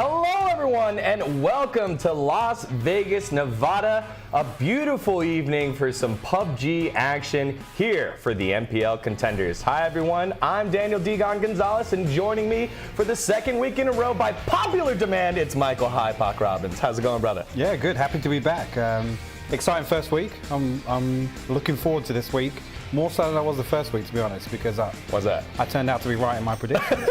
Hello everyone and welcome to Las Vegas, Nevada. A beautiful evening for some PUBG action here for the NPL Contenders. Hi everyone, I'm Daniel Digon Gonzalez, and joining me for the second week in a row by popular demand, it's Michael Hypock Robbins. How's it going, brother? Yeah, good. Happy to be back. Exciting first week. I'm looking forward to this week. More so than I was the first week, to be honest, because What's that? I turned out to be right in my prediction.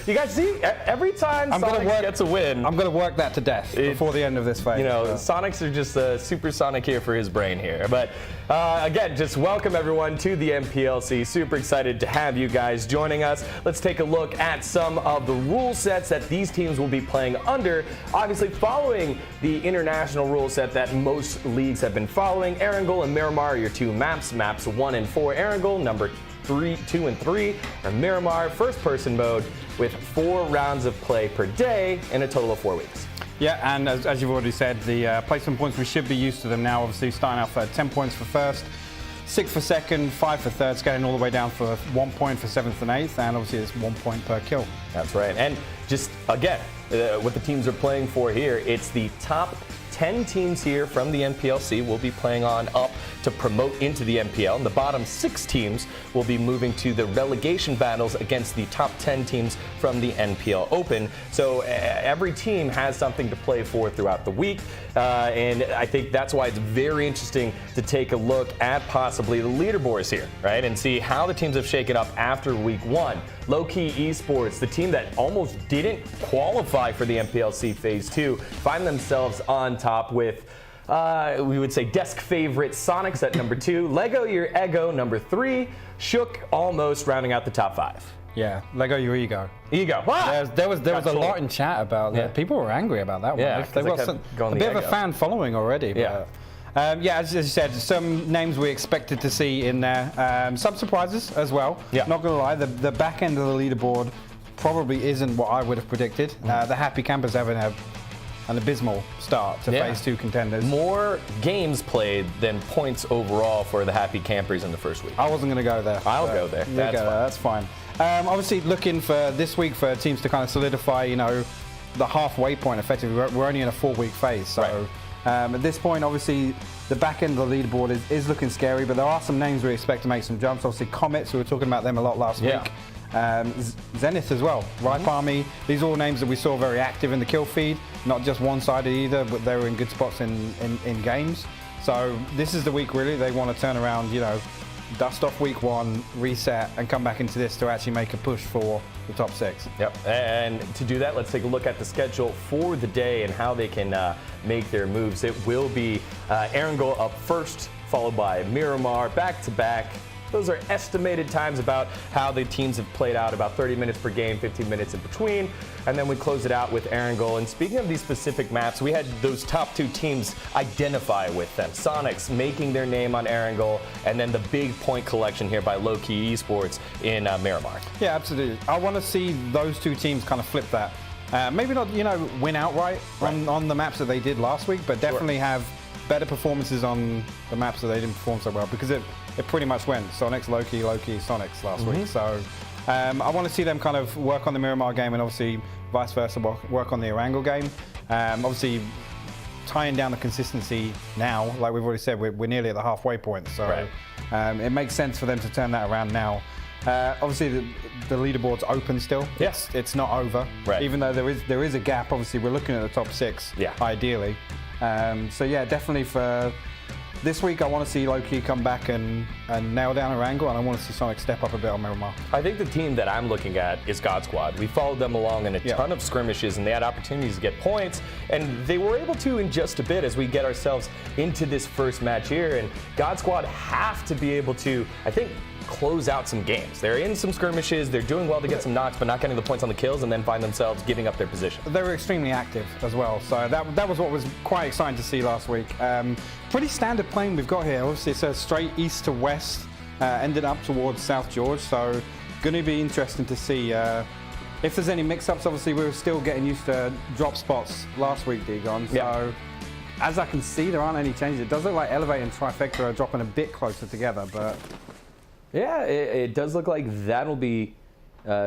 You guys see, every time Sonics gets a win, I'm going to work that to death before the end of this phase. You know, Sonics are just supersonic here for his brain here. But again, just welcome everyone to the NPLC. Super excited to have you guys joining us. Let's take a look at some of the rule sets that these teams will be playing under. Obviously, following the international rule set that most leagues have been following, Erangel and Miramar are your two maps. Maps 1 and 4, Erangel, number 2 and 3 are Miramar, first-person mode, with 4 rounds of play per day in a total of 4 weeks. Yeah, and as you've already said, the placement points, we should be used to them now. Obviously, starting out for 10 points for first, 6 for second, 5 for third, scaling all the way down for 1 point for 7th and 8th, and obviously it's 1 point per kill. That's right. And just, again, what the teams are playing for here, it's the top 10 teams here from the NPLC will be playing on up to promote into the NPL, and the bottom 6 teams will be moving to the relegation battles against the top 10 teams from the NPL Open. So every team has something to play for throughout the week, and I think that's why it's very interesting to take a look at possibly the leaderboards here, right, and see how the teams have shaken up after week 1. Low-Key Esports, the team that almost didn't qualify for the NPLC Phase 2, find themselves on top with, we would say, desk favorite Sonics at number 2, Lego Your Ego number 3, Shook almost rounding out the top 5. Yeah, Lego Your Ego. Ego. Ah! There was a lot in chat about that. People were angry about that one. Yeah, They've got a bit of a fan following already. But, yeah, as you said, some names we expected to see in there. Some surprises as well. Yeah. Not going to lie, the back end of the leaderboard probably isn't what I would have predicted. The Happy Campers having an abysmal start to Phase 2 contenders. More games played than points overall for the Happy Campers in the first week. I wasn't going to go there. I'll go there. That's fine. Obviously, looking for this week for teams to kind of solidify, you know, the halfway point effectively. We're only in a 4-week phase, so at this point, obviously, the back end of the leaderboard is looking scary, but there are some names we expect to make some jumps. Obviously, Comets, we were talking about them a lot last week. Zenith as well, Ripe Army. These are all names that we saw very active in the kill feed, not just one-sided either, but they were in good spots in games. So this is the week really they want to turn around, you know, dust off week 1, reset, and come back into this to actually make a push for the top 6. Yep, and to do that, let's take a look at the schedule for the day and how they can make their moves. It will be Erangel up first, followed by Miramar, back-to-back. Those are estimated times about how the teams have played out, about 30 minutes per game, 15 minutes in between. And then we close it out with Erangel. And speaking of these specific maps, we had those top 2 teams identify with them. Sonics making their name on Erangel, and then the big point collection here by Low-Key Esports in Miramar. Yeah, absolutely. I want to see those 2 teams kind of flip that. Maybe not, you know, win outright on the maps that they did last week, but definitely have better performances on the maps that they didn't perform so well, because it pretty much went Sonics, Low-Key, Sonics last week. So I want to see them kind of work on the Miramar game, and obviously vice versa, work on the Erangel game. Obviously tying down the consistency now, like we've already said, we're nearly at the halfway point, so it makes sense for them to turn that around now. Obviously the leaderboard's open still. Yes, it's not over. Even though there is a gap. Obviously we're looking at the top 6 ideally. So yeah, definitely for this week I want to see Low-Key come back and nail down Erangel, and I want to see Sonic step up a bit on Miramar. I think the team that I'm looking at is God Squad. We followed them along in a ton of skirmishes, and they had opportunities to get points, and they were able to in just a bit as we get ourselves into this first match here. And God Squad have to be able to, I think, close out some games. They're in some skirmishes, they're doing well to get some knocks, but not getting the points on the kills, and then find themselves giving up their position. They were extremely active as well, so that was what was quite exciting to see last week. Pretty standard playing we've got here. Obviously it's a straight east to west, ended up towards South George, so going to be interesting to see if there's any mix-ups. Obviously we were still getting used to drop spots last week, Digon, so as I can see, there aren't any changes. It does look like Elevate and Trifecta are dropping a bit closer together, but yeah, it does look like that'll be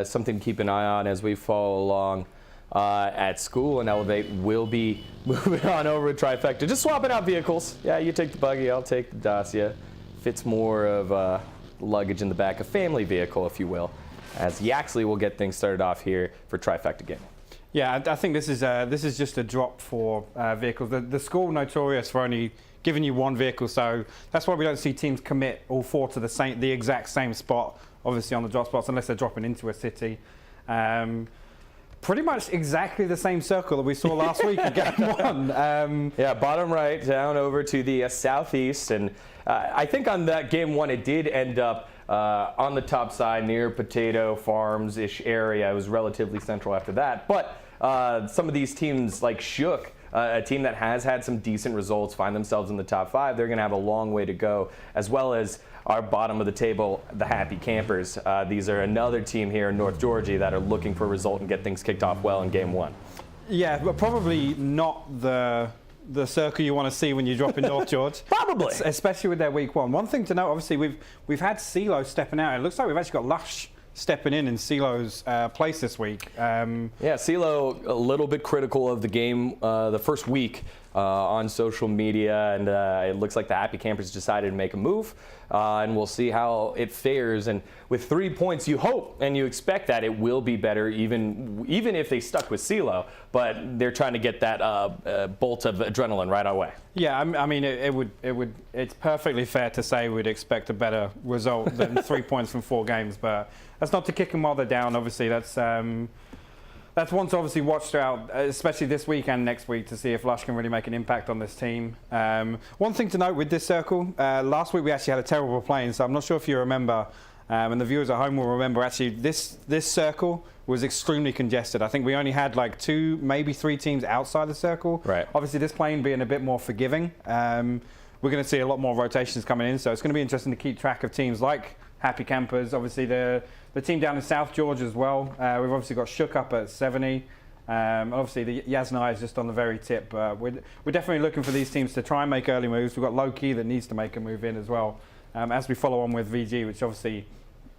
something to keep an eye on as we follow along at school, and Elevate will be moving on over to Trifecta. Just swapping out vehicles. Yeah, you take the buggy, I'll take the Dacia. Fits more of luggage in the back, a family vehicle, if you will, as Yaxley will get things started off here for Trifecta Gaming. Yeah, I think this is just a drop for vehicles. The school notorious for only giving you one vehicle, so that's why we don't see teams commit all four to the exact same spot, obviously on the drop spots, unless they're dropping into a city. Pretty much exactly the same circle that we saw last week in game one. Yeah, bottom right, down over to the southeast, and I think on that game one it did end up on the top side near Potato Farms-ish area. It was relatively central after that, but some of these teams like Shook, a team that has had some decent results, find themselves in the top 5. They're going to have a long way to go, as well as our bottom of the table, the Happy Campers. These are another team here in North Georgia that are looking for a result and get things kicked off well in game one. Yeah, but probably not the circle you want to see when you drop in North George. Probably. Especially with their week one. One thing to note, obviously, we've had CeeLo stepping out. It looks like we've actually got Lush stepping in CeeLo's place this week. Yeah, CeeLo a little bit critical of the game the first week on social media, and it looks like the Happy Campers decided to make a move, and we'll see how it fares. And with 3 points, you hope and you expect that it will be better, even if they stuck with CeeLo, but they're trying to get that bolt of adrenaline right away. Yeah, I mean, it's perfectly fair to say we'd expect a better result than 3 points from 4 games, but that's not to kick them while they're down. Obviously, that's one to obviously watch throughout, especially this week and next week, to see if Lush can really make an impact on this team. One thing to note with this circle, last week we actually had a terrible play-in, so I'm not sure if you remember, and the viewers at home will remember, actually this circle was extremely congested. I think we only had like 2, maybe 3 teams outside the circle. Right. Obviously this play-in being a bit more forgiving, we're going to see a lot more rotations coming in, so it's going to be interesting to keep track of teams like Happy Campers, obviously the team down in South Georgia as well. We've obviously got Shook up at 70. Obviously the Yasnai is just on the very tip. We're definitely looking for these teams to try and make early moves. We've got Low Key that needs to make a move in as well, as we follow on with VG, which obviously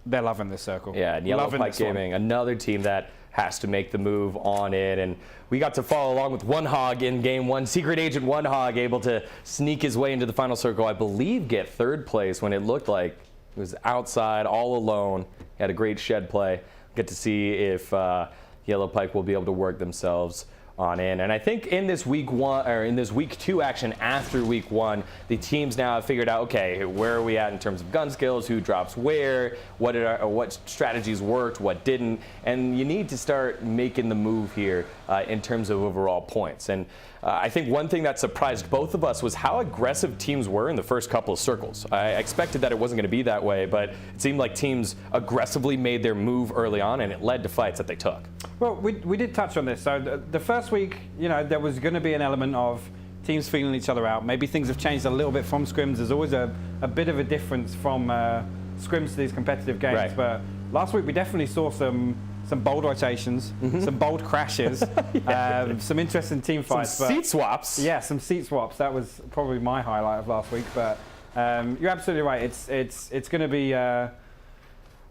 they're loving this circle. Yeah, and Yellow Pike Gaming, another team that has to make the move on in. And we got to follow along with One Hog in game one. Secret Agent One Hog able to sneak his way into the final circle, I believe get 3rd place when it looked like he was outside all alone. He had a great shed play. Get to see if Yellow Pike will be able to work themselves on in. And I think in this week 1 or in this week 2 action after week 1, the teams now have figured out, okay, where are we at in terms of gun skills, who drops where, what strategies worked, what didn't, and you need to start making the move here in terms of overall points. And I think one thing that surprised both of us was how aggressive teams were in the first couple of circles. I expected that it wasn't going to be that way, but it seemed like teams aggressively made their move early on, and it led to fights that they took. Well, we did touch on this. So the first week, you know, there was going to be an element of teams feeling each other out. Maybe things have changed a little bit from scrims. There's always a bit of a difference from scrims to these competitive games. Right. But last week we definitely saw some bold rotations, some bold crashes, some interesting team fights. Some seat swaps. Yeah, some seat swaps. That was probably my highlight of last week. But you're absolutely right. It's going to be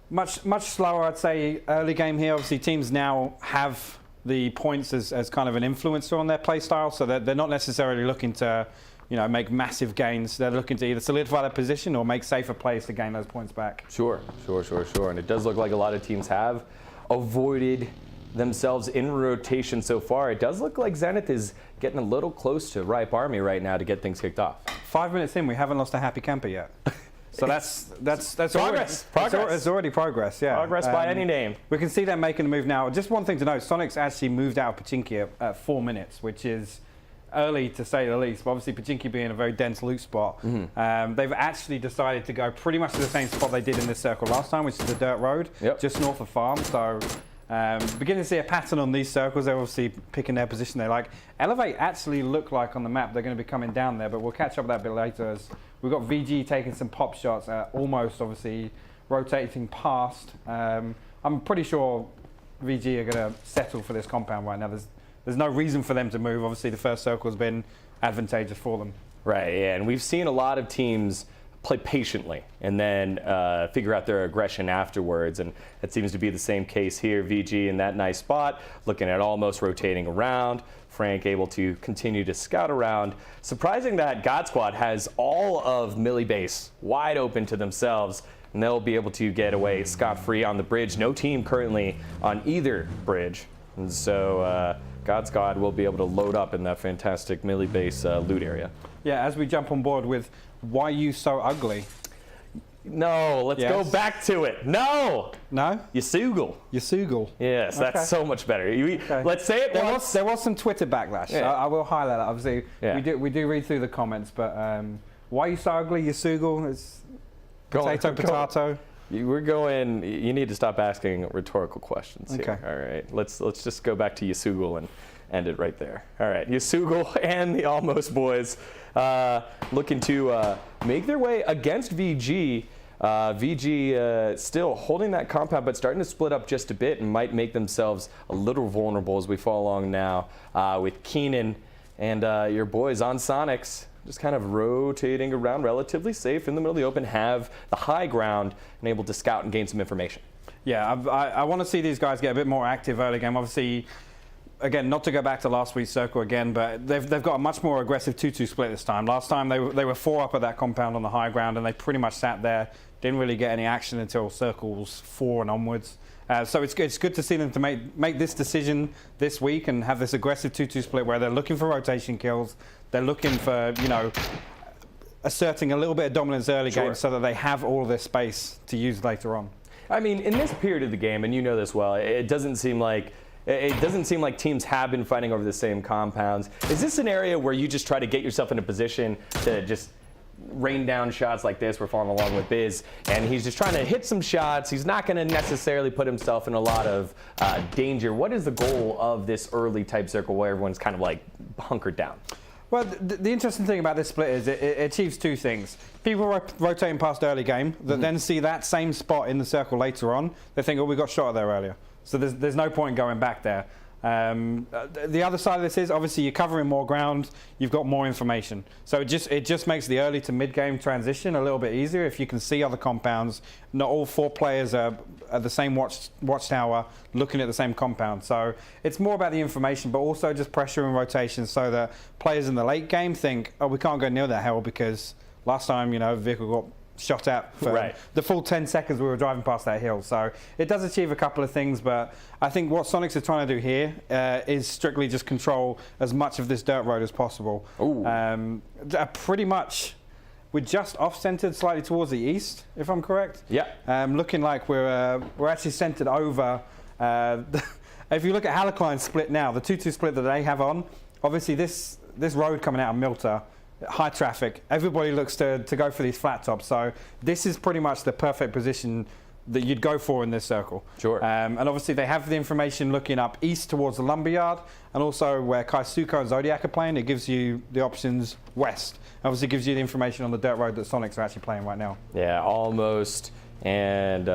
much slower, I'd say, early game here. Obviously, teams now have the points as kind of an influencer on their play style, so they're not necessarily looking to, you know, make massive gains. They're looking to either solidify their position or make safer plays to gain those points back. Sure. And it does look like a lot of teams have avoided themselves in rotation so far. It does look like Zenith is getting a little close to Ripe Army right now to get things kicked off. 5 minutes in, we haven't lost a Happy Camper yet. So that's progress. It's already progress, yeah. Progress by any name. We can see them making a move now. Just one thing to note, Sonic's actually moved out of Pachinki at 4 minutes, which is early to say the least. But obviously Pachinki being a very dense loot spot, they've actually decided to go pretty much to the same spot they did in this circle last time, which is the dirt road, just north of farm. So beginning to see a pattern on these circles. They're obviously picking their position they like. Elevate actually look like on the map they're going to be coming down there, but we'll catch up with that a bit later as we've got VG taking some pop shots, almost obviously rotating past. I'm pretty sure VG are going to settle for this compound right now. There's no reason for them to move. Obviously the first circle has been advantageous for them. Right, yeah, and we've seen a lot of teams play patiently and then figure out their aggression afterwards. And that seems to be the same case here. VG in that nice spot, looking at almost rotating around. Frank able to continue to scout around. Surprising that God Squad has all of Millie Base wide open to themselves, and they'll be able to get away scot-free on the bridge. No team currently on either bridge. And so God Squad will be able to load up in that fantastic Millie Base loot area. Yeah, as we jump on board with Why You So Ugly. No, let's go back to it. No! No? Yasugal. Yasugal. Yes, Okay. that's so much better. Let's say it once. There was some Twitter backlash. Yeah. I will highlight that. Obviously, we do read through the comments, but Why You So Ugly, Yasugal, is potato. We're going. You need to stop asking rhetorical questions here. Okay. All right. Let's just go back to Yasugal and end it right there. All right. Yasugal and the Almost Boys looking to make their way against VG. VG still holding that compound, but starting to split up just a bit and might make themselves a little vulnerable as we fall along now with Keenan and your boys on Sonics. Just kind of rotating around, relatively safe in the middle of the open, have the high ground and able to scout and gain some information. Yeah, I want to see these guys get a bit more active early game. Obviously, again, not to go back to last week's circle again, but they've got a much more aggressive 2-2 split this time. Last time they were 4 up at that compound on the high ground, and they pretty much sat there, didn't really get any action until circles 4 and onwards. So it's good to see them to make this decision this week and have this aggressive 2-2 split where they're looking for rotation kills. They're looking for, asserting a little bit of dominance early game so that they have all of this space to use later on. I mean, in this period of the game, and you know this well, it doesn't seem like teams have been fighting over the same compounds. Is this an area where you just try to get yourself in a position to just rain down shots like this? We're following along with Biz, and he's just trying to hit some shots. He's not going to necessarily put himself in a lot of danger. What is the goal of this early type circle where everyone's kind of like hunkered down? Well, the interesting thing about this split is it achieves 2 things. People rotating past early game that then see that same spot in the circle later on. They think, oh, we got shot there earlier. So there's no point going back there. The other side of this is obviously you're covering more ground, you've got more information. So it just makes the early to mid game transition a little bit easier if you can see other compounds. Not all 4 players are at the same watchtower looking at the same compound. So it's more about the information, but also just pressure and rotation so that players in the late game think, oh, we can't go near that hill because last time, vehicle got shot at for the full 10 seconds we were driving past that hill. So it does achieve a couple of things, but I think what Sonics are trying to do here is strictly just control as much of this dirt road as possible. Pretty much, we're just off-centered slightly towards the east, if I'm correct. Yeah. Looking like we're actually centered over. If you look at Halakline's split now, the 2-2 split that they have on, obviously this road coming out of Milta, high traffic, everybody looks to go for these flat tops. So this is pretty much the perfect position that you'd go for in this circle. Sure. And obviously they have the information looking up east towards the lumberyard, and also where Kaisuko and Zodiac are playing, it gives you the options west. Obviously gives you the information on the dirt road that Sonics are actually playing right now. Yeah, almost. And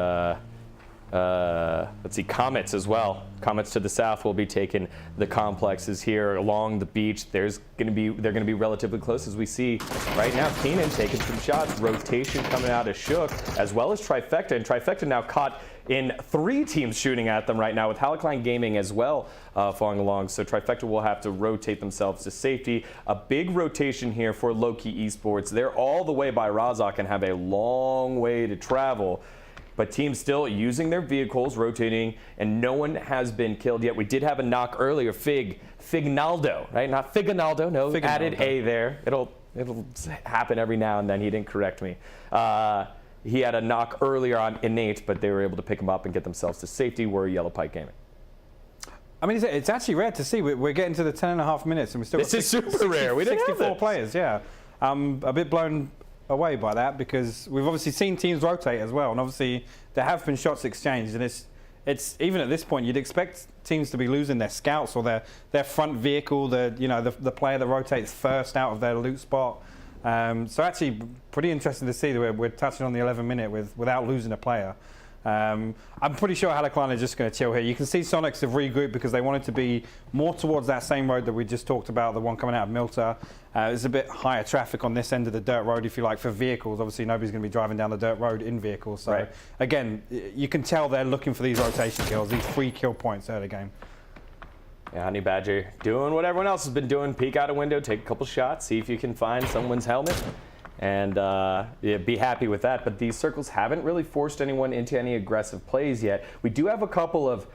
let's see, Comets as well. Comets to the south will be taking the complexes here along the beach. They're going to be relatively close as we see right now. Keenan taking some shots, rotation coming out of Shook, as well as Trifecta. And Trifecta now caught in 3 teams shooting at them right now, with Halakline Gaming as well following along. So Trifecta will have to rotate themselves to safety. A big rotation here for Loki Esports. They're all the way by Razak and have a long way to travel. But teams still using their vehicles, rotating, and no one has been killed yet. We did have a knock earlier, Fignaldo, right? Not Fignaldo, no, Fignaldo. Added A there. It'll happen every now and then. He didn't correct me. He had a knock earlier on Innate, but they were able to pick him up and get themselves to safety. We're Yellow Pike Gaming. I mean, it's actually rare to see. We're getting to the 10.5 minutes, and we still This is super rare. We didn't have 64 this. players, yeah. I'm a bit blown away by that because we've obviously seen teams rotate as well, and obviously there have been shots exchanged, and it's even at this point you'd expect teams to be losing their scouts or their front vehicle, the player that rotates first out of their loot spot. So actually pretty interesting to see that we're touching on the 11 minute without losing a player. I'm pretty sure Halakline are just going to chill here. You can see Sonics have regrouped because they wanted to be more towards that same road that we just talked about, the one coming out of Milta. There's a bit higher traffic on this end of the dirt road, if you like, for vehicles. Obviously, nobody's going to be driving down the dirt road in vehicles. So, again, you can tell they're looking for these rotation kills, these 3 kill points early game. Yeah, Honey Badger doing what everyone else has been doing. Peek out a window, take a couple shots, see if you can find someone's helmet, and yeah, be happy with that. But these circles haven't really forced anyone into any aggressive plays yet. We do have a couple of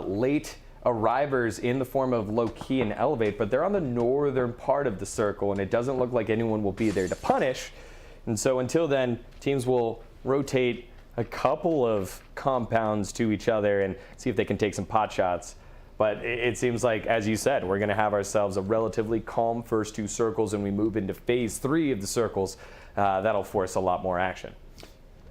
late arrivers in the form of Low Key and Elevate, but they're on the northern part of the circle, and it doesn't look like anyone will be there to punish. And so until then, teams will rotate a couple of compounds to each other and see if they can take some pot shots. But it seems like, as you said, we're going to have ourselves a relatively calm first 2 circles, and we move into phase 3 of the circles. That'll force a lot more action.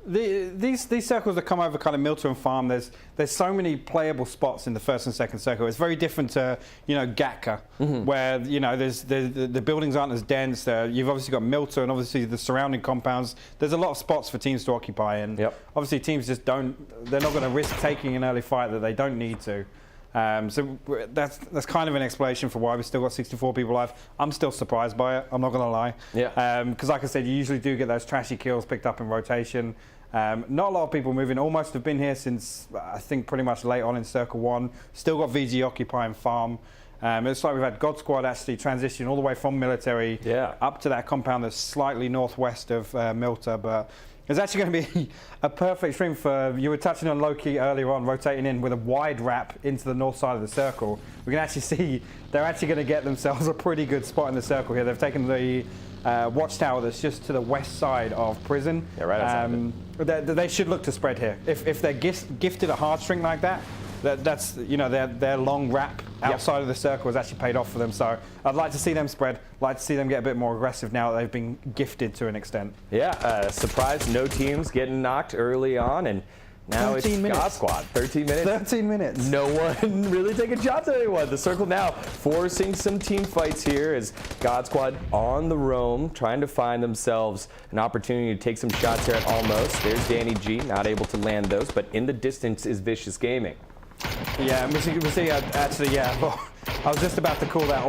These circles that come over kind of Milta and Farm, there's so many playable spots in the first and second circle. It's very different to, you know, Gatka, where, you know, the buildings aren't as dense. You've obviously got Milta and obviously the surrounding compounds. There's a lot of spots for teams to occupy, and obviously teams just they're not going to risk taking an early fight that they don't need to. So that's kind of an explanation for why we've still got 64 people alive. I'm still surprised by it, I'm not going to lie. Because like I said, you usually do get those trashy kills picked up in rotation. Not a lot of people moving. Almost have been here since, I think, pretty much late on in Circle 1. Still got VG occupying Farm. It's like we've had God Squad actually transition all the way from military up to that compound that's slightly northwest of Milta. But it's actually going to be a perfect stream for, you were touching on Low Key earlier on, rotating in with a wide wrap into the north side of the circle. We can actually see they're actually going to get themselves a pretty good spot in the circle here. They've taken the watchtower that's just to the west side of Prison. Yeah, right outside they should look to spread here. If they're gifted a hard string like that, that's, you know, their long wrap outside of the circle has actually paid off for them. So I'd like to see them spread. Like to see them get a bit more aggressive now that they've been gifted to an extent. Yeah, surprise, no teams getting knocked early on, and now it's God Squad. 13 minutes. 13 minutes. No one really taking shots at anyone. The circle now forcing some team fights here as God Squad on the roam, trying to find themselves an opportunity to take some shots here at Almost. There's Danny G, not able to land those, but in the distance is Vicious Gaming. Yeah, we see actually, I was just about to call that.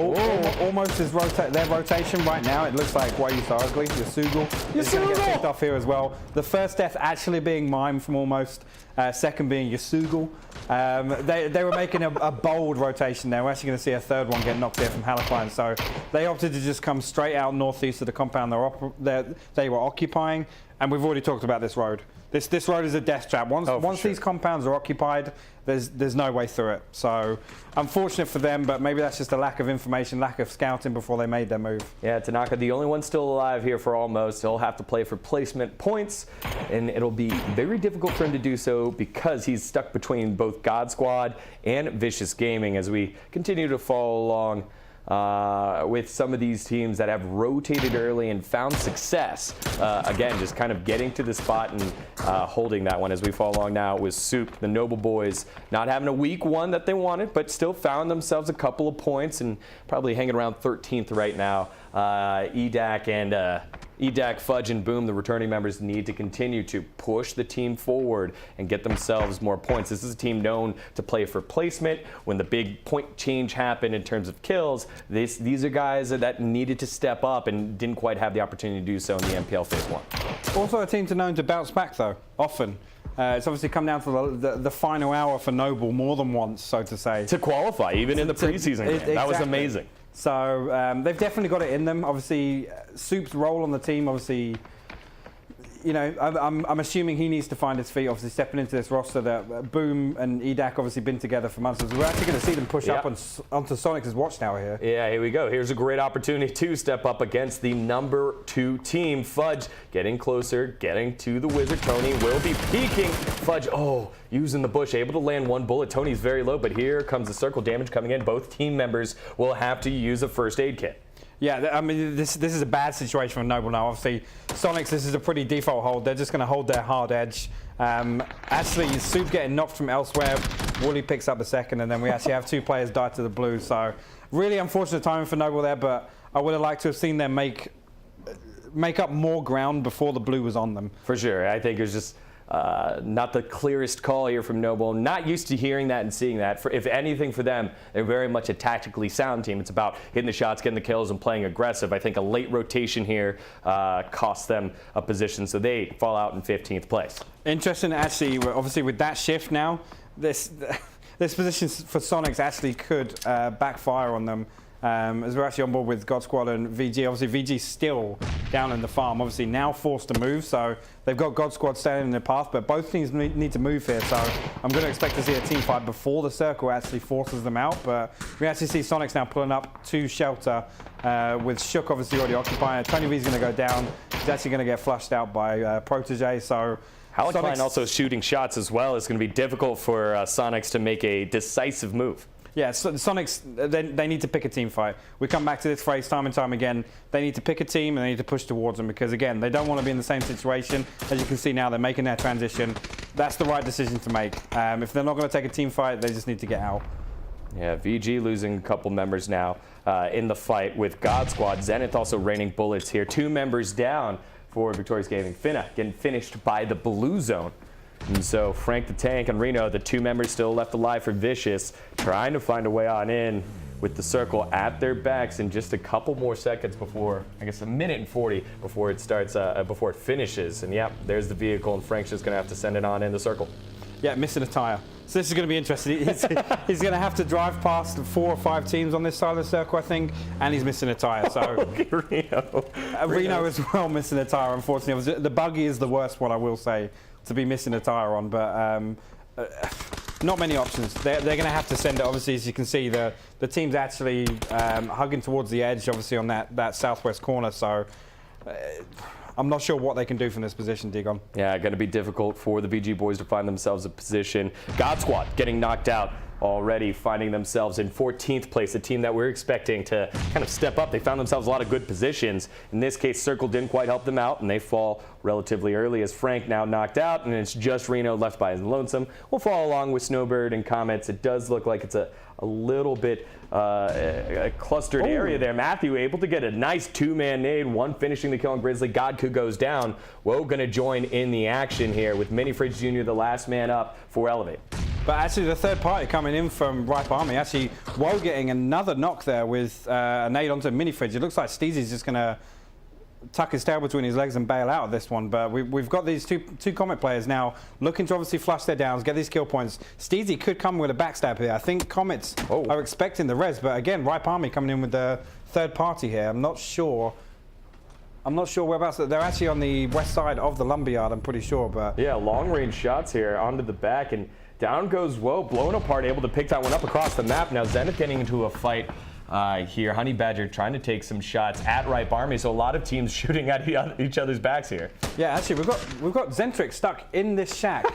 Almost is their rotation right now. It looks like Why You So Ugly, Yasugal is going to get picked off here as well. The first death actually being Mime from Almost, second being Yasugal. They were making a bold rotation there. We're actually going to see a third one get knocked here from Halakline. So they opted to just come straight out northeast of the compound they were occupying. And we've already talked about this road. This road is a death trap. Once these compounds are occupied, there's no way through it. So unfortunate for them, but maybe that's just a lack of information, lack of scouting before they made their move. Yeah, Tanaka, the only one still alive here for Almost. He'll have to play for placement points, and it'll be very difficult for him to do so because he's stuck between both God Squad and Vicious Gaming as we continue to follow along with some of these teams that have rotated early and found success. Again, just kind of getting to the spot and holding that one as we follow along now with Soup. The Noble Boys not having a week 1 that they wanted, but still found themselves a couple of points and probably hanging around 13th right now. EDAC and EDAC, Fudge, and Boom, the returning members, need to continue to push the team forward and get themselves more points. This is a team known to play for placement. When the big point change happened in terms of kills, these are guys that needed to step up and didn't quite have the opportunity to do so in the NPL Phase 1. Also a team to known to bounce back, though, often. It's obviously come down to the final hour for Noble more than once, so to say. To qualify, even in the preseason game. Exactly. That was amazing. So they've definitely got it in them. Obviously, Soup's role on the team, obviously, you know, I'm assuming he needs to find his feet, obviously stepping into this roster that Boom and EDAC obviously been together for months. So we're actually going to see them push up onto Sonic's watchtower here. Yeah, here we go. Here's a great opportunity to step up against the number 2 team. Fudge getting closer, getting to the Wizard. Tony will be peeking. Fudge, using the bush, able to land 1 bullet. Tony's very low, but here comes the circle damage coming in. Both team members will have to use a first aid kit. Yeah, I mean, this is a bad situation for Noble now. Obviously, Sonics, this is a pretty default hold. They're just going to hold their hard edge. Actually, Soup getting knocked from elsewhere. Wooly picks up the second, and then we actually have 2 players die to the blue. So, really unfortunate timing for Noble there, but I would have liked to have seen them make up more ground before the blue was on them. For sure. I think it was just not the clearest call here from Noble. Not used to hearing that and seeing that. If anything for them, they're very much a tactically sound team. It's about hitting the shots, getting the kills, and playing aggressive. I think a late rotation here cost them a position, so they fall out in 15th place. Interesting, actually, obviously with that shift now, this position for Sonics actually could backfire on them. As we're actually on board with God Squad and VG. Obviously, VG's still down in the farm, obviously now forced to move, so they've got God Squad staying in their path, but both teams need to move here, so I'm going to expect to see a team fight before the circle actually forces them out, but we actually see Sonics now pulling up to shelter, with Shook obviously already occupying it. Tony V's going to go down. He's actually going to get flushed out by Protege, so Halakline also shooting shots as well. It's going to be difficult for Sonics to make a decisive move. Yeah, so the Sonics, they need to pick a team fight. We come back to this phrase time and time again. They need to pick a team and they need to push towards them because, again, they don't want to be in the same situation. As you can see now, they're making their transition. That's the right decision to make. If they're not going to take a team fight, they just need to get out. Yeah, VG losing a couple members now in the fight with God Squad. Zenith also raining bullets here. 2 members down for Victorious Gaming. Finna getting finished by the blue zone. And so Frank the Tank and Reno, the 2 members still left alive for Vicious, trying to find a way on in with the circle at their backs in just a couple more seconds before, I guess a minute and 40 before it starts, before it finishes. And yeah, there's the vehicle, and Frank's just going to have to send it on in the circle. Yeah, missing a tire. So this is going to be interesting. He's going to have to drive past 4 or 5 teams on this side of the circle, I think, and he's missing a tire. So Reno as well missing a tire, unfortunately. The buggy is the worst one, I will say, to be missing a tire on, but not many options. They're going to have to send it. Obviously, as you can see, the team's actually hugging towards the edge, obviously on that southwest corner. So I'm not sure what they can do from this position, Digon. Yeah, going to be difficult for the VG boys to find themselves a position. God Squad getting knocked out already, finding themselves in 14th place, a team that we're expecting to kind of step up. They found themselves a lot of good positions. In this case, Circle didn't quite help them out, and they fall relatively early as Frank now knocked out, and it's just Reno left by his lonesome. We'll follow along with Snowbird and Comets. It does look like it's a little bit a clustered area there. Matthew able to get a nice 2-man nade, one finishing the kill on Grizzly. Godku goes down. Woe going to join in the action here with Mini Fridge Jr., the last man up for Elevate. But actually, the third party coming in from Ripe Army, actually, Woe getting another knock there with a nade onto Mini Fridge. It looks like Steezy's just going to tuck his tail between his legs and bail out of this one. But we've got these two Comet players now looking to obviously flush their downs, get these kill points. Steezy could come with a backstab here. I think Comets are expecting the res, but again, Ripe Army coming in with the third party here. I'm not sure whereabouts. They're actually on the west side of the lumberyard, I'm pretty sure. But yeah, long range shots here onto the back, and down goes Woe, blown apart, able to pick that one up across the map. Now Zenith getting into a fight here. Honey Badger trying to take some shots at Ripe Army, so a lot of teams shooting at each other's backs here. Yeah, actually, we've got Zentrix stuck in this shack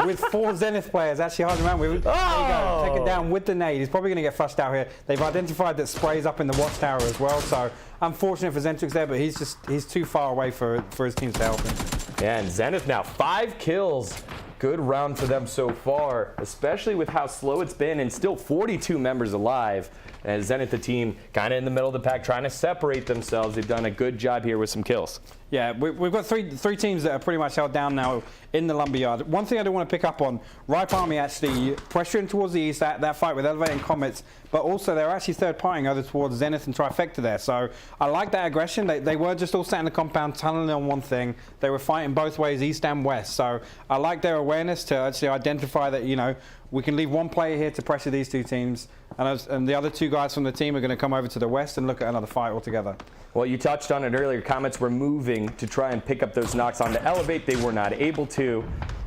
with 4 Zenith players actually hiding around. There you go, take it down with the nade. He's probably going to get flushed out here. They've identified that Spray's up in the watchtower as well, so unfortunate for Zentrix there, but he's too far away for his teams to help him. Yeah, and Zenith now 5 kills. Good round for them so far, especially with how slow it's been, and still 42 members alive. And Zenith, the team, kind of in the middle of the pack, trying to separate themselves. They've done a good job here with some kills. Yeah, we've got three teams that are pretty much held down now in the lumberyard. One thing I do want to pick up on, Ripe Army actually pressuring towards the east, that fight with Elevate and Comets, but also they're actually third partying over towards Zenith and Trifecta there. So I like that aggression. They weren't just all sat in the compound tunneling on one thing. They were fighting both ways, east and west. So I like their awareness to actually identify that, you know, we can leave one player here to pressure these 2 teams, and the other 2 guys from the team are going to come over to the west and look at another fight altogether. Well, you touched on it earlier. Comets were moving to try and pick up those knocks on the Elevate. They were not able to.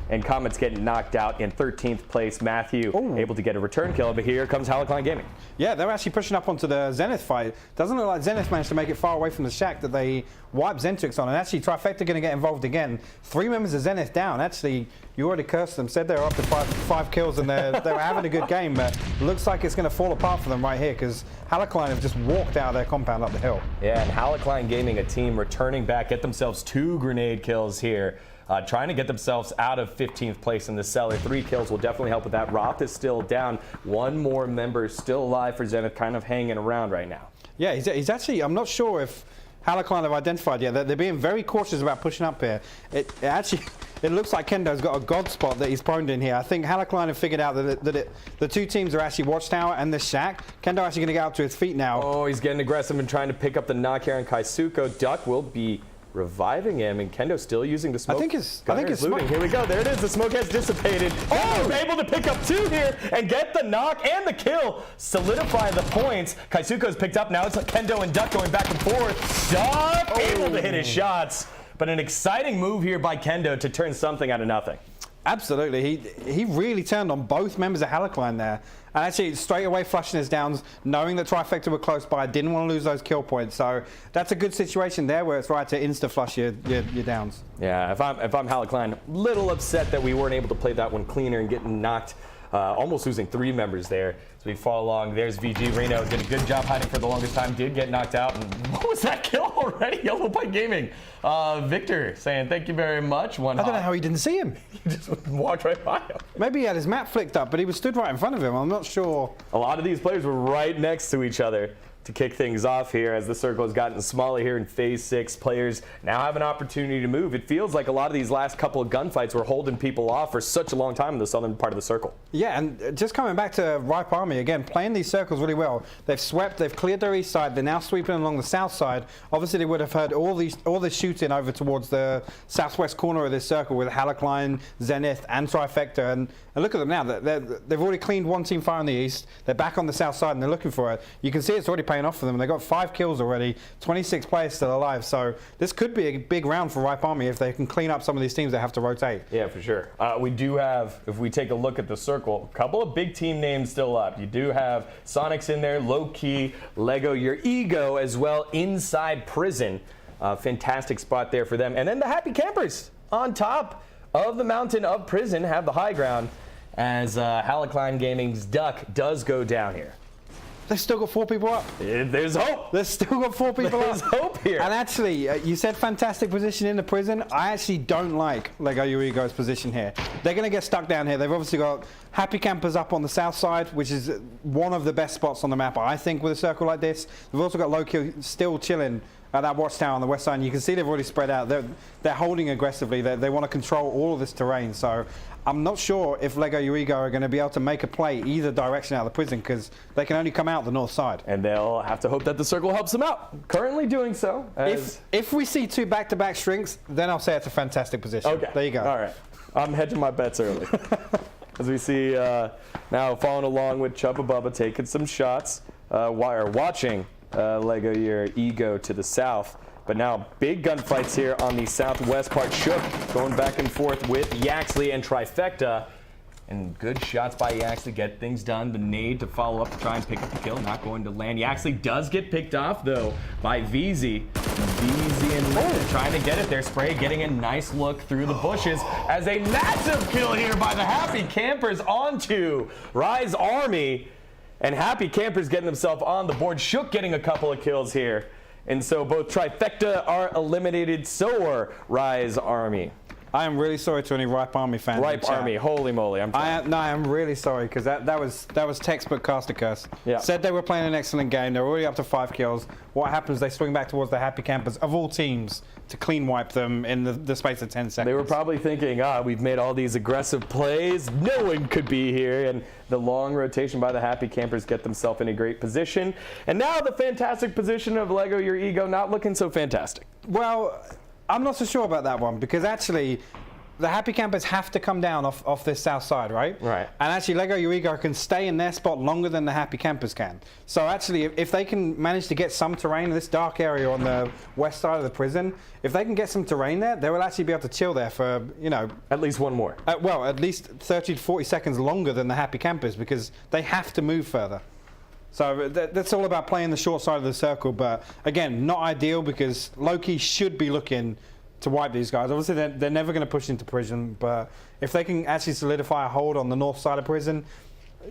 And Comets getting knocked out in 13th place. Matthew able to get a return kill, but here comes Halakline Gaming. Yeah, they're actually pushing up onto the Zenith fight. Doesn't look like Zenith managed to make it far away from the shack that they wiped Zentrix on. And actually, Trifecta going to get involved again. 3 members of Zenith down. Actually, you already cursed them, said they were up to five kills, and they were having a good game. But looks like it's going to fall apart for them right here, because Halakline have just walked out of their compound up the hill. Yeah, and Halakline Gaming, a team returning back, get themselves 2 grenade kills here. Trying to get themselves out of 15th place in the cellar. 3 kills will definitely help with that. Roth is still down. 1 more member still alive for Zenith, kind of hanging around right now. Yeah, he's actually, I'm not sure if Halakline have identified yet. They're being very cautious about pushing up here. It actually, it looks like Kendo's got a god spot that he's pwned in here. I think Halakline have figured out that the two teams are actually Watchtower and the Shack. Kendo actually going to get up to his feet now. Oh, he's getting aggressive and trying to pick up the knock here on Kaisuko. Duck will be reviving him, and Kendo still using the smoke. I think it's looting. Here we go. There it is. The smoke has dissipated. Oh, able to pick up 2 here and get the knock and the kill. Solidify the points. Kaisuko's picked up. Now it's Kendo and Duck going back and forth. Duck able to hit his shots, but an exciting move here by Kendo to turn something out of nothing. Absolutely. He really turned on both members of Halakline there. And actually, straight away flushing his downs, knowing that Trifecta were close by, didn't want to lose those kill points. So that's a good situation there where it's right to insta-flush your downs. Yeah, if I'm Halakline, little upset that we weren't able to play that one cleaner and getting knocked, almost losing 3 members there. So we fall along. There's VG. Reno did a good job hiding for the longest time, did get knocked out. And what was that kill already? Yellow Pipe Gaming. Victor saying thank you very much. I don't know how he didn't see him. He just walked right by him. Maybe he had his map flicked up, but he was stood right in front of him. I'm not sure. A lot of these players were right next to each other to kick things off here as the circle has gotten smaller here in Phase 6. Players now have an opportunity to move. It feels like a lot of these last couple of gunfights were holding people off for such a long time in the southern part of the circle. Yeah, and just coming back to Ripe Army, again, playing these circles really well. They've swept, they've cleared their east side, they're now sweeping along the south side. Obviously, they would have heard all this shooting over towards the southwest corner of this circle with Halakline, Zenith, and Trifecta. And look at them now. They've already cleaned one team fire on the east. They're back on the south side, and they're looking for it. You can see it's already paying off for them. They got 5 kills already, 26 players still alive. So this could be a big round for Ripe Army if they can clean up some of these teams that have to rotate. Yeah, for sure. We do have, if we take a look at the circle, a couple of big team names still up. You do have Sonics in there, Low Key, Lego Your Ego as well inside Prison. Fantastic spot there for them. And then the Happy Campers on top of the mountain of Prison have the high ground as Halakline Gaming's Duck does go down here. They've still got 4 people up. There's hope. They've still got 4 people There's up. There's hope here. And actually, you said fantastic position in the Prison. I actually don't like Lego Your Ego's position here. They're going to get stuck down here. They've obviously got Happy Campers up on the south side, which is one of the best spots on the map, I think, with a circle like this. They've also got Low Key still chilling at that watchtower on the west side. And you can see they've already spread out. They're holding aggressively. They want to control all of this terrain. So I'm not sure if Lego Your Ego are going to be able to make a play either direction out of the Prison because they can only come out the north side. And they'll have to hope that the circle helps them out. Currently doing so. If we see 2 back-to-back shrinks, then I'll say it's a fantastic position. Okay. There you go. All right. I'm hedging my bets early. As we see now following along with Chubba Bubba taking some shots, watching Lego Your Ego to the south. But now big gunfights here on the southwest part. Shook going back and forth with Yaxley and Trifecta. And good shots by Yaxley get things done. The nade to follow up to try and pick up the kill. Not going to land. Yaxley does get picked off, though, by VZ. VZ and Linda trying to get it there. Spray getting a nice look through the bushes as a massive kill here by the Happy Campers onto Rise Army. And Happy Campers getting themselves on the board. Shook getting a couple of kills here. And so both Trifecta are eliminated, so are Rise Army. I am really sorry to any Ripe Army fans. Ripe Army, holy moly! I'm really sorry because that was textbook caster curse. Yeah. Said they were playing an excellent game. They're already up to 5 kills. What happens? They swing back towards the Happy Campers of all teams to clean wipe them in the space of 10 seconds. They were probably thinking, we've made all these aggressive plays. No one could be here. And the long rotation by the Happy Campers get themselves in a great position. And now the fantastic position of Lego Your Ego not looking so fantastic. Well, I'm not so sure about that one because actually the Happy Campers have to come down off this south side, right? Right. And actually Lego Your Ego can stay in their spot longer than the Happy Campers can. So actually if they can manage to get some terrain in this dark area on the west side of the Prison, if they can get some terrain there, they will actually be able to chill there for, at least one more. At least 30 to 40 seconds longer than the Happy Campers because they have to move further. So that's all about playing the short side of the circle, but again, not ideal because Loki should be looking to wipe these guys. Obviously, they're never going to push into Prison, but if they can actually solidify a hold on the north side of Prison,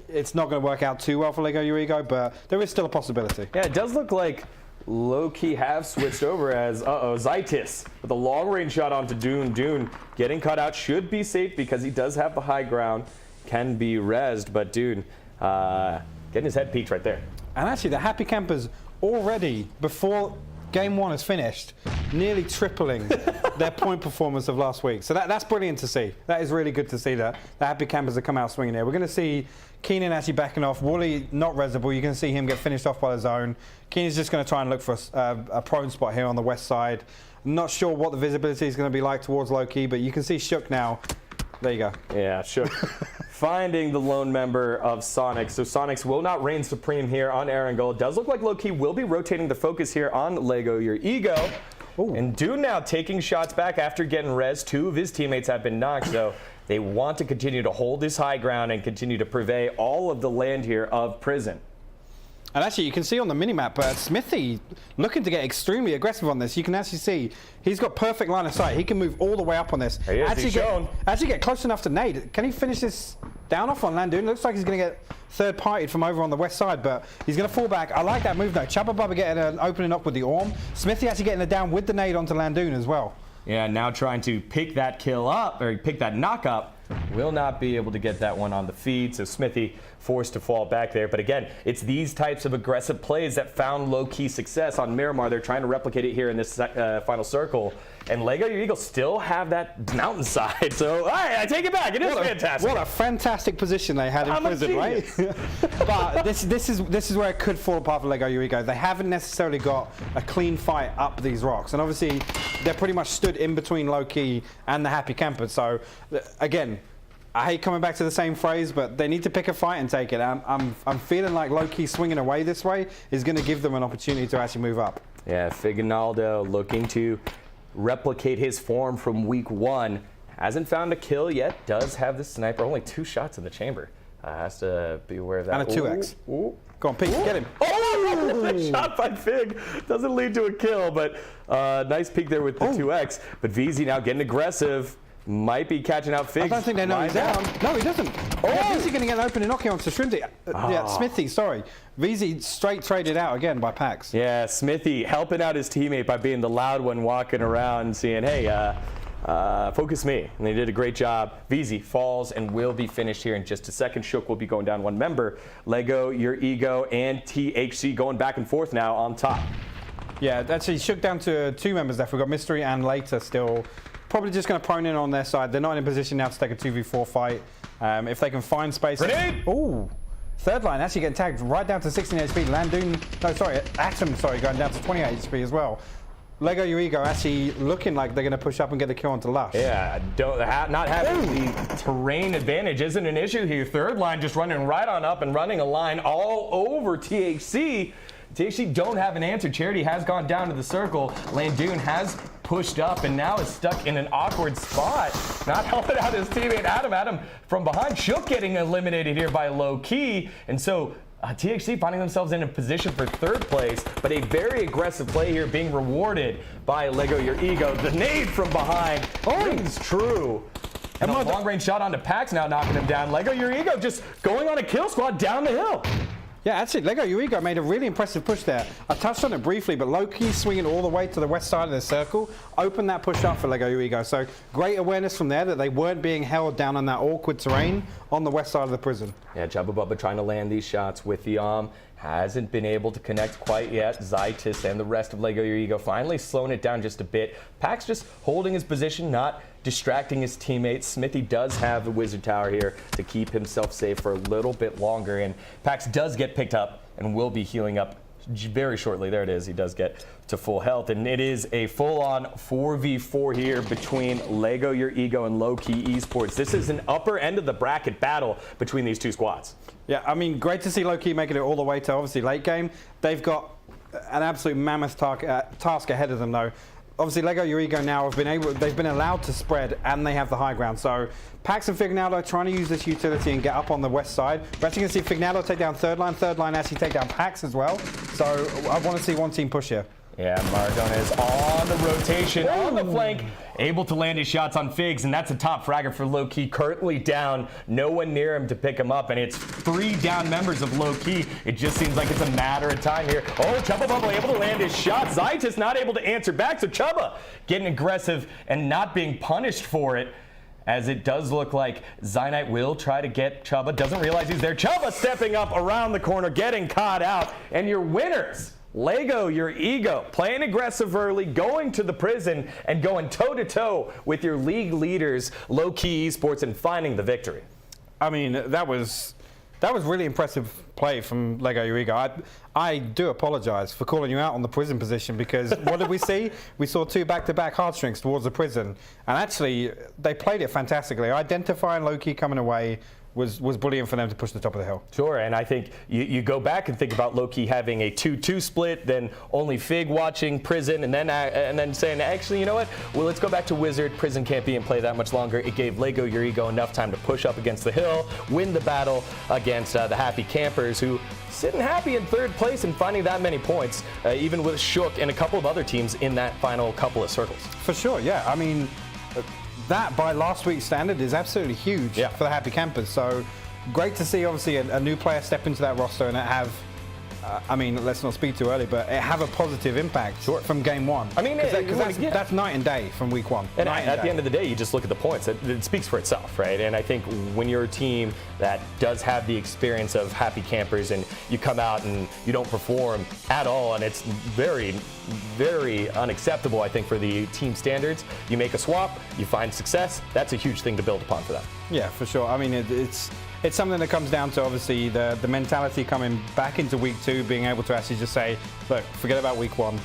it's not going to work out too well for Lego Your Ego, but there is still a possibility. Yeah, it does look like low-key have switched over as, Zytis with a long-range shot onto Dune. Dune getting cut out should be safe because he does have the high ground, can be rezzed, but Dune getting his head peaked right there. And actually, the Happy Campers already, before Game 1 is finished, nearly tripling their point performance of last week. So that's brilliant to see. That is really good to see that the Happy Campers have come out swinging here. We're going to see Keenan actually backing off. Wooly not resable. You're going to see him get finished off by the zone. Keenan's just going to try and look for a prone spot here on the west side. Not sure what the visibility is going to be like towards Low-Key, but you can see Shook now. There you go. Yeah, Shook finding the lone member of Sonic. So Sonics will not reign supreme here on Erangel. It does look like Low-Key will be rotating the focus here on Lego Your Ego. Ooh. And Dune now taking shots back after getting res. 2 of his teammates have been knocked, so they want to continue to hold this high ground and continue to purvey all of the land here of Prison. And actually, you can see on the minimap, Smithy looking to get extremely aggressive on this. You can actually see he's got perfect line of sight. He can move all the way up on this. He is, actually get close enough to nade. Can he finish this down off on Landoon? Looks like he's going to get third-partied from over on the west side, but he's going to fall back. I like that move, though. Chubba Bubba getting an opening up with the Orm. Smithy actually getting it down with the nade onto Landoon as well. Yeah, now trying to pick that kill up, or pick that knock up. Will not be able to get that one on the feed, so Smithy forced to fall back there. But again, it's these types of aggressive plays that found low-key success on Miramar. They're trying to replicate it here in this final circle. And Lego Your Eagle still have that mountainside. So, all right, I take it back. It is fantastic. What a fantastic position they had in Prison, right? But this is where it could fall apart for Lego Your Ego. They haven't necessarily got a clean fight up these rocks. And obviously, they're pretty much stood in between Low-Key and the Happy Campers. So, again, I hate coming back to the same phrase, but they need to pick a fight and take it. I'm feeling like Low-Key swinging away this way is going to give them an opportunity to actually move up. Yeah, Figinaldo looking to replicate his form from week 1. Hasn't found a kill yet. Does have the sniper. Only 2 shots in the chamber. Has to be aware of that. And a 2x. Ooh. Go on, Pete. Get him. Oh, shot by Fig. Doesn't lead to a kill, but nice peek there with the 2x. But VZ now getting aggressive. Might be catching out Fig. I don't think they know he's down. No, he doesn't. Oh! Yeah, VZ going to get an opening knock onto Shrimsy. Yeah, Smithy, sorry. VZ straight traded out again by Pax. Yeah, Smithy helping out his teammate by being the loud one walking around and saying, hey, focus me. And they did a great job. VZ falls and will be finished here in just a second. Shook will be going down 1 member. Lego, Your Ego, and THC going back and forth now on top. Yeah, actually Shook down to 2 members left. We've got Mystery and Later still. Probably just going to prone in on their side. They're not in a position now to take a 2v4 fight. If they can find space. Grenade! Ooh. Third line actually getting tagged right down to 16 HP. Landoon, no, sorry, Atom, sorry, going down to 28 HP as well. Lego Your Ego actually looking like they're going to push up and get the kill onto Lush. Yeah, not having the terrain advantage isn't an issue here. Third line just running right on up and running a line all over THC. THC don't have an answer. Charity has gone down to the circle. Landoon has pushed up and now is stuck in an awkward spot. Not helping out his teammate Adam. Adam from behind. Shook getting eliminated here by Low-Key. And so THC finding themselves in a position for 3rd place, but a very aggressive play here being rewarded by Lego Your Ego. The nade from behind rings true. And a long-range shot onto Pax now knocking him down. Lego Your Ego just going on a kill squad down the hill. Yeah, actually, Lego Your Ego made a really impressive push there. I touched on it briefly, but Low-Key swinging all the way to the west side of the circle opened that push up for Lego Your Ego. So great awareness from there that they weren't being held down on that awkward terrain on the west side of the prison. Yeah, Jabba Bubba trying to land these shots with the hasn't been able to connect quite yet. Zytis and the rest of Lego Your Ego finally slowing it down just a bit. Pax just holding his position, not distracting his teammates. Smithy does have the Wizard Tower here to keep himself safe for a little bit longer. And Pax does get picked up and will be healing up very shortly. There it is. He does get to full health. And it is a full-on 4v4 here between Lego Your Ego and Low-Key Esports. This is an upper end of the bracket battle between these 2 squads. Yeah, I mean, great to see Low-Key making it all the way to obviously late game. They've got an absolute mammoth task ahead of them, though. Obviously, Lego Your Ego now they've been allowed to spread and they have the high ground. So Pax and Fignaldo trying to use this utility and get up on the west side. We're actually going to see Fignaldo take down third line actually take down Pax as well. So I want to see 1 team push here. Yeah, Maradona is on the rotation, on the flank, able to land his shots on Figs, and that's a top fragger for Low-Key, currently down, no one near him to pick him up, and it's 3 down members of Low-Key. It just seems like it's a matter of time here. Oh, Chubba Bubba able to land his shot. Zytis not able to answer back, so Chubba getting aggressive and not being punished for it, as it does look like Zynite will try to get Chubba, doesn't realize he's there. Chubba stepping up around the corner, getting caught out, and your winners, Lego your ego, playing aggressive early, going to the prison, and going toe-to-toe with your league leaders, Low-Key Esports, and finding the victory. I mean, that was really impressive play from Lego Your Ego. I do apologize for calling you out on the prison position, because what did we see? We saw 2 back-to-back heartstrings towards the prison, and actually they played it fantastically. Identifying Low-Key coming away was brilliant for them to push the top of the hill. Sure, and I think you go back and think about Low-Key having a 2-2 split, then only Fig watching Prison, and then saying, actually, you know what? Well, let's go back to Wizard. Prison can't be and play that much longer. It gave Lego Your Ego enough time to push up against the hill, win the battle against the Happy Campers, who sitting happy in 3rd place and finding that many points, even with Shook and a couple of other teams in that final couple of circles. For sure, yeah. I mean, that by last week's standard is absolutely huge for the Happy Campers. So great to see, obviously, a new player step into that roster and have, I mean, let's not speak too early, but it have a positive impact from game 1. I mean, that's night and day from week 1. And at the end of the day, you just look at the points. It speaks for itself, right? And I think when you're a team that does have the experience of Happy Campers and you come out and you don't perform at all, and it's very, very unacceptable, I think, for the team standards. You make a swap, you find success. That's a huge thing to build upon for them. Yeah, for sure. I mean, it's something that comes down to, obviously, the mentality coming back into week 2, being able to actually just say, look, forget about week 1.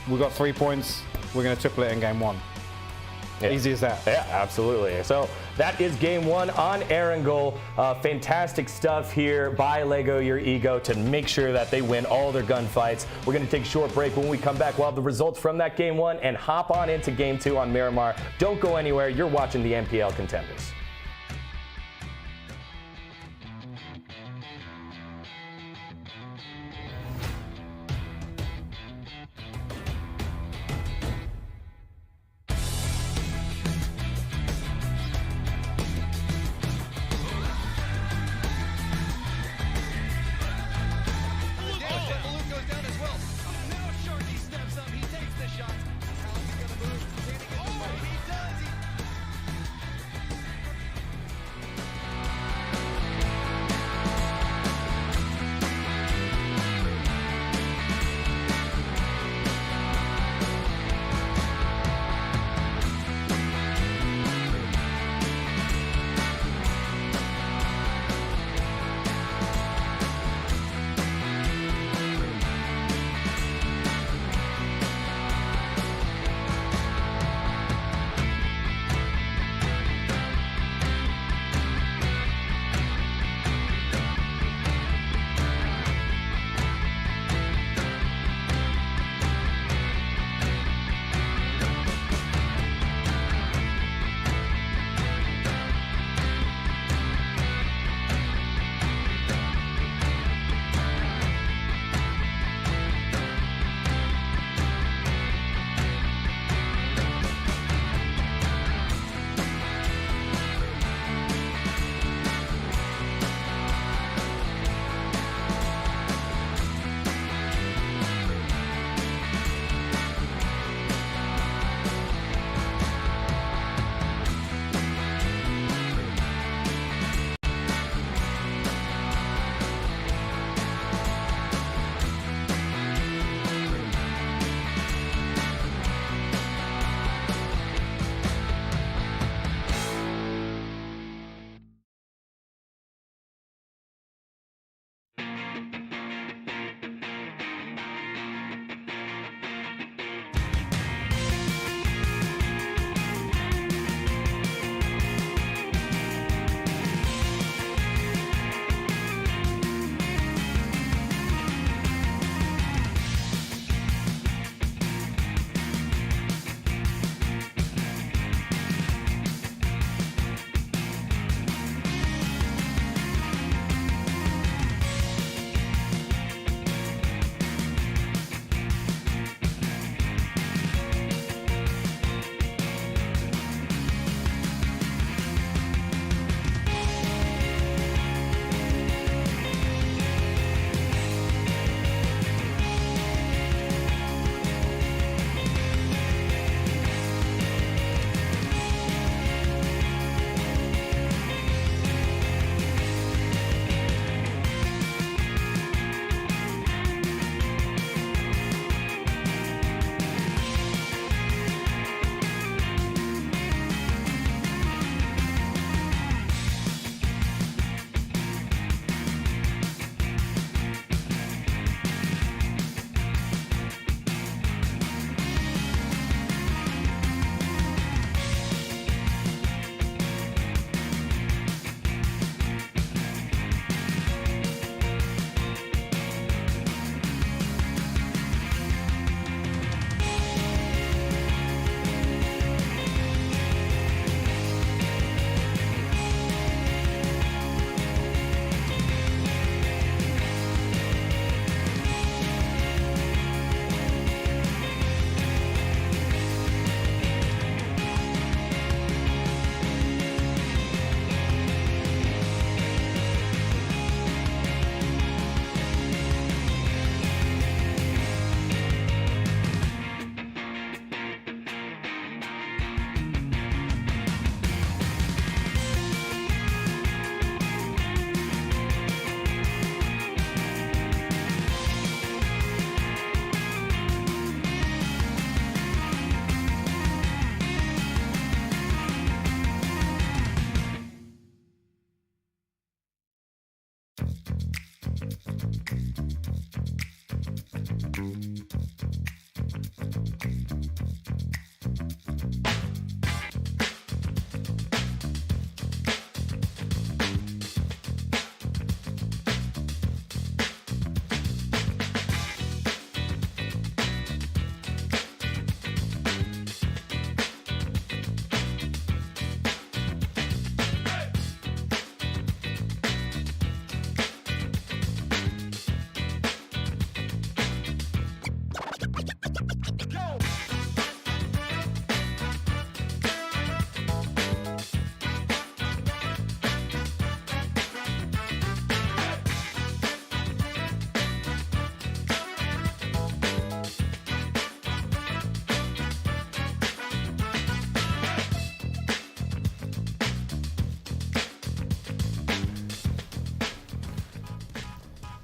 We've got 3 points. We're going to triple it in game 1. Yeah. Easy as that. Yeah, absolutely. So that is game 1 on Erangel. Fantastic stuff here by Lego Your Ego to make sure that they win all their gunfights. We're going to take a short break. When we come back, we'll have the results from that game 1 and hop on into game 2 on Miramar. Don't go anywhere. You're watching the NPL Contenders.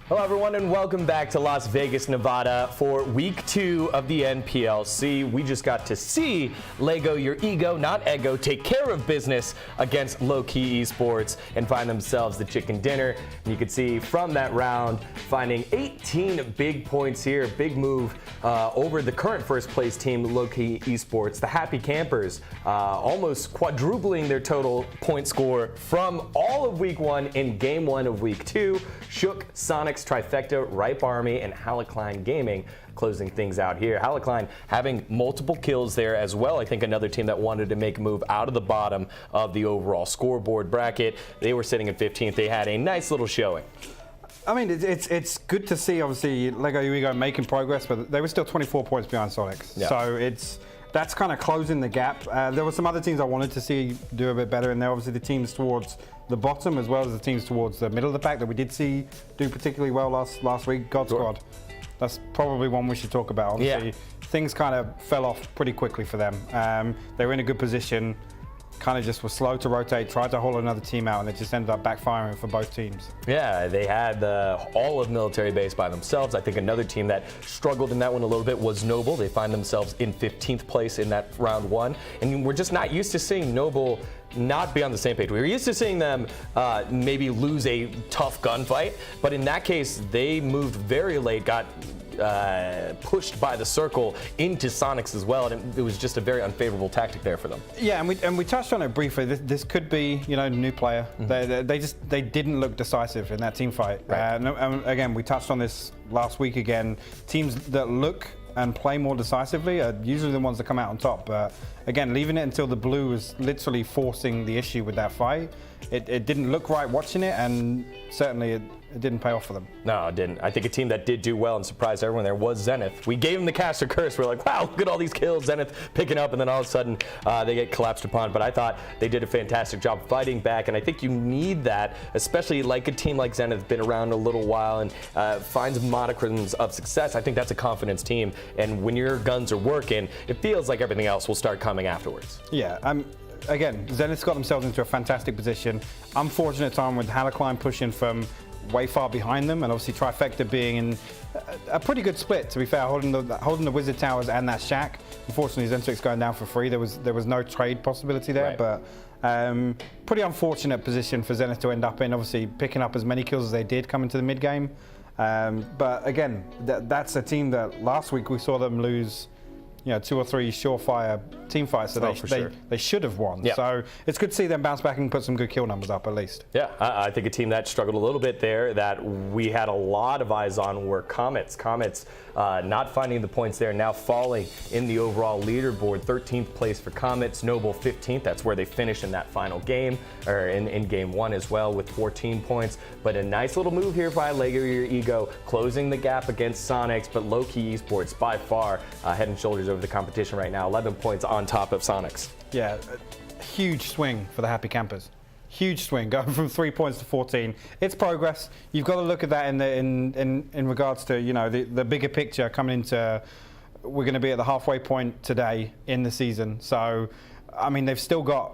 Hello everyone and welcome back to Las Vegas, Nevada for week 2 of the NPLC. We just got to see Lego Your Ego, not Ego, take care of business against Low Key Esports and find themselves the chicken dinner. And you can see from that round, finding 18 big points here, big move over the current first place team, Low Key Esports. The Happy Campers almost quadrupling their total point score from all of week 1 in game 1 of week 2. Shook, Sonic's Trifecta, Ripe Army, and Hallicline Gaming closing things out here. Hallicline having multiple kills there as well. I think another team that wanted to make a move out of the bottom of the overall scoreboard bracket. They were sitting at 15th. They had a nice little showing. I mean, it's good to see, obviously, Lego Your Ego making progress, but they were still 24 points behind Sonics. Yeah. So that's kind of closing the gap. There were some other teams I wanted to see do a bit better, and they're obviously the teams towards the bottom as well as the teams towards the middle of the pack that we did see do particularly well last week. God Squad. That's probably one we should talk about. Obviously, things kind of fell off pretty quickly for them. They were in a good position, kind of just were slow to rotate, tried to hold another team out, and it just ended up backfiring for both teams. Yeah, they had all of Military Base by themselves. I think another team that struggled in that one a little bit was Noble. They find themselves in 15th place in that round 1, and we're just not used to seeing Noble not be on the same page. We were used to seeing them maybe lose a tough gunfight, but in that case, they moved very late, got pushed by the circle into Sonics as well, and it was just a very unfavorable tactic there for them. Yeah, and we touched on it briefly. This could be, new player. Mm-hmm. They didn't look decisive in that team fight. Right. And again, we touched on this last week again. Teams that look and play more decisively are usually the ones that come out on top. But again, leaving it until the blue was literally forcing the issue with that fight. It didn't look right watching it, and certainly it didn't pay off for them. No, it didn't. I think a team that did do well and surprised everyone there was Zenith. We gave them the caster curse. We're like, wow, look at all these kills, Zenith picking up, and then all of a sudden they get collapsed upon. But I thought they did a fantastic job fighting back, and I think you need that, especially like a team like Zenith, been around a little while and finds modicums of success. I think that's a confidence team, and when your guns are working, it feels like everything else will start coming afterwards. Yeah, again, Zenith's got themselves into a fantastic position. Unfortunate time with Hallicline pushing from way far behind them, and obviously Trifecta being in a pretty good split, to be fair, holding the Wizard Towers and that shack. Unfortunately, Zentrix going down for free. There was no trade possibility there, right. But pretty unfortunate position for Zenith to end up in, obviously picking up as many kills as they did coming to the mid game. But again, that's a team that last week we saw them lose 2 or 3 surefire team fights that they should have won. Yeah. So it's good to see them bounce back and put some good kill numbers up at least. Yeah, I think a team that struggled a little bit there that we had a lot of eyes on were Comets. Comets not finding the points there, now falling in the overall leaderboard. 13th place for Comets, Noble 15th. That's where they finished in that final game, or in game 1 as well with 14 points. But a nice little move here by Lego Your Ego, closing the gap against Sonics, but Low Key Esports by far head and shoulders over the competition right now, 11 points on top of Sonics. Yeah, a huge swing for the Happy Campers. Huge swing, going from 3 points to 14. It's progress. You've got to look at that in regards to the bigger picture coming into. We're going to be at the halfway point today in the season, so I mean they've still got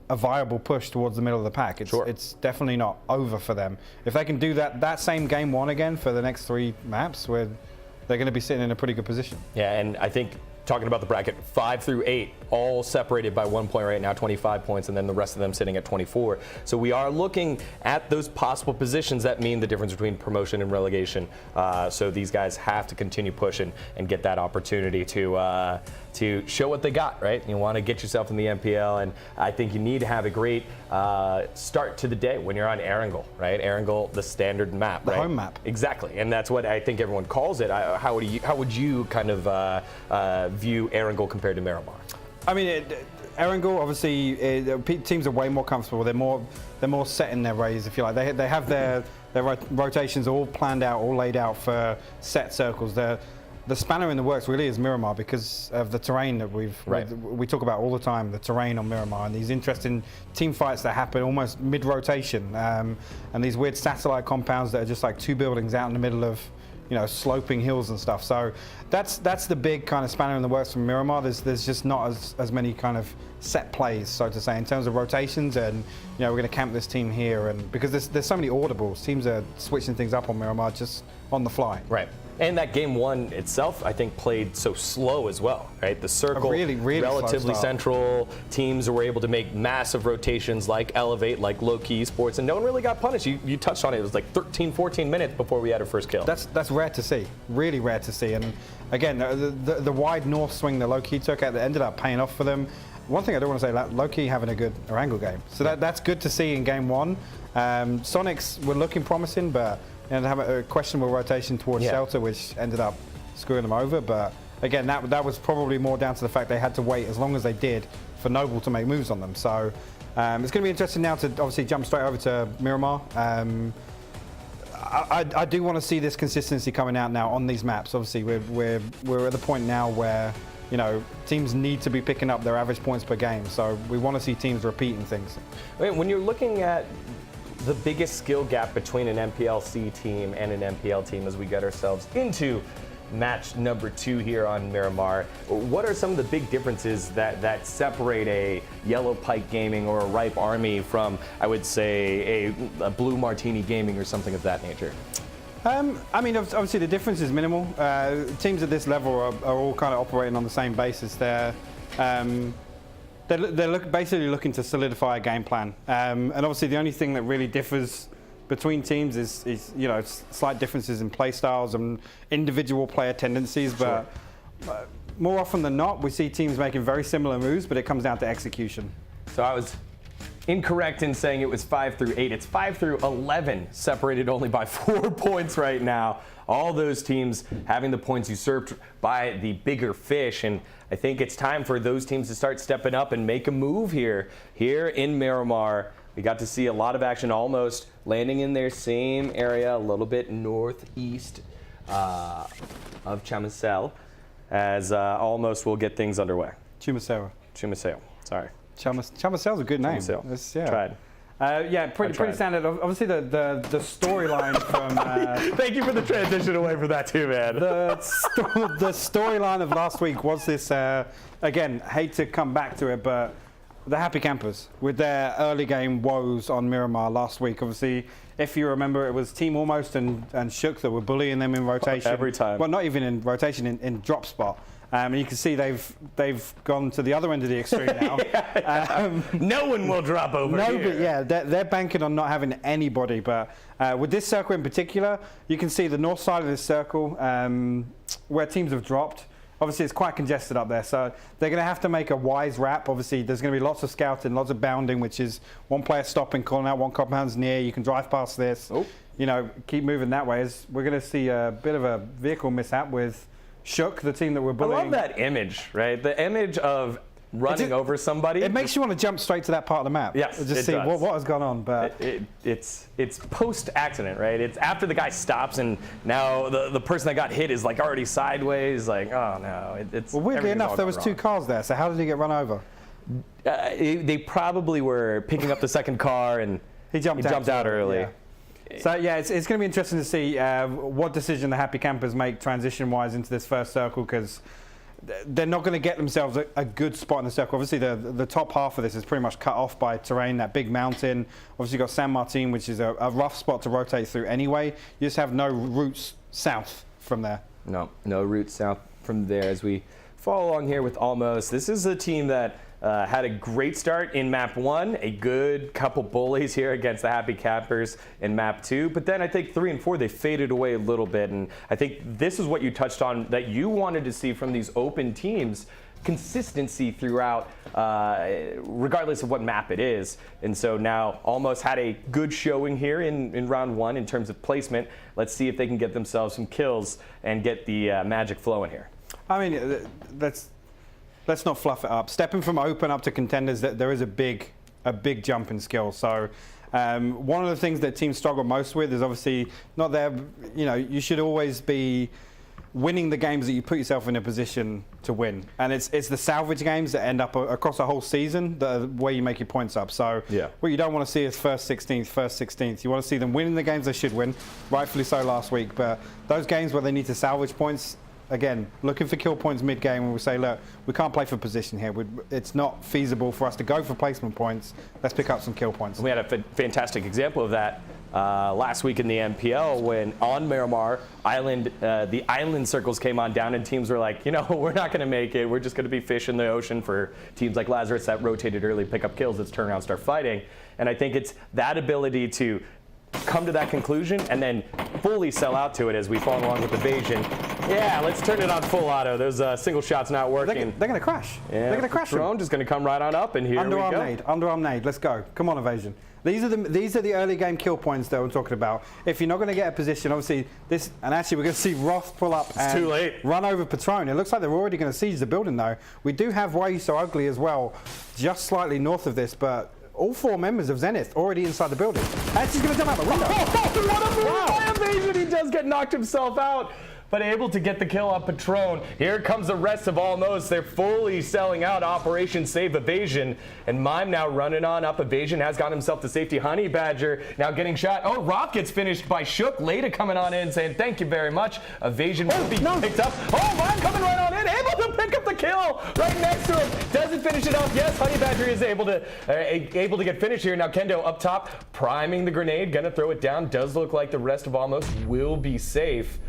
a viable push towards the middle of the pack. It's definitely not over for them. If they can do that same game 1 again for the next 3 maps, they're going to be sitting in a pretty good position. Yeah, and I think talking about the bracket, 5 through 8, all separated by 1 point right now, 25 points, and then the rest of them sitting at 24. So we are looking at those possible positions that mean the difference between promotion and relegation. So these guys have to continue pushing and get that opportunity to show what they got, right? You want to get yourself in the NPL, and I think you need to have a great start to the day when you're on Erangel, right? Erangel, the standard map, the right? home map. Exactly, and that's what I think everyone calls it. How would you kind of view Erangel compared to Miramar? I mean, Erangel, obviously, teams are way more comfortable. They're more set in their ways, if you like. They have their rotations all planned out, all laid out for set circles. The spanner in the works really is Miramar because of the terrain that we talk about all the time, the terrain on Miramar, and these interesting team fights that happen almost mid-rotation, and these weird satellite compounds that are just like 2 buildings out in the middle of, you know, sloping hills and stuff. So that's the big kind of spanner in the works from Miramar. There's just not as many kind of set plays, so to say, in terms of rotations, and you know, we're going to camp this team here, and because there's so many audibles, teams are switching things up on Miramar just on the fly. Right. And that game 1 itself, I think, played so slow as well, right? The circle, really relatively central. Teams were able to make massive rotations like Elevate, like low-key Esports, and no one really got punished. You touched on it. It was like 13, 14 minutes before we had our first kill. That's rare to see, really rare to see. And again, the wide north swing that low-key took out that ended up paying off for them. One thing I do want to say, low-key having a good Erangel game. So that's good to see in game 1. Sonics were looking promising, but and have a questionable rotation towards Shelter, which ended up screwing them over. But again, that was probably more down to the fact they had to wait as long as they did for Noble to make moves on them. So it's going to be interesting now to obviously jump straight over to Miramar. I do want to see this consistency coming out now on these maps. Obviously, we're at the point now where, you know, teams need to be picking up their average points per game. So we want to see teams repeating things. When you're looking at the biggest skill gap between an NPLC team and an NPL team as we get ourselves into match number 2 here on Miramar, what are some of the big differences that separate a Yellow Pike Gaming or a Ripe Army from, I would say, a Blue Martini Gaming or something of that nature? I mean, obviously the difference is minimal. Teams at this level are all kind of operating on the same basis. They're basically looking to solidify a game plan, and obviously the only thing that really differs between teams is you know, slight differences in play styles and individual player tendencies. But more often than not, we see teams making very similar moves, but it comes down to execution. So I was incorrect in saying it was 5 through 8. It's 5 through 11, separated only by 4 points right now. All those teams having the points usurped by the bigger fish, and I think it's time for those teams to start stepping up and make a move here. Here in Miramar, we got to see a lot of action, almost landing in their same area, a little bit northeast of Chamasel, as almost will get things underway. Chumaseo, sorry. Chamasel's a good name. Yeah. Tried. Yeah, pretty standard. Obviously, the storyline from. Thank you for the transition away from that too, man. The storyline of last week was this. Again, hate to come back to it, but the Happy Campers with their early game woes on Miramar last week. Obviously, if you remember, it was Team Almost and Shook that were bullying them in rotation every time. Well, not even in rotation, in drop spot. And you can see they've gone to the other end of the extreme now. No one will drop over here. But yeah, they're banking on not having anybody. But with this circle in particular, you can see the north side of this circle where teams have dropped. Obviously, it's quite congested up there, so they're going to have to make a wise wrap. Obviously, there's going to be lots of scouting, lots of bounding, which is one player stopping, calling out one compound's near. You can drive past this. Oh. You know, keep moving that way. We're going to see a bit of a vehicle mishap with Shook, the team that we're bullying. I love that image, right? The image of running over somebody. It makes you want to jump straight to that part of the map. Yes, just see what has gone on. But it's post-accident, right? It's after the guy stops, and now the person that got hit is like already sideways. Like, oh no, it's. Well, weirdly enough, there was 2 cars there. So how did he get run over? They probably were picking up the second car, and he jumped out early. Yeah. So yeah, it's going to be interesting to see what decision the Happy Campers make transition-wise into this first circle, because they're not going to get themselves a good spot in the circle. Obviously, the top half of this is pretty much cut off by terrain, that big mountain. Obviously, you've got San Martin, which is a rough spot to rotate through anyway. You just have no routes south from there. No routes south from there as we Follow along here with Almost. This is a team that had a great start in map 1, a good couple bullies here against the Happy Campers in map 2, but then I think 3 and 4 they faded away a little bit, and I think this is what you touched on that you wanted to see from these open teams. Consistency throughout, regardless of what map it is. And so now Almost had a good showing here in round 1 in terms of placement. Let's see if they can get themselves some kills and get the magic flowing here. I mean, let's not fluff it up. Stepping from open up to contenders, there is a big jump in skill. So one of the things that teams struggle most with is obviously not there. You know, you should always be winning the games that you put yourself in a position to win, and it's the salvage games that end up across a whole season where you make your points up. So what you don't want to see is first 16th. You want to see them winning the games they should win, rightfully so last week. But those games where they need to salvage points, again, looking for kill points mid-game when we say, look, we can't play for position here. It's not feasible for us to go for placement points. Let's pick up some kill points. We had a fantastic example of that last week in the NPL when on Miramar Island, the island circles came on down and teams were like, you know, we're not going to make it. We're just going to be fish in the ocean for teams like Lazarus that rotated early, pick up kills, let's turn around, start fighting. And I think it's that ability to come to that conclusion and then fully sell out to it as we follow along with Evasion. Yeah, let's turn it on full auto. Those single shots not working. They're going to crash. Yeah, they're going to crash. Drone just going to come right on up, and here we go. Underarm nade. Let's go. Come on, Evasion. These are the early game kill points that we're talking about. If you're not going to get a position, obviously this, and actually we're going to see Roth pull up and too late. Run over Patron. It looks like they're already going to siege the building though. We do have Why You So Ugly as well, just slightly north of this, but all 4 members of Zenith already inside the building. And she's going to jump out the window. What a move by Evasion! He does get knocked himself out, but able to get the kill on Patron. Here comes the rest of Almost. They're fully selling out Operation Save Evasion, and Mime now running on up. Evasion has got himself to safety. Honey Badger now getting shot. Oh, Roth gets finished by Shook. Leda coming on in saying thank you very much. Evasion will be picked up. Oh, Mime coming right on in, able to pick up the kill right next to him. Doesn't finish it off. Yes, Honey Badger is able to get finished here. Now Kendo up top, priming the grenade, gonna throw it down. Does look like the rest of Almost will be safe.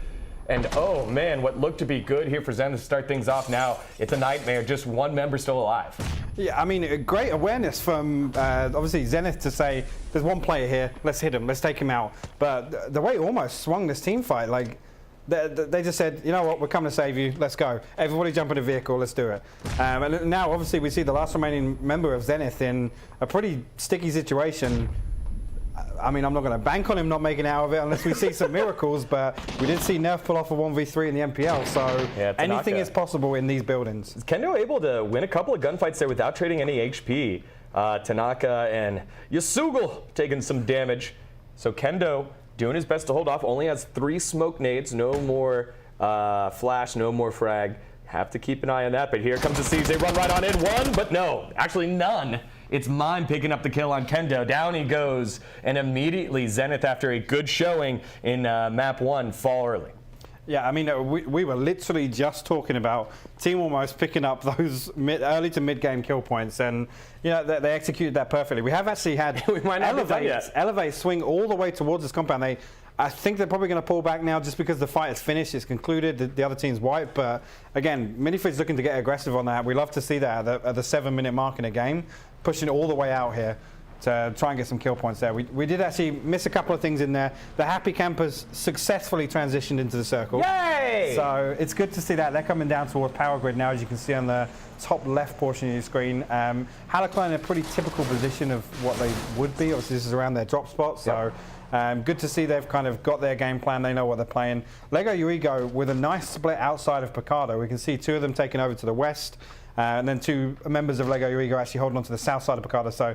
And oh man, what looked to be good here for Zenith to start things off now. It's a nightmare, just 1 member still alive. Yeah, I mean, a great awareness from obviously Zenith to say, there's 1 player here, let's hit him, let's take him out. But the way it almost swung this team fight, like, they just said, you know what, we're coming to save you, let's go. Everybody jump in a vehicle, let's do it. And now obviously we see the last remaining member of Zenith in a pretty sticky situation. I mean, I'm not going to bank on him not making out of it unless we see some miracles, but we did see Nerf pull off a 1v3 in the NPL, so yeah, anything is possible in these buildings. Is Kendo able to win a couple of gunfights there without trading any HP? Tanaka and Yasugal taking some damage. So Kendo doing his best to hold off, only has 3 smoke nades, no more flash, no more frag. Have to keep an eye on that, but here comes the siege. They run right on in. 1, but no, actually none. It's Mime picking up the kill on Kendo. Down he goes, and immediately Zenith, after a good showing in map 1, fall early. Yeah, I mean, we were literally just talking about Team Almost picking up those early to mid-game kill points, and you know they executed that perfectly. We have actually had we might not Elevate swing all the way towards this compound. I think they're probably going to pull back now just because the fight is finished, it's concluded, the other team's wiped. But again, Minifrid's looking to get aggressive on that. We love to see that at the 7-minute mark in a game, pushing it all the way out here to try and get some kill points there. We did actually miss a couple of things in there. The Happy Campers successfully transitioned into the circle. Yay! So it's good to see that. They're coming down towards Power Grid now, as you can see on the top left portion of your screen. Halakline in a pretty typical position of what they would be. Obviously, this is around their drop spot. So. Good to see they've kind of got their game plan. They know what they're playing. Lego Urigo with a nice split outside of Picardo. We can see 2 of them taking over to the west, and then 2 members of Lego Urigo actually holding on to the south side of Picardo. So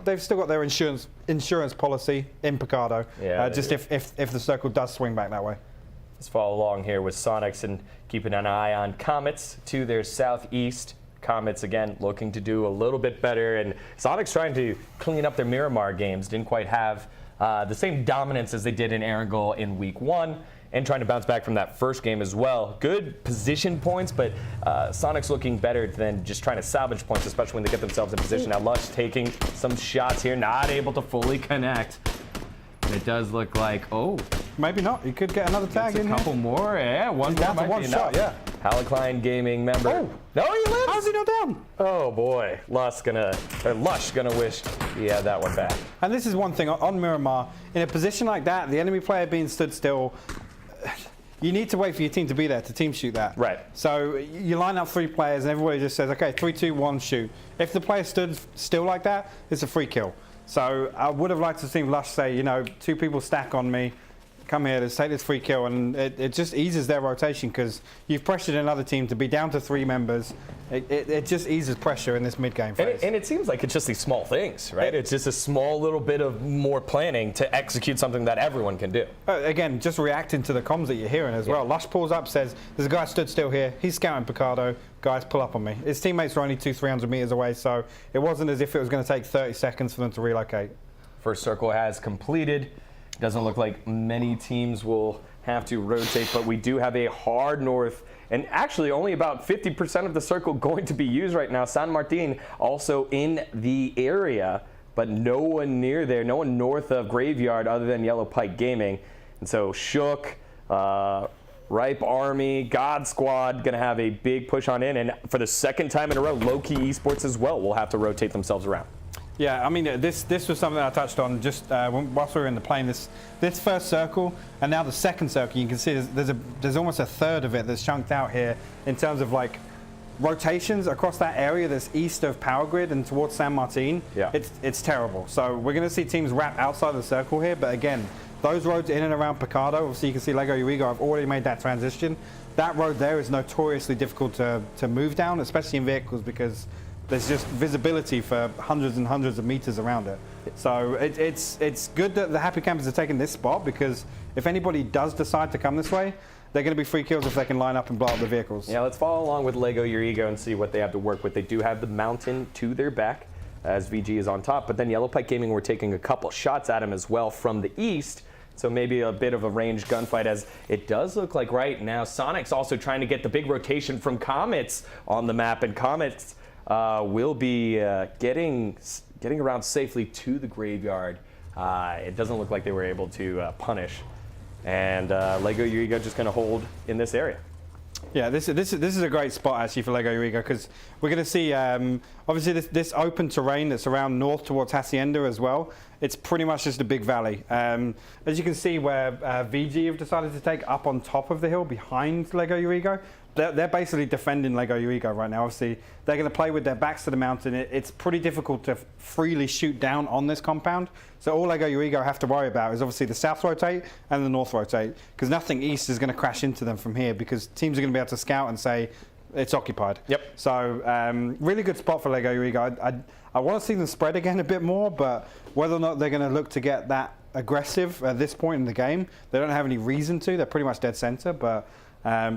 they've still got their insurance policy in Picardo. Yeah, just if the circle does swing back that way. Let's follow along here with Sonics and keeping an eye on Comets to their southeast. Comets again looking to do a little bit better, and Sonics trying to clean up their Miramar games. Didn't quite have the same dominance as they did in Erangel in week 1, and trying to bounce back from that first game as well. Good position points, but Sonic's looking better than just trying to salvage points, especially when they get themselves in position. Now Lush taking some shots here, not able to fully connect. And it does look like, oh, Maybe not. He could get another tag in a couple more. Yeah, one down to might one be shot. enough. Yeah. Halakline Gaming member. Oh. No, he lives. How's he not down? Oh boy, Lush gonna wish he had that one back. And this is one thing on Miramar. In a position like that, the enemy player being stood still, you need to wait for your team to be there to team shoot that. Right. So you line up 3 players and everybody just says, okay, 3, 2, 1, shoot. If the player stood still like that, it's a free kill. So I would have liked to see Lush say, you know, 2 people stack on me, come here, let's take this free kill, and it just eases their rotation because you've pressured another team to be down to 3 members. It just eases pressure in this mid-game phase. And it seems like it's just these small things, right? It's just a small little bit of more planning to execute something that everyone can do. Again, just reacting to the comms that you're hearing as well. Lush pulls up, says, there's a guy stood still here. He's scouting Picardo. Guys, pull up on me. His teammates were only 200-300 meters away, so it wasn't as if it was going to take 30 seconds for them to relocate. First circle has completed. Doesn't look like many teams will have to rotate, but we do have a hard north, and actually only about 50% of the circle going to be used right now. San Martin also in the area, but no one near there, no one north of Graveyard other than Yellow Pike Gaming. And so Shook, Ripe Army, God Squad going to have a big push on in, and for the second time in a row, Low-Key Esports as well will have to rotate themselves around. Yeah, I mean, this was something I touched on just whilst we were in the plane. This first circle and now the second circle, you can see there's almost a third of it that's chunked out here in terms of like rotations across that area that's east of Power Grid and towards San Martin. Yeah. It's terrible. So we're going to see teams wrap outside the circle here, but again, those roads in and around Picardo, obviously you can see Lego Eureka, I've already made that transition. That road there is notoriously difficult to move down, especially in vehicles, because there's just visibility for hundreds and hundreds of meters around it. So it's good that the Happy Campers are taking this spot, because if anybody does decide to come this way, they're going to be free kills if they can line up and blow up the vehicles. Yeah, let's follow along with Lego Your Ego and see what they have to work with. They do have the mountain to their back as VG is on top, but then Yellow Pike Gaming were taking a couple shots at him as well from the east. So maybe a bit of a ranged gunfight, as it does look like right now Sonic's also trying to get the big rotation from Comets on the map, and Comets will be getting around safely to the Graveyard. It doesn't look like they were able to punish. And Lego Your Ego just going to hold in this area. Yeah, this is a great spot actually for Lego Your Ego, because we're going to see obviously this open terrain that's around north towards Hacienda as well. It's pretty much just a big valley. As you can see where VG have decided to take up on top of the hill behind Lego Your Ego, they're basically defending Lego Your Ego right now. Obviously, they're going to play with their backs to the mountain. It's pretty difficult to freely shoot down on this compound. So all Lego Your Ego have to worry about is obviously the south rotate and the north rotate, because nothing east is going to crash into them from here, because teams are going to be able to scout and say it's occupied. Yep. So really good spot for Lego Your Ego. I want to see them spread again a bit more, but whether or not they're going to look to get that aggressive at this point in the game, they don't have any reason to. They're pretty much dead center, but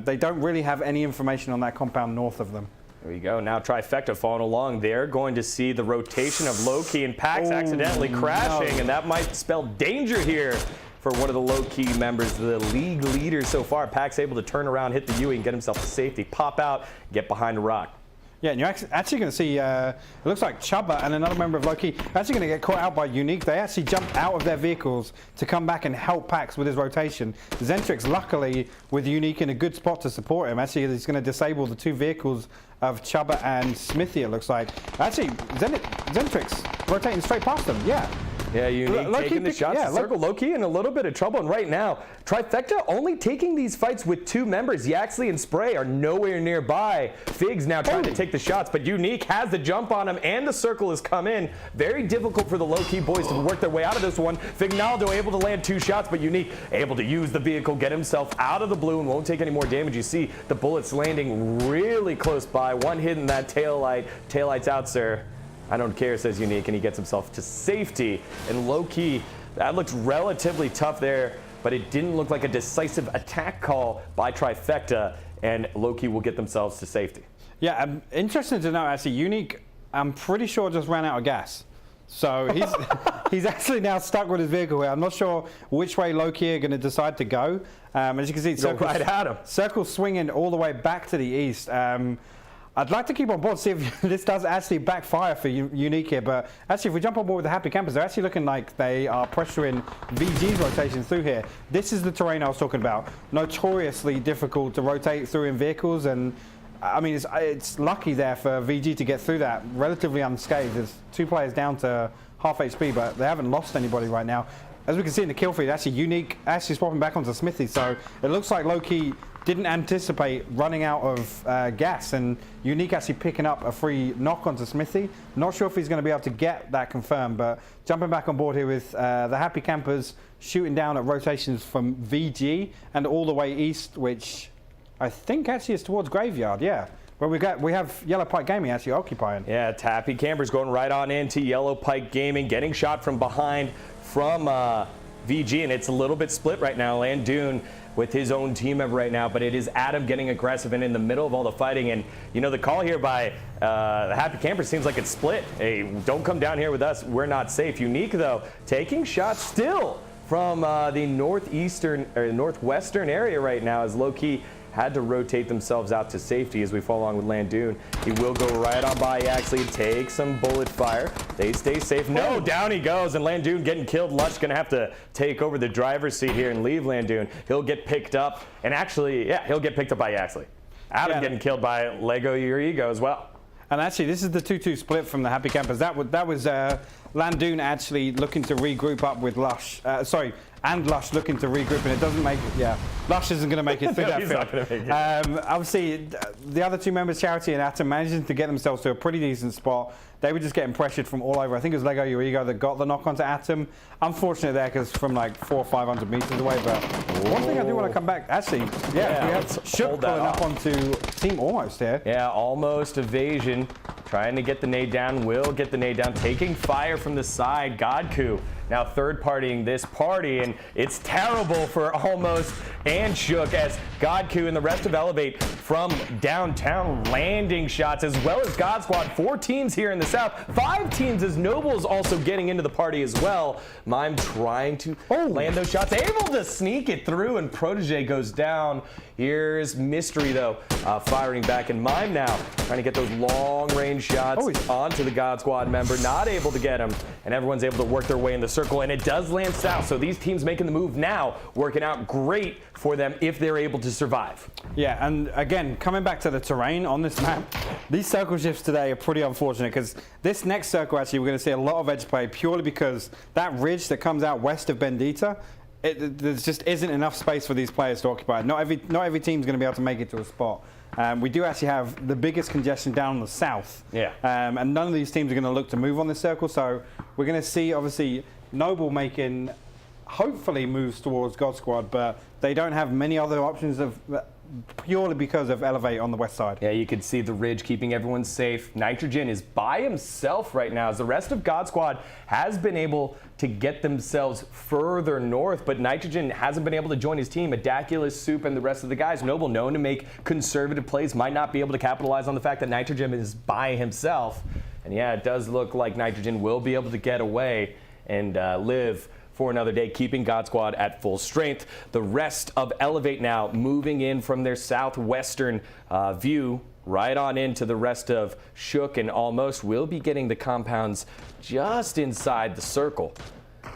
they don't really have any information on that compound north of them. There you go. Now Trifecta following along. They're going to see the rotation of Low-Key, and Pax accidentally crashing, and that might spell danger here for one of the Low-Key members, the league leader so far. Pax able to turn around, hit the UE, and get himself to safety, pop out, get behind a rock. Yeah, and you're actually going to see, it looks like Chubba and another member of Low-Key actually going to get caught out by Unique. They actually jumped out of their vehicles to come back and help Pax with his rotation. Zentrix, luckily, with Unique in a good spot to support him. Actually, he's going to disable the 2 vehicles of Chubba and Smithy, it looks like. Actually, Zentrix rotating straight past them, yeah. Yeah, Unique taking the shots. Circle Low-Key in a little bit of trouble. And right now, Trifecta only taking these fights with 2 members. Yaxley and Spray are nowhere nearby. Figs now trying to take the shots, but Unique has the jump on him, and the circle has come in. Very difficult for the Low-Key boys to work their way out of this one. Fignaldo able to land 2 shots, but Unique able to use the vehicle, get himself out of the blue, and won't take any more damage. You see the bullets landing really close by. One hitting that taillight. Taillight's out, sir. I don't care, says Unique, and he gets himself to safety. And Low-Key, that looked relatively tough there, but it didn't look like a decisive attack call by Trifecta, and Low-Key will get themselves to safety. Yeah, interesting to know, actually, Unique, I'm pretty sure just ran out of gas. So he's actually now stuck with his vehicle here. I'm not sure which way Low-Key are going to decide to go. As you can see, Go right at him. Circle swinging all the way back to the east. I'd like to keep on board, see if this does actually backfire for Unique here. But actually, if we jump on board with the Happy Campers, they're actually looking like they are pressuring VG's rotation through here. This is the terrain I was talking about. Notoriously difficult to rotate through in vehicles. And I mean, it's lucky there for VG to get through that relatively unscathed. There's 2 players down to half HP, but they haven't lost anybody right now. As we can see in the kill feed, actually Unique actually swapping back onto Smithy. So it looks like low-key didn't anticipate running out of gas, and Unique actually picking up a free knock onto Smithy. Not sure if he's going to be able to get that confirmed, but jumping back on board here with the Happy Campers shooting down at rotations from VG and all the way east, which I think actually is towards Graveyard, yeah. Well, we have Yellow Pike Gaming actually occupying. Yeah, Happy Campers going right on into Yellow Pike Gaming, getting shot from behind from VG, and it's a little bit split right now. Landoon with his own team member right now, but it is Adam getting aggressive and in the middle of all the fighting. And you know, the call here by the Happy Campers seems like it's split. Hey, don't come down here with us, we're not safe. Unique though, taking shots still from the northwestern area right now, as low-key had to rotate themselves out to safety as we follow along with Landoon. He will go right on by Yaxley, take some bullet fire. They stay safe. No, down he goes, and Landoon getting killed. Lush gonna have to take over the driver's seat here and leave Landoon. He'll get picked up, and actually, yeah, he'll get picked up by Yaxley. Adam getting killed by Lego Your Ego as well. And actually, this is the 2-2 split from the Happy Campers. That was Landoon actually looking to regroup up with Lush. And Lush looking to regroup, and it doesn't make it. Yeah, Lush isn't going to make it through that he's field. not gonna make it. Obviously, the other 2 members, Charity and Atom, managing to get themselves to a pretty decent spot. They were just getting pressured from all over. I think it was Lego Your Ego that got the knock onto Atom. Unfortunate there, because from like 400 or 500 meters away. But one thing I do want to come back, actually, we have Shook pulling up onto Team Almost here. Yeah, Almost evasion, trying to get the nade down, will get the nade down, taking fire from the side. Godku now third-partying this party, and it's terrible for Almost and Shook, as Godku and the rest of Elevate from downtown landing shots, as well as God Squad. 4 teams here in the south, 5 teams, as Noble's also getting into the party as well. Mime trying to land those shots, able to sneak it through, and Protege goes down. Here's Mystery though, firing back, and Mime now trying to get those long-range shots onto the God Squad member, not able to get him, and everyone's able to work their way in the circle, and it does land south. So these teams making the move now, working out great for them if they're able to survive. Yeah, and again, coming back to the terrain on this map, these circle shifts today are pretty unfortunate, because this next circle actually we're going to see a lot of edge play, purely because that ridge that comes out west of Bendita, there just isn't enough space for these players to occupy. Not every team's going to be able to make it to a spot. We do actually have the biggest congestion down in the south. Yeah. And none of these teams are going to look to move on this circle. So we're going to see, obviously, Noble making, hopefully, moves towards God Squad, but they don't have many other options of purely because of Elevate on the west side. Yeah, you can see the ridge keeping everyone safe. Nitrogen is by himself right now, as the rest of God Squad has been able to get themselves further north, but Nitrogen hasn't been able to join his team. Adaculus, Soup, and the rest of the guys, Noble, known to make conservative plays, might not be able to capitalize on the fact that Nitrogen is by himself. And yeah, it does look like Nitrogen will be able to get away and live for another day, keeping God Squad at full strength. The rest of Elevate now moving in from their southwestern view right on into the rest of Shook, and Almost will be getting the compounds just inside the circle.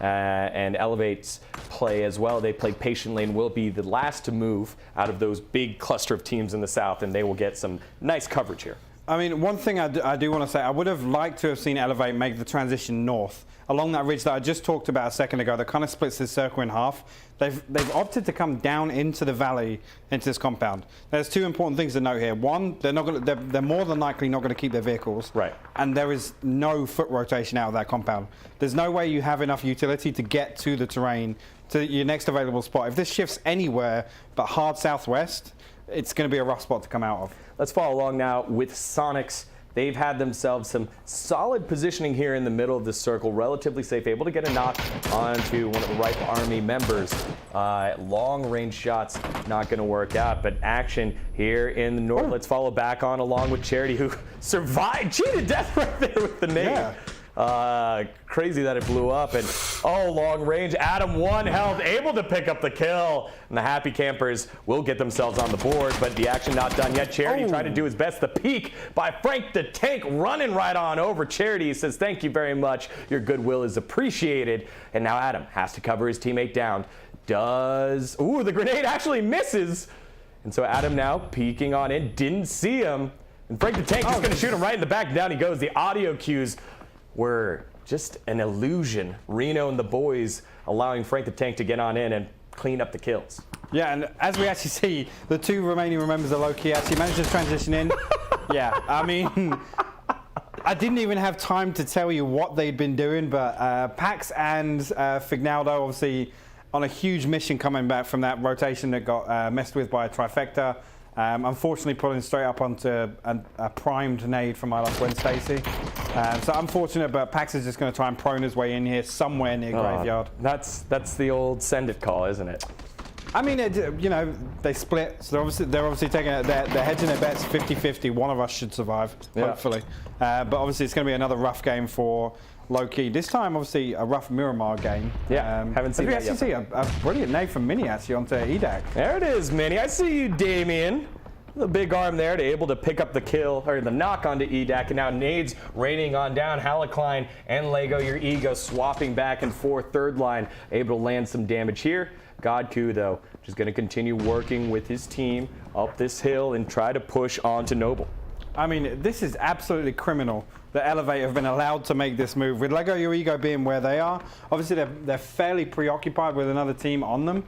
And Elevate's play as well. They play patiently and will be the last to move out of those big cluster of teams in the south, and they will get some nice coverage here. I mean, one thing I do want to say, I would have liked to have seen Elevate make the transition north along that ridge that I just talked about a second ago that kind of splits this circle in half. They've opted to come down into the valley, into this compound. There's 2 important things to note here. One, they're more than likely not going to keep their vehicles. Right. And there is no foot rotation out of that compound. There's no way you have enough utility to get to the terrain, to your next available spot. If this shifts anywhere but hard southwest, it's going to be a rough spot to come out of. Let's follow along now with Sonics. They've had themselves some solid positioning here in the middle of the circle, relatively safe, able to get a knock onto one of the Ripe Army members. Long-range shots not going to work out, but action here in the north. Let's follow back on along with Charity, who survived, cheated death right there with the nade. Crazy that it blew up. And oh, long range. Adam, 1 health, able to pick up the kill. And the Happy Campers will get themselves on the board, but the action not done yet. Charity trying to do his best. The peek by Frank the Tank running right on over. Charity says, thank you very much. Your goodwill is appreciated. And now Adam has to cover his teammate down. Ooh, the grenade actually misses. And so Adam now peeking on in, didn't see him. And Frank the Tank just going to shoot him right in the back. Down he goes. The audio cues were just an illusion. Reno and the boys allowing Frank the Tank to get on in and clean up the kills. Yeah, and as we actually see, the 2 remaining members of Low-Key actually managed to transition in. Yeah, I mean, I didn't even have time to tell you what they'd been doing, but Pax and Fignaldo obviously on a huge mission coming back from that rotation that got messed with by a trifecta. Unfortunately pulling straight up onto a primed nade from my last Gwen Stacy. So unfortunate, but Pax is just going to try and prone his way in here somewhere near Graveyard. That's the old send it call, isn't it? I mean, you know, they split, so they're obviously taking they're hedging their bets 50-50. One of us should survive, hopefully. But obviously it's going to be another rough game for Low-Key. This time, obviously, a rough Miramar game. Yeah, haven't seen that yet. We actually see a brilliant nade from Mini actually onto Edak. There it is, Mini. I see you, Damien. The big arm there to able to pick up the kill, or the knock onto Edak, and now nades raining on down. Halikline and Lego, your ego swapping back and forth. Third line able to land some damage here. Godku, though, just going to continue working with his team up this hill and try to push on to Noble. I mean, this is absolutely criminal that Elevate have been allowed to make this move. With Lego Your Ego being where they are, obviously they're fairly preoccupied with another team on them,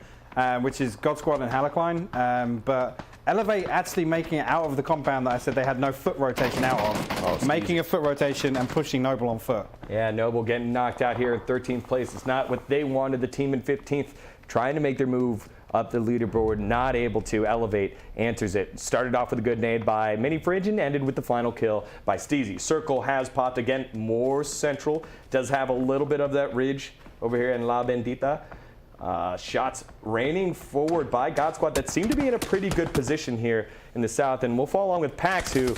which is God Squad and Halikline. But Elevate actually making it out of the compound that I said they had no foot rotation out of. Making a foot rotation and pushing Noble on foot. Yeah, Noble getting knocked out here in 13th place. It's not what they wanted. The team in 15th trying to make their move up the leaderboard, not able to. Elevate answers it. Started off with a good nade by Mini Fridge and ended with the final kill by Steezy. Circle has popped again, more central. Does have a little bit of that ridge over here in La Bendita. Shots raining forward by God Squad that seem to be in a pretty good position here in the south. And we'll follow along with Pax, who,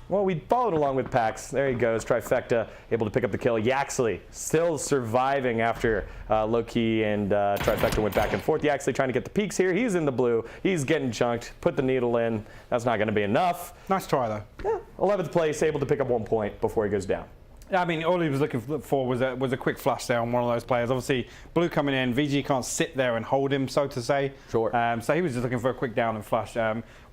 well, we followed along with Pax. There he goes, trifecta, able to pick up the kill. Yaxley still surviving after Low-Key and trifecta went back and forth. Yaxley trying to get the peaks here. He's in the blue. He's getting chunked. Put the needle in. That's not going to be enough. Nice try, though. Yeah, 11th place, able to pick up 1 point before he goes down. I mean, all he was looking for was a quick flush there on one of those players. Obviously, Blue coming in, VG can't sit there and hold him, so to say. Sure. So he was just looking for a quick down and flush.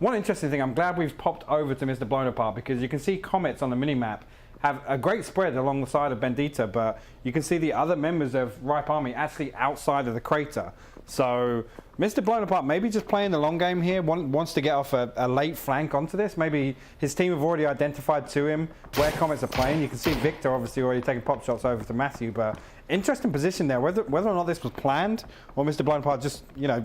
One interesting thing, I'm glad we've popped over to Mr. Blown Apart, because you can see Comets on the mini-map have a great spread along the side of Bendita, but you can see the other members of Ripe Army actually outside of the crater. So Mr. Blown Apart maybe just playing the long game here, wants to get off a late flank onto this. Maybe his team have already identified to him where Comets are playing. You can see Victor obviously already taking pop shots over to Matthew, but interesting position there. Whether or not this was planned or Mr. Blown Apart just, you know,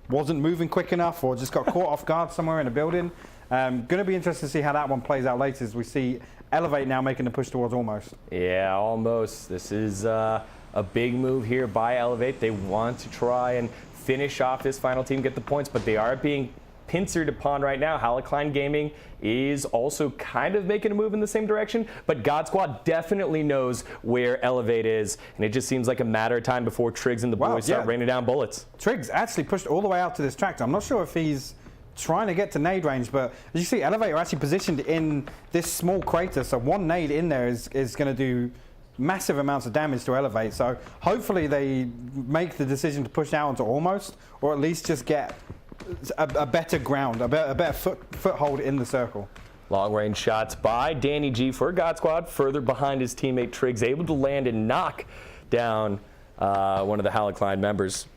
wasn't moving quick enough or just got caught off guard somewhere in a building. Going to be interesting to see how that one plays out later as we see Elevate now making the push towards Almost. Yeah, Almost. This is a big move here by Elevate. They want to try and finish off this final team, get the points, but they are being pincered upon right now. Halikline Gaming is also kind of making a move in the same direction, but God Squad definitely knows where Elevate is, and it just seems like a matter of time before Triggs and the boys start raining down bullets. Triggs actually pushed all the way out to this tractor. I'm not sure if he's trying to get to nade range, but as you see, Elevate are actually positioned in this small crater, so one nade in there is going to do massive amounts of damage to Elevate. So hopefully they make the decision to push out onto Almost, or at least just get a better ground, a better foothold in the circle. Long range shots by Danny G for God Squad, further behind his teammate Triggs, able to land and knock down one of the Halikline members.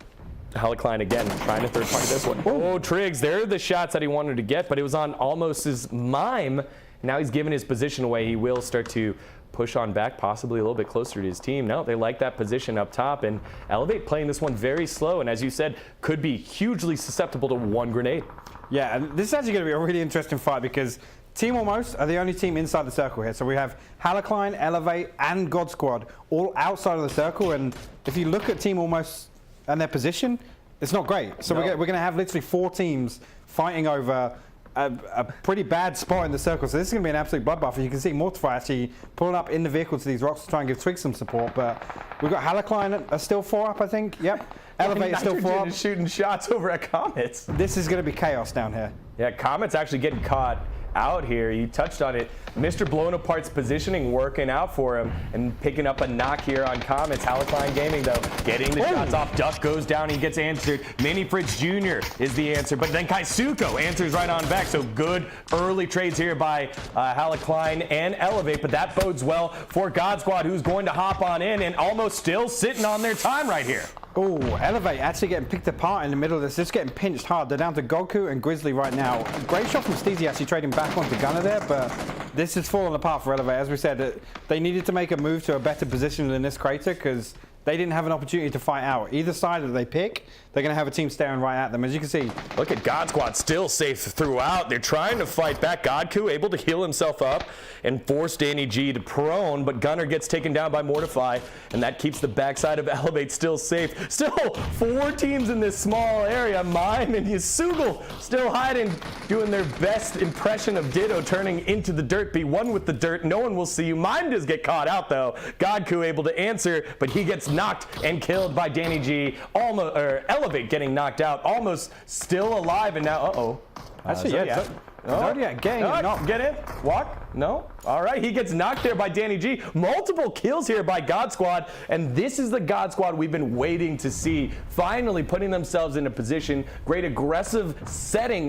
Halikline again trying to third party this one. Oh, Triggs, there are the shots that he wanted to get, but it was on Almost's mime. Now he's given his position away. He will start to push on back, possibly a little bit closer to his team. No, they like that position up top, and Elevate playing this one very slow, and as you said, could be hugely susceptible to one grenade. Yeah, and this is actually going to be a really interesting fight because Team Almost are the only team inside the circle here. So we have Halikline, Elevate, and God Squad all outside of the circle, and if you look at Team Almost and their position, it's not great. So we're going to have literally 4 teams fighting over a pretty bad spot in the circle. So this is going to be an absolute bloodbath. You can see Mortify actually pulling up in the vehicle to these rocks to try and give Trig some support. But we've got Halakline are still 4 up, I think. Yep. Elevate still 4 up. Is shooting shots over at Comets. This is going to be chaos down here. Yeah, Comets actually getting caught out here. You touched on it. Mr. Blown Apart's positioning working out for him and picking up a knock here on Comets. Halakline Gaming, though, getting the shots off. Duck goes down. He gets answered. Manny Fritz Jr. is the answer, but then Kaisuko answers right on back. So good early trades here by Halakline and Elevate, but that bodes well for God Squad, who's going to hop on in and almost still sitting on their time right here. Oh, Elevate actually getting picked apart in the middle of this. Just getting pinched hard. They're down to Goku and Grizzly right now. Great shot from Steezy actually trading back onto Gunner there, but this is falling apart for Elevate. As we said, they needed to make a move to a better position in this crater because they didn't have an opportunity to fight out. Either side that they pick, they're going to have a team staring right at them. As you can see, look at God Squad still safe throughout. They're trying to fight back. Godku able to heal himself up and force Danny G to prone, but Gunner gets taken down by Mortify, and that keeps the backside of Elevate still safe. Still 4 teams in this small area. Mime and Yasugal still hiding, doing their best impression of Ditto, turning into the dirt. Be one with the dirt. No one will see you. Mime does get caught out, though. Godku able to answer, but he gets knocked and killed by Danny G. Almost, or Elevate getting knocked out, almost still alive, and now, actually, yeah. Zodiac getting knocked. Get in. Walk. No. All right. He gets knocked there by Danny G. Multiple kills here by God Squad. And this is the God Squad we've been waiting to see. Finally putting themselves in a position. Great aggressive setting,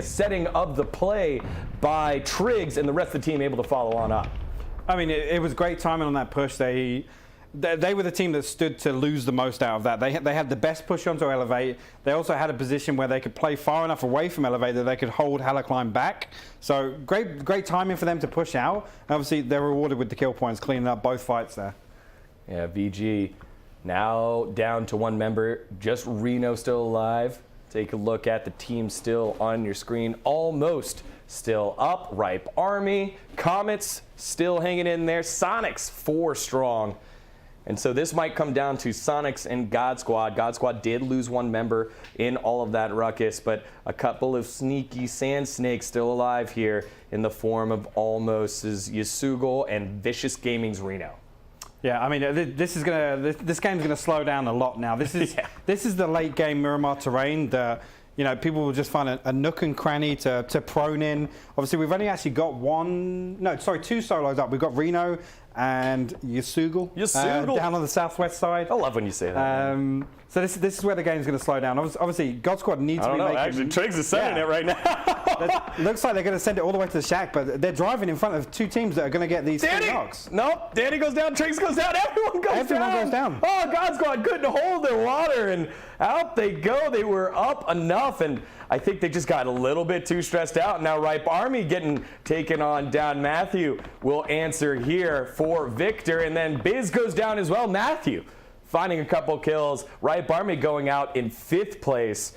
setting of the play by Triggs and the rest of the team able to follow on up. I mean, it was great timing on that push. They were the team that stood to lose the most out of that. They had the best push onto Elevate. They also had a position where they could play far enough away from Elevate that they could hold Halakline back. So great timing for them to push out. Obviously, they're rewarded with the kill points, cleaning up both fights there. Yeah, VG now down to 1 member. Just Reno still alive. Take a look at the team still on your screen. Almost still up. Ripe Army. Comets still hanging in there. Sonics 4 strong. And so this might come down to Sonics and God Squad. God Squad did lose 1 member in all of that ruckus, but a couple of sneaky sand snakes still alive here in the form of Almost's Yasugal and Vicious Gaming's Reno. Yeah, I mean, this game's gonna slow down a lot now. This is the late game Miramar terrain that, you know, people will just find a nook and cranny to prone in. Obviously, we've only actually got 2 solos up. We've got Reno and Yasugal down on the southwest side. I love when you say that. So this is where the game's going to slow down. Obviously, God Squad needs to be making... Actually, Triggs is sending it right now. Looks like they're going to send it all the way to the shack, but they're driving in front of 2 teams that are going to get these 3 knocks. Nope. Danny goes down, Triggs goes down, everyone goes down. Oh, God Squad couldn't hold their water, and out they go. They were up enough, and I think they just got a little bit too stressed out. Now Ripe Army getting taken on down. Matthew will answer here for Victor, and then Biz goes down as well. Matthew finding a couple kills. Ripe Army going out in 5th place.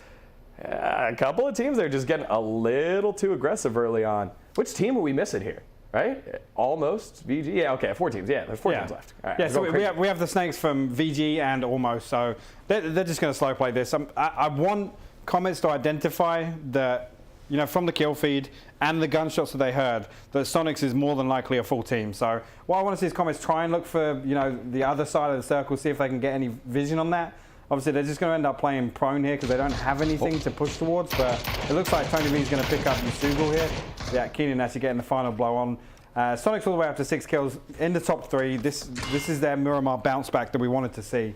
A couple of teams there just getting a little too aggressive early on. Which team are we missing here? Right? Almost, VG. Yeah, okay, 4 teams. Yeah, there's 4 teams left. All right, yeah, so we have the snakes from VG and Almost, so they're just going to slow play this. I want Comets to identify that, you know, from the kill feed and the gunshots that they heard, that Sonics is more than likely a full team. So what I want to see is Comets try and look for, you know, the other side of the circle, see if they can get any vision on that. Obviously, they're just going to end up playing prone here because they don't have anything to push towards, but it looks like Tony V's going to pick up Yasugal here. Yeah, Keenan actually getting the final blow on. Sonics all the way up to 6 kills in the top 3. This is their Miramar bounce back that we wanted to see.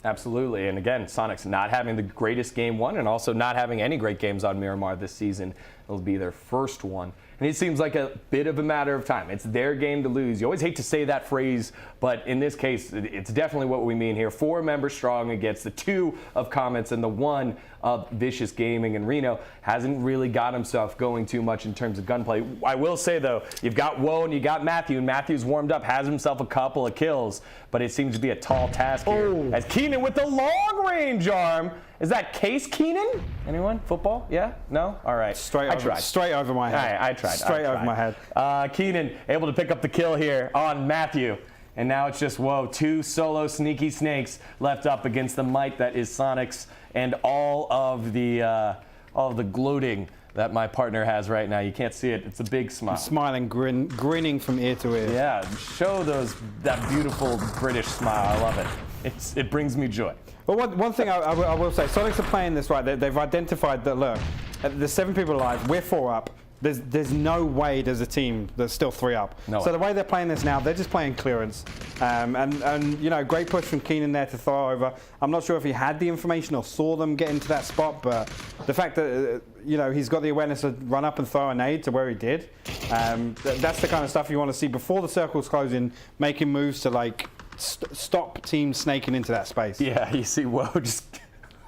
Absolutely, and again, Sonics not having the greatest game 1 and also not having any great games on Miramar this season. It'll be their first one. And it seems like a bit of a matter of time. It's their game to lose. You always hate to say that phrase, but in this case, it's definitely what we mean here. 4 members strong against the 2 of Comets and the 1 of Vicious Gaming, and Reno hasn't really got himself going too much in terms of gunplay. I will say, though, you've got Woe and you got Matthew, and Matthew's warmed up, has himself a couple of kills, but it seems to be a tall task here. As Keenan with the long-range arm. Is that Case Keenan? Anyone? Football? Yeah? No? All right. Straight over my head. I tried. Straight over my head. Keenan able to pick up the kill here on Matthew. And now it's just, whoa, 2 solo sneaky snakes left up against the might that is Sonics and all of the all the gloating that my partner has right now. You can't see it. It's a big smile. Smiling, grinning from ear to ear. Yeah, show that beautiful British smile. I love it. It brings me joy. Well, one thing I will say, Sonics are playing this right. They've identified that, look, there's 7 people alive, we're 4 up. There's no way there's a team that's still 3 up. No so way. the way they're playing this now, they're just playing clearance. And you know, great push from Keenan there to throw over. I'm not sure if he had the information or saw them get into that spot, but the fact that, you know, he's got the awareness to run up and throw a nade to where he did, that's the kind of stuff you want to see before the circle's closing, making moves to, like, stop teams snaking into that space. Yeah, you see, whoa, just...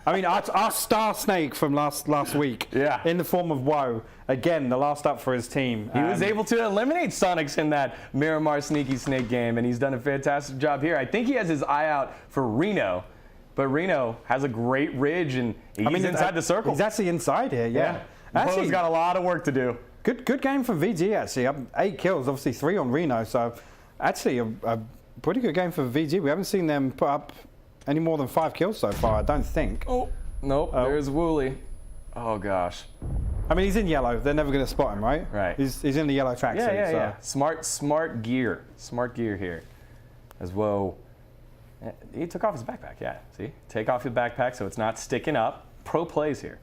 I mean, our star snake from last week, yeah, in the form of Woe, again, the last up for his team. He was able to eliminate Sonics in that Miramar Sneaky Snake game, and he's done a fantastic job here. I think he has his eye out for Reno, but Reno has a great ridge, and he's inside the circle. He's actually inside here, yeah. Actually, he's got a lot of work to do. Good game from VG, actually. 8 kills, obviously 3 on Reno, so actually a pretty good game for VG. We haven't seen them put up any more than 5 kills so far, I don't think. Oh, nope, there's Wooly. Oh, gosh. I mean, he's in yellow. They're never going to spot him, right? Right. He's in the yellow tracksuit. Yeah. Smart gear. Smart gear here. As well. He took off his backpack, yeah. See? Take off your backpack so it's not sticking up. Pro plays here.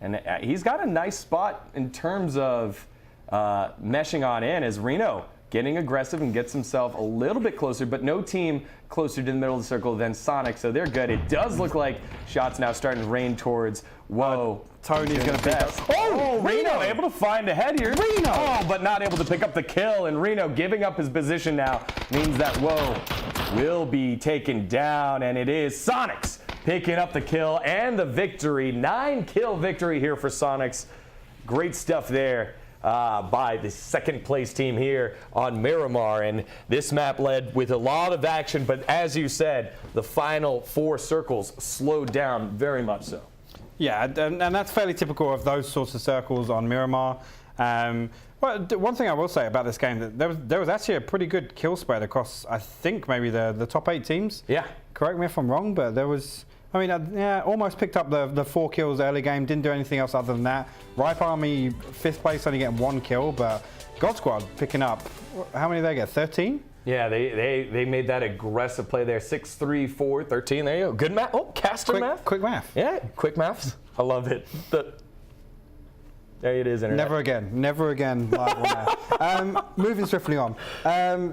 And he's got a nice spot in terms of meshing on in as Reno getting aggressive and gets himself a little bit closer, but no team closer to the middle of the circle than Sonic, so they're good. It does look like shots now starting to rain towards, whoa. Tony's going to pick up. Oh, Reno able to find a head here. Reno! Oh, but not able to pick up the kill, and Reno giving up his position now means that, whoa, will be taken down, and it is Sonics picking up the kill and the victory. 9-kill victory here for Sonics. Great stuff there. By the second place team here on Miramar, and this map led with a lot of action, but as you said, the final 4 circles slowed down very much so. Yeah, and that's fairly typical of those sorts of circles on Miramar. Well, one thing I will say about this game, that there was actually a pretty good kill spread across, I think, maybe the top 8 teams. Yeah. Correct me if I'm wrong, but there was... I mean, yeah, almost picked up the 4 kills early game, didn't do anything else other than that. Ripe Army, 5th place, only getting 1 kill, but God Squad picking up, how many did they get, 13? Yeah, they made that aggressive play there, 6, 3, 4, 13, there you go. Good math, caster math. Quick math. Yeah, quick maths, I love it. There it is, internet. Never again live on that. Moving swiftly on.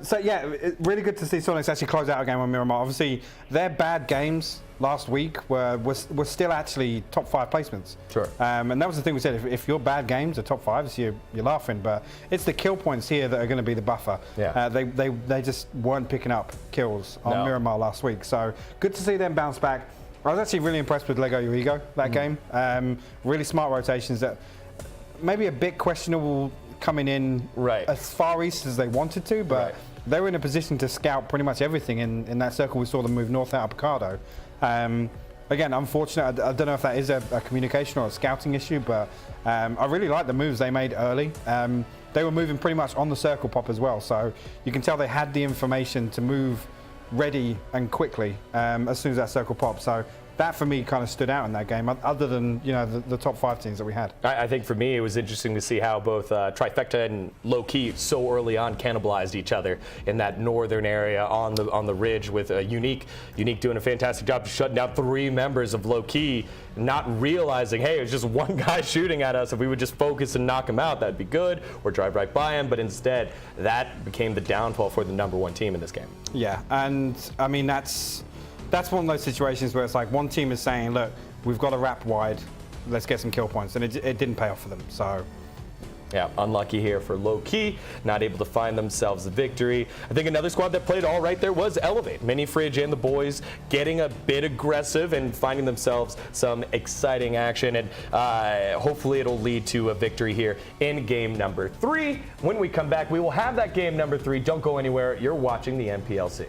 So yeah, really good to see Sonics actually close out a game on Miramar. Obviously, their bad games last week were still actually top 5 placements. Sure. And that was the thing we said, if your bad games are top 5s, you're laughing, but it's the kill points here that are going to be the buffer. Yeah. They just weren't picking up kills on Miramar last week, so good to see them bounce back. I was actually really impressed with Lego Your Ego that game. Really smart rotations that maybe a bit questionable coming in as far east as they wanted to, but they were in a position to scout pretty much everything in that circle. We saw them move north out of Picardo. Again, unfortunate, I don't know if that is a communication or a scouting issue, but I really like the moves they made early. They were moving pretty much on the circle pop as well, so you can tell they had the information to move ready and quickly as soon as that circle popped. So that for me kind of stood out in that game, other than the top 5 teams that we had. I think for me it was interesting to see how both Trifecta and Low Key so early on cannibalized each other in that northern area on the ridge, with Unique doing a fantastic job shutting down 3 members of Low Key, not realizing, hey, it's just one guy shooting at us. If we would just focus and knock him out, that'd be good, or drive right by him. But instead, that became the downfall for the number 1 team in this game. Yeah, and I mean that's one of those situations where it's like one team is saying, look, we've got to wrap wide, let's get some kill points, and it didn't pay off for them. So yeah, unlucky here for Low Key, not able to find themselves the victory. I think another squad that played all right there was Elevate. Mini Fridge and the boys getting a bit aggressive and finding themselves some exciting action, and hopefully it'll lead to a victory here in game number 3. When we come back, we will have that game number 3. Don't go anywhere. You're watching the NPLC.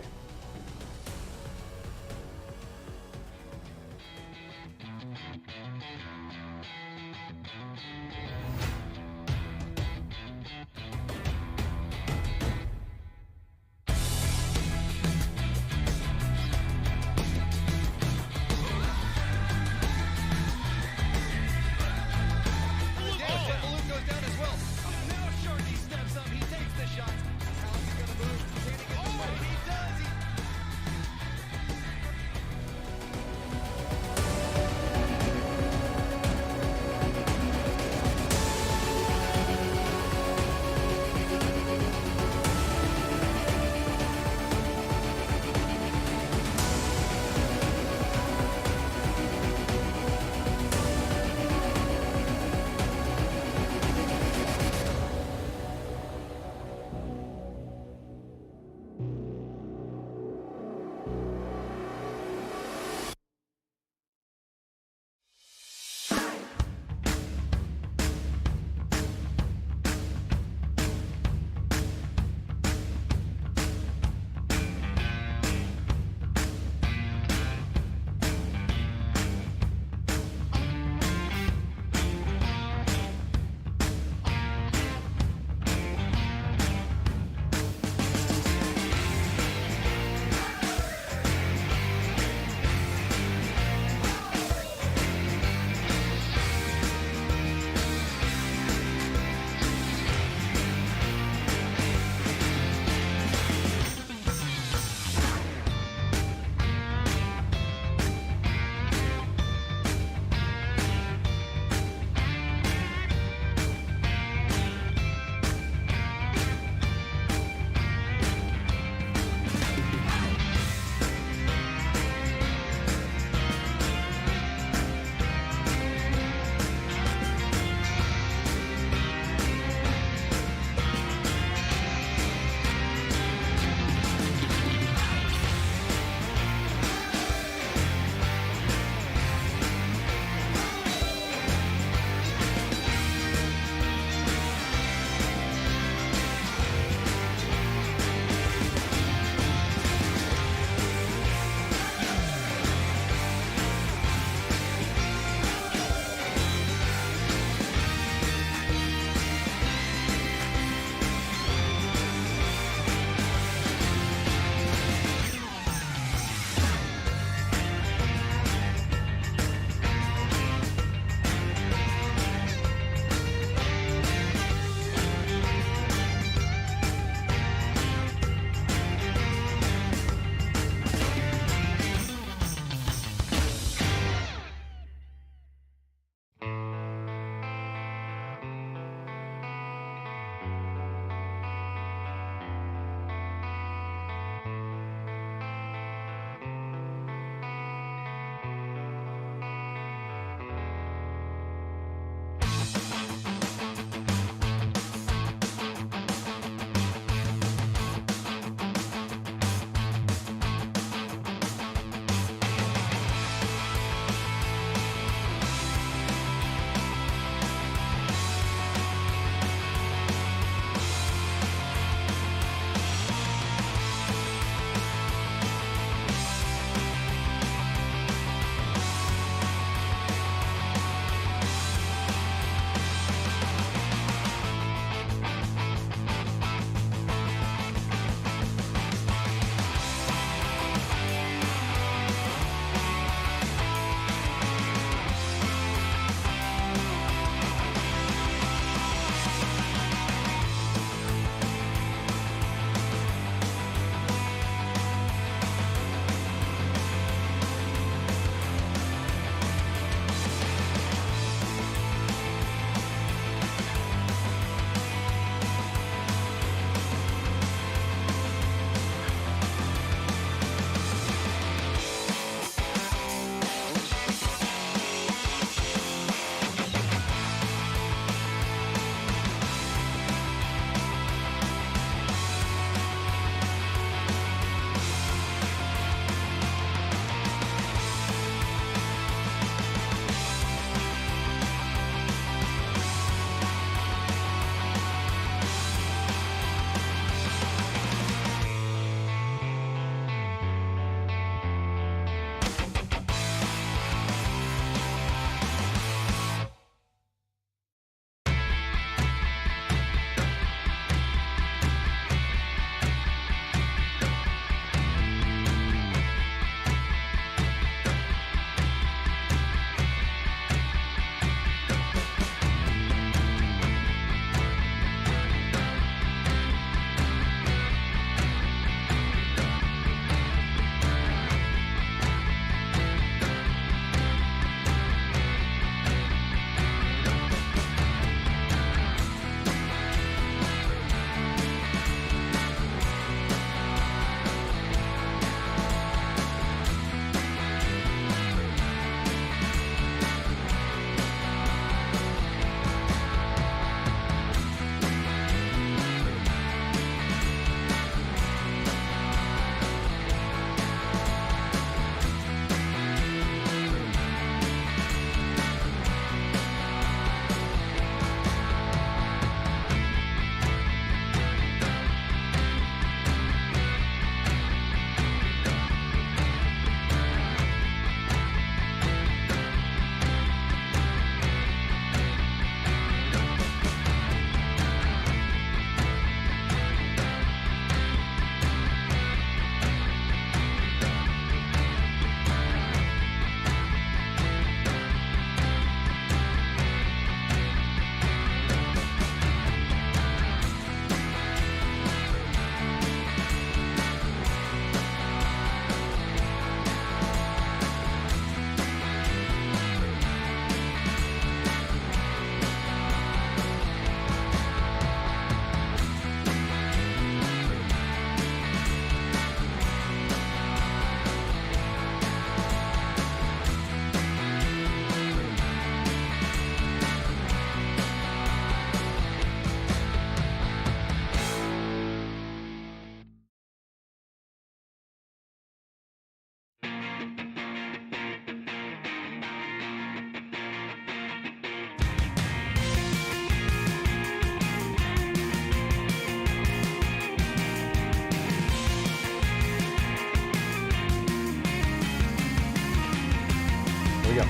we go.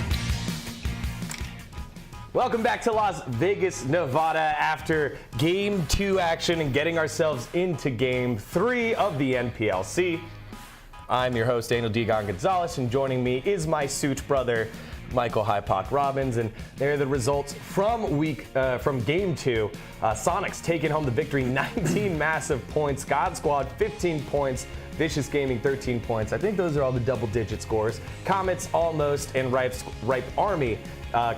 Welcome back to Las Vegas, Nevada after Game 2 action and getting ourselves into Game 3 of the NPLC. I'm your host, Daniel Digon Gonzalez, and joining me is my suit brother, Michael Hypock Robbins, and they're the results from Game 2. Sonics taking home the victory, 19 massive points. God Squad, 15 points. Vicious Gaming, 13 points. I think those are all the double-digit scores. Comets, almost, and Ripe Army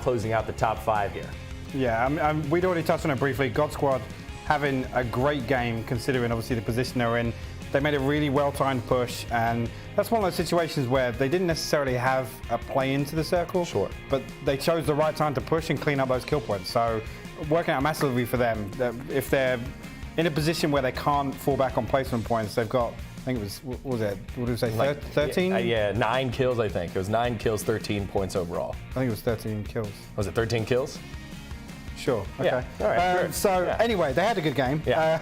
closing out the top 5 here. Yeah, we'd already touched on it briefly. God Squad having a great game, considering obviously the position they're in. They made a really well-timed push, and that's one of those situations where they didn't necessarily have a play into the circle. Sure. But they chose the right time to push and clean up those kill points. So working out massively for them. If they're in a position where they can't fall back on placement points, they've got, I think it was, what was it? What did we say, 13? Yeah, 9 kills, I think. It was 9 kills, 13 points overall. I think it was 13 kills. Was it 13 kills? Sure. Okay. Yeah. All right. Sure. So Yeah. anyway, they had a good game. Yeah.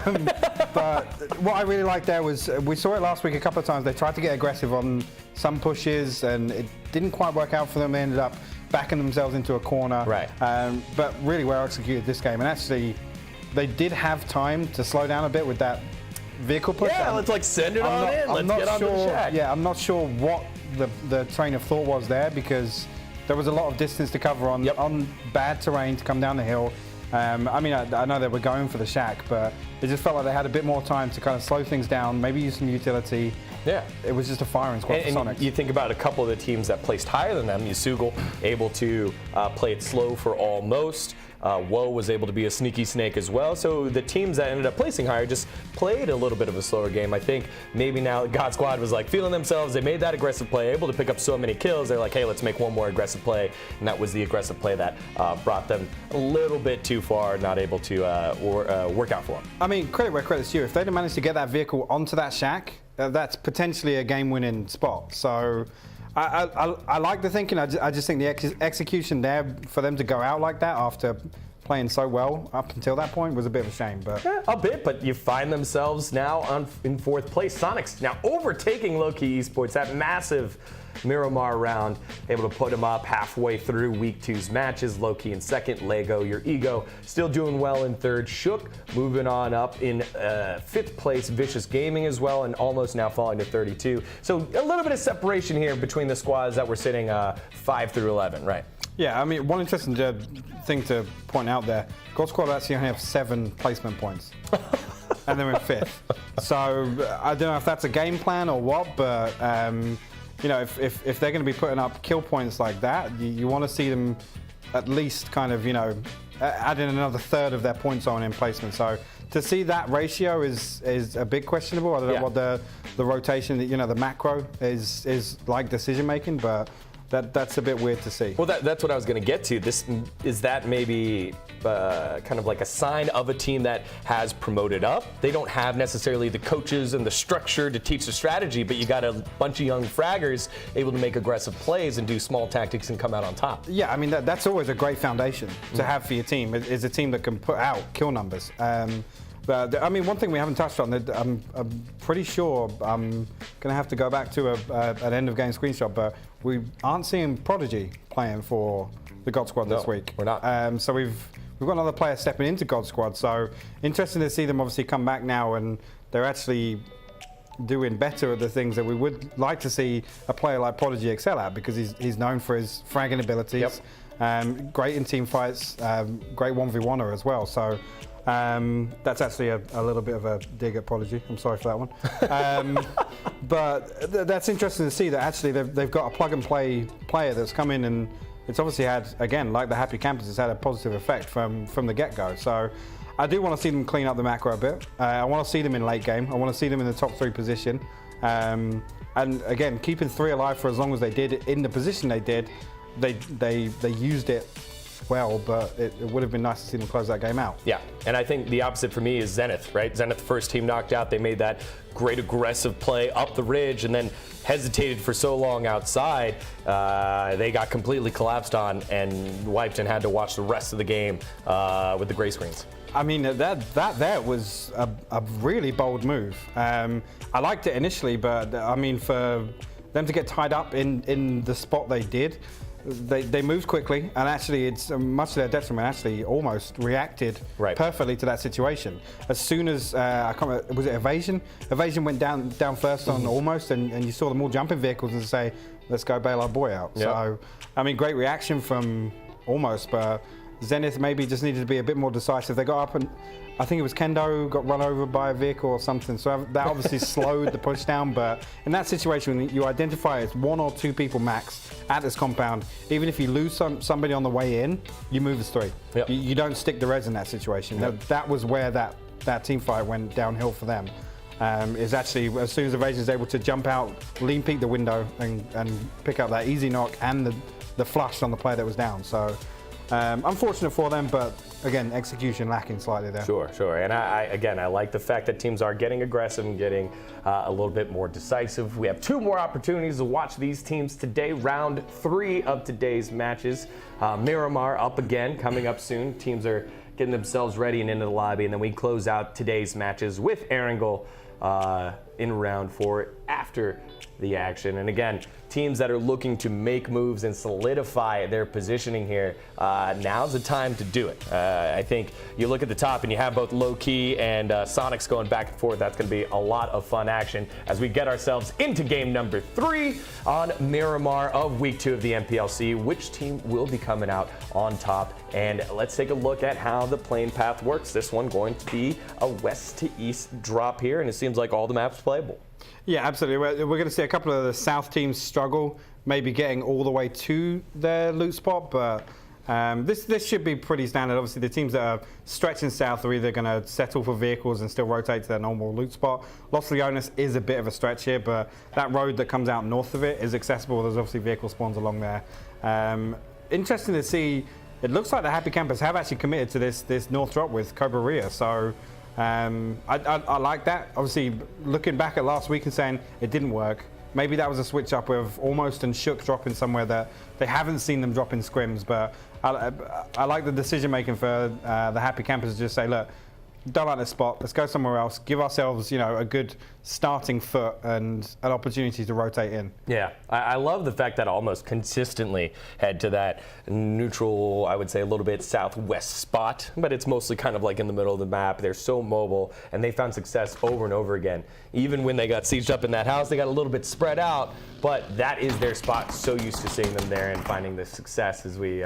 But what I really liked there was we saw it last week a couple of times. They tried to get aggressive on some pushes, and it didn't quite work out for them. They ended up backing themselves into a corner. Right. But really well executed this game, and actually they did have time to slow down a bit with that vehicle push. Yeah, let's send it on in. Let's get onto the shack. Yeah, I'm not sure what the train of thought was there, because there was a lot of distance to cover on bad terrain to come down the hill. I know they were going for the shack, but it just felt like they had a bit more time to kind of slow things down, maybe use some utility. Yeah. It was just a firing squad for Sonics. You think about a couple of the teams that placed higher than them. Yasugal able to play it slow for almost. Woe was able to be a sneaky snake as well. So the teams that ended up placing higher just played a little bit of a slower game. I think maybe now God Squad was like feeling themselves. They made that aggressive play, able to pick up so many kills. They're like, hey, let's make one more aggressive play. And that was the aggressive play that brought them a little bit too far, not able to work out for them. I mean, credit where credit's due. If they'd have managed to get that vehicle onto that shack, that's potentially a game-winning spot. So I like the thinking. I just think the execution there for them to go out like that after playing so well up until that point was a bit of a shame. But yeah, a bit, but you find themselves now in 4th place. Sonics now overtaking Low-Key Esports, that massive Miramar round, able to put them up halfway through Week 2's matches. Low-Key in 2nd, Lego, your ego, still doing well in 3rd. Shook moving on up in 5th place, Vicious Gaming as well, and almost now falling to 32. So a little bit of separation here between the squads that were sitting 5 through 11, right? Yeah, I mean, one interesting thing to point out there, God Squad actually only have 7 placement points. And they're in 5th. So I don't know if that's a game plan or what, but you know, if they're going to be putting up kill points like that, you want to see them at least kind of, you know, add in another 1/3 of their points on in placement. So to see that ratio is a bit questionable. I don't know what the rotation, you know, the macro is like decision making, but that's a bit weird to see. Well, that's what I was going to get to. Is that maybe kind of like a sign of a team that has promoted up? They don't have necessarily the coaches and the structure to teach the strategy, but you got a bunch of young fraggers able to make aggressive plays and do small tactics and come out on top. Yeah, I mean, that's always a great foundation to have for your team, is a team that can put out kill numbers. But I mean, one thing we haven't touched on, that I'm pretty sure I'm going to have to go back to an end of game screenshot, but we aren't seeing Prodigy playing for the God Squad this week. We're not. So we've got another player stepping into God Squad. So interesting to see them obviously come back now, and they're actually doing better at the things that we would like to see a player like Prodigy excel at, because he's known for his fragging abilities. Yep. Great in team fights, great 1v1er as well. So that's actually a little bit of a dig at Prodigy. I'm sorry for that one. But that's interesting to see that actually they've got a plug and play player that's come in, and it's obviously had, again, like the Happy Campers, it's had a positive effect from the get-go. So I do want to see them clean up the macro a bit. I want to see them in late game. I want to see them in the top 3 position. And again, keeping 3 alive for as long as they did in the position they did, they used it well, but it would have been nice to see them close that game out. Yeah, and I think the opposite for me is Zenith, right? Zenith, first team knocked out. They made that great aggressive play up the ridge and then hesitated for so long outside. They got completely collapsed on and wiped and had to watch the rest of the game with the gray screens. I mean, that was a really bold move. I liked it initially, but I mean, for them to get tied up in the spot they did, they moved quickly, and actually, it's much to their detriment. Actually, almost reacted perfectly to that situation. As soon as I can't remember, was it Evasion? Evasion went down first on almost, and you saw them all jump in vehicles and say, "Let's go bail our boy out." Yep. So, I mean, great reaction from almost, but Zenith maybe just needed to be a bit more decisive. They got up and I think it was Kendo got run over by a vehicle or something. So that obviously slowed the push down. But in that situation, when you identify it's 1 or 2 people max at this compound, even if you lose somebody on the way in, you move as 3. Yep. You don't stick the res in that situation. Yep. That was where that team fight went downhill for them. Is actually as soon as Evasion is able to jump out, lean peek the window and pick up that easy knock and the flush on the player that was down. So unfortunate for them, but again, execution lacking slightly there. Sure. And I like the fact that teams are getting aggressive and getting a little bit more decisive. We have 2 more opportunities to watch these teams today. Round 3 of today's matches. Miramar up again, coming up soon. Teams are getting themselves ready and into the lobby, and then we close out today's matches with Erangel in round 4 after the action. And again, teams that are looking to make moves and solidify their positioning here, now's the time to do it. I think you look at the top and you have both Low-Key and Sonics going back and forth. That's going to be a lot of fun action as we get ourselves into game number 3 on Miramar of week 2 of the NPLC. Which team will be coming out on top? And let's take a look at how the playing path works. This one going to be a west to east drop here, and it seems like all the maps playable. Yeah, absolutely. We're going to see a couple of the south teams struggle, maybe getting all the way to their loot spot, but this should be pretty standard. Obviously, the teams that are stretching south are either going to settle for vehicles and still rotate to their normal loot spot. Los Leones is a bit of a stretch here, but that road that comes out north of it is accessible. There's obviously vehicle spawns along there. Interesting to see. It looks like the Happy Campers have actually committed to this north drop with Cobra Ria, so I like that. Obviously, looking back at last week and saying it didn't work, maybe that was a switch up with Almost and Shook dropping somewhere that they haven't seen them drop in scrims, but I like the decision making for the Happy Campers to just say, look, don't like this spot, let's go somewhere else, give ourselves, a good starting foot and an opportunity to rotate in. Yeah, I love the fact that Almost consistently head to that neutral, I would say a little bit southwest spot, but it's mostly kind of like in the middle of the map. They're so mobile, and they found success over and over again. Even when they got sieged up in that house, they got a little bit spread out, but that is their spot. So used to seeing them there and finding the success as we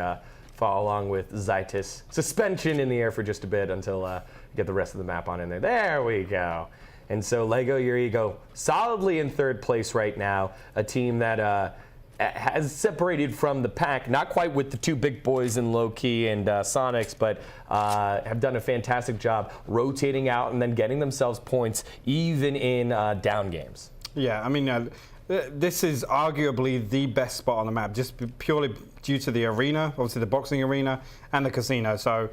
follow along with Zytus. Suspension in the air for just a bit until get the rest of the map on in there. There we go. And so Lego Your Ego solidly in 3rd place right now. A team that has separated from the pack, not quite with the 2 big boys in Low-Key and Sonics, but have done a fantastic job rotating out and then getting themselves points even in down games. Yeah, I mean, this is arguably the best spot on the map, just purely due to the arena, obviously the boxing arena and the casino. So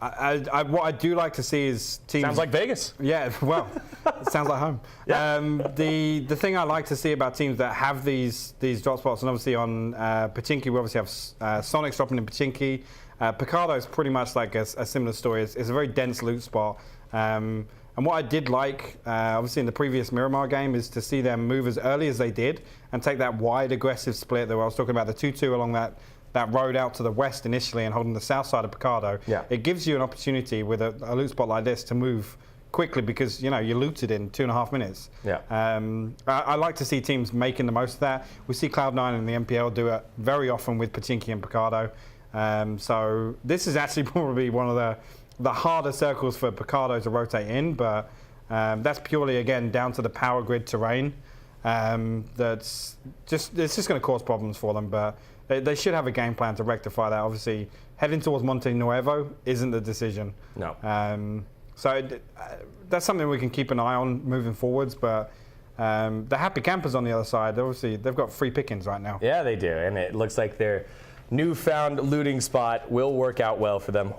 what I do like to see is teams. Sounds like Vegas. Yeah, well, it sounds like home. Yeah. The thing I like to see about teams that have these drop spots, and obviously on Pachinki, we obviously have Sonics dropping in Pachinki. Picardo is pretty much like a similar story. It's a very dense loot spot. And what I did like, obviously in the previous Miramar game, is to see them move as early as they did and take that wide aggressive split that I was talking about, the 2-2 along that road out to the west initially and holding the south side of Picardo. Yeah. It gives you an opportunity with a loot spot like this to move quickly because, you looted in 2.5 minutes. Yeah. I like to see teams making the most of that. We see Cloud9 and the NPL do it very often with Pachinki and Picardo. So this is actually probably one of the harder circles for Picardo to rotate in, but that's purely, again, down to the power grid terrain. It's just going to cause problems for them, but they should have a game plan to rectify that. Obviously, heading towards Monte Nuevo isn't the decision. No. So that's something we can keep an eye on moving forwards, but the Happy Campers on the other side, obviously, they've got free pickings right now. Yeah, they do, and it looks like their newfound looting spot will work out well for them.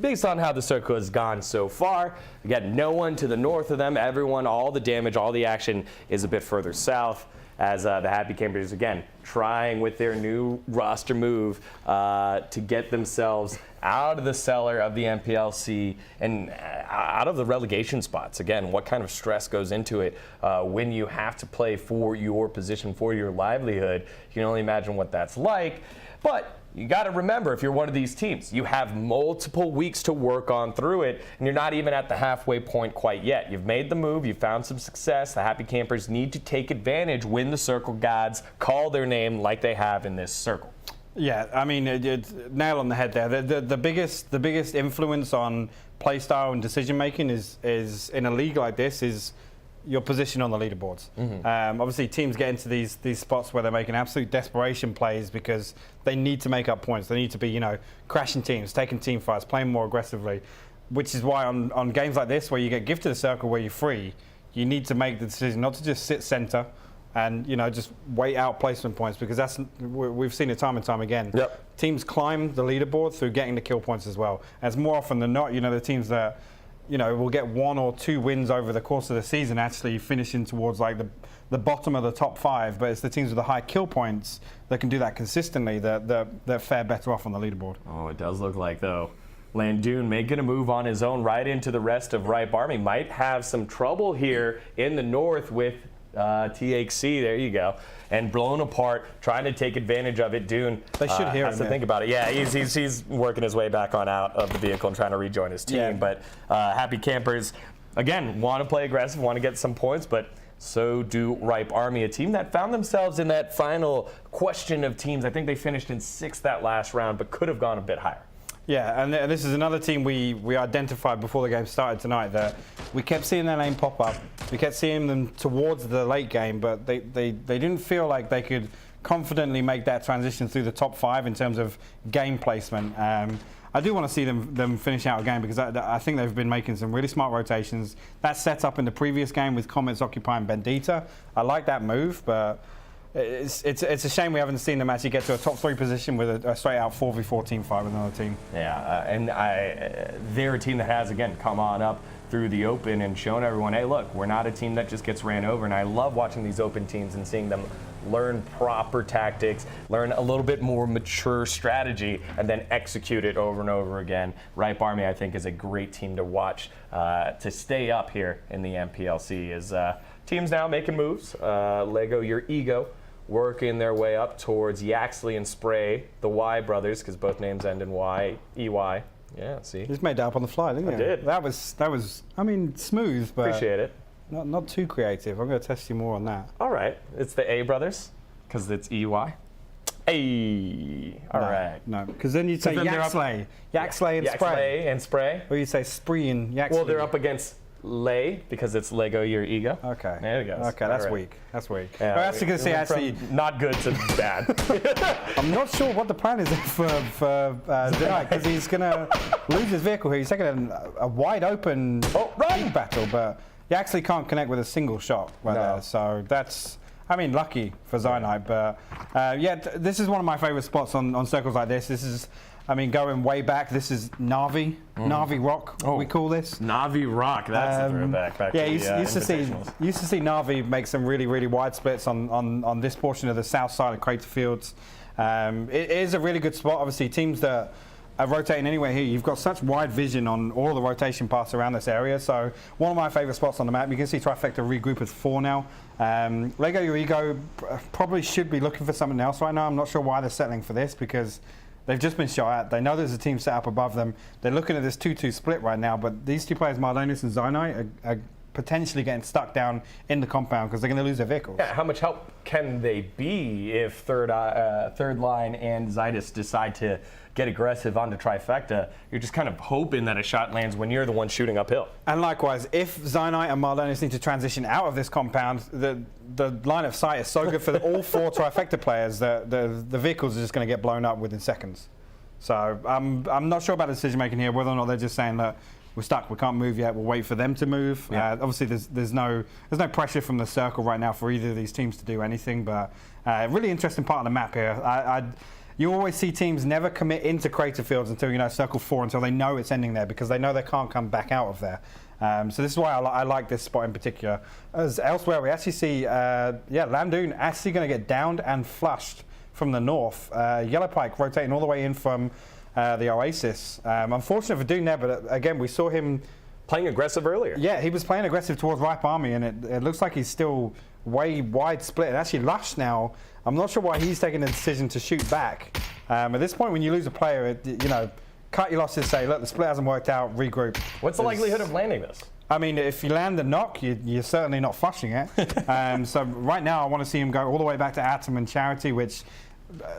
Based on how the circle has gone so far, again, no one to the north of them. Everyone, all the damage, all the action is a bit further south as the Happy Campers, again, trying with their new roster move to get themselves out of the cellar of the NPLC and out of the relegation spots. Again, what kind of stress goes into it when you have to play for your position, for your livelihood? You can only imagine what that's like. But you got to remember, if you're one of these teams, you have multiple weeks to work on through it, and you're not even at the halfway point quite yet. You've made the move. You've found some success. The Happy Campers need to take advantage when the circle gods call their name like they have in this circle. Yeah, I mean, it's nail on the head there. The biggest influence on play style and decision making is in a league like this is your position on the leaderboards. Obviously, teams get into these spots where they're making absolute desperation plays because they need to make up points. They need to be, crashing teams, taking team fights, playing more aggressively, which is why on games like this where you get gifted a circle where you're free, you need to make the decision not to just sit center and just wait out placement points, because we've seen it time and time again. Yep. Teams climb the leaderboard through getting the kill points as well. And it's more often than not, the teams that will get 1 or 2 wins over the course of the season, actually finishing towards like the bottom of the top 5. But it's the teams with the high kill points that can do that consistently that fare better off on the leaderboard. Oh, it does look like, though, Landoon making a move on his own right into the rest of Ripe Army. Might have some trouble here in the north with THC, there you go, and blown apart, trying to take advantage of it. Dune they should hear has to think about it. Yeah, he's working his way back on out of the vehicle and trying to rejoin his team. Yeah. But Happy Campers, again, want to play aggressive, want to get some points, but so do Ripe Army, a team that found themselves in that final question of teams. I think they finished in 6th that last round, but could have gone a bit higher. Yeah, and this is another team we identified before the game started tonight, that we kept seeing their name pop up. We kept seeing them towards the late game, but they didn't feel like they could confidently make that transition through the top 5 in terms of game placement. I do want to see them finish out a game, because I think they've been making some really smart rotations. That set up in the previous game with Comets occupying Bendita. I like that move, but it's a shame we haven't seen them actually get to a top 3 position with a straight out 4v4 team fight with another team. Yeah, and they're a team that has, again, come on up through the open and shown everyone, hey, look, we're not a team that just gets ran over. And I love watching these open teams and seeing them learn proper tactics, learn a little bit more mature strategy, and then execute it over and over again. Ripe Army, I think, is a great team to watch to stay up here in the NPLC. As teams now making moves, Lego Your Ego working their way up towards Yaxley and Spray, the Y brothers, because both names end in Y, EY. Yeah, see? You just made that up on the fly, didn't you? I did. That was, I mean, smooth, but Appreciate it. not too creative. I'm going to test you more on that. All right. It's the A brothers, because it's EY. Hey. All right. No, because then you'd say then they're up- Yaxley. Yaxley and Spray. Yaxley and Spray. Or you'd say Spree and Yaxley. Well, they're up against Lay, because it's Lego Your Ego. Okay. There we go. Okay, that's All right. weak. That's weak. Yeah, I'm actually going to say, we went from not good to bad. I'm not sure what the plan is for Zenite, because he's going to lose his vehicle here. He's taking a wide open run battle, but he actually can't connect with a single shot right there. So that's, I mean, lucky for Zenite. But this is one of my favorite spots on circles like this. This is, I mean, going way back, this is Navi. Navi Rock, we call this. Navi Rock, that's a throwback back to the used to see Navi make some really, really wide splits on this portion of the south side of Crater Fields. It is a really good spot. Obviously, teams that are rotating anywhere here, you've got such wide vision on all the rotation paths around this area. So one of my favorite spots on the map. You can see Trifecta regroup as 4 now. Lego Your Ego probably should be looking for something else right now. I'm not sure why they're settling for this, because they've just been shot at. They know there's a team set up above them. They're looking at this 2-2 split right now, but these 2 players, Marlonis and Zenite, are potentially getting stuck down in the compound because they're going to lose their vehicles. Yeah, how much help can they be if third line and Zydus decide to get aggressive onto Trifecta? You're just kind of hoping that a shot lands when you're the one shooting uphill. And likewise, if Zenite and Marlonis need to transition out of this compound, the line of sight is so good for all 4 Trifecta players that the vehicles are just going to get blown up within seconds. So I'm not sure about the decision making here, whether or not they're just saying that we're stuck, we can't move yet, we'll wait for them to move. Yeah. Obviously, there's no pressure from the circle right now for either of these teams to do anything, but really interesting part of the map here. You always see teams never commit into Crater Fields until, circle 4, until they know it's ending there, because they know they can't come back out of there. So this is why I like this spot in particular. As elsewhere, we actually see, Landoon actually going to get downed and flushed from the north. Yellow Pike rotating all the way in from the Oasis. Unfortunate for Dune there, but again, we saw him playing aggressive earlier. Yeah, he was playing aggressive towards Ripe Army, and it looks like he's still way wide split. And actually, Lush now, I'm not sure why he's taking the decision to shoot back. At this point, when you lose a player, cut your losses, say, look, the split hasn't worked out, regroup. What's the likelihood of landing this? I mean, if you land the knock, you're certainly not flushing it. So right now, I want to see him go all the way back to Atom and Charity, which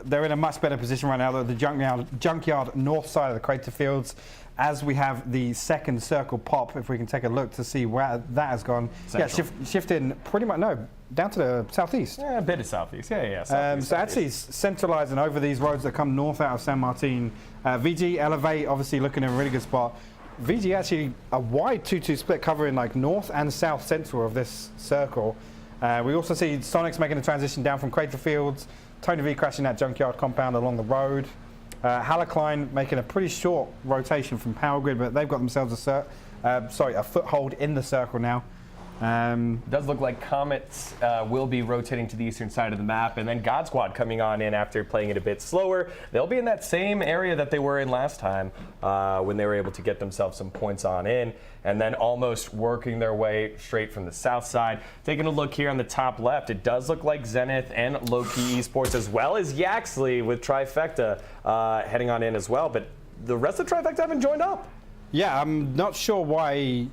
they're in a much better position right now. They're the junkyard north side of the crater fields. As we have the second circle pop, if we can take a look to see where that has gone. Central. Yeah, shifting pretty much, no, down to the southeast. Yeah, a bit of southeast. Yeah. Southeast, so actually centralising over these roads that come north out of San Martin. VG, Elevate, obviously looking in a really good spot. VG actually a wide 2-2 split covering like north and south central of this circle. We also see Sonics making a transition down from Crater Fields. Tony V crashing that junkyard compound along the road. Halakline making a pretty short rotation from Power Grid, but they've got themselves a foothold in the circle now. It does look like Comets will be rotating to the eastern side of the map, and then God Squad coming on in after playing it a bit slower. They'll be in that same area that they were in last time when they were able to get themselves some points on in, and then almost working their way straight from the south side. Taking a look here on the top left, it does look like Zenith and Low-Key Esports, as well as Yaxley with Trifecta heading on in as well, but the rest of Trifecta haven't joined up. Yeah, I'm not sure why.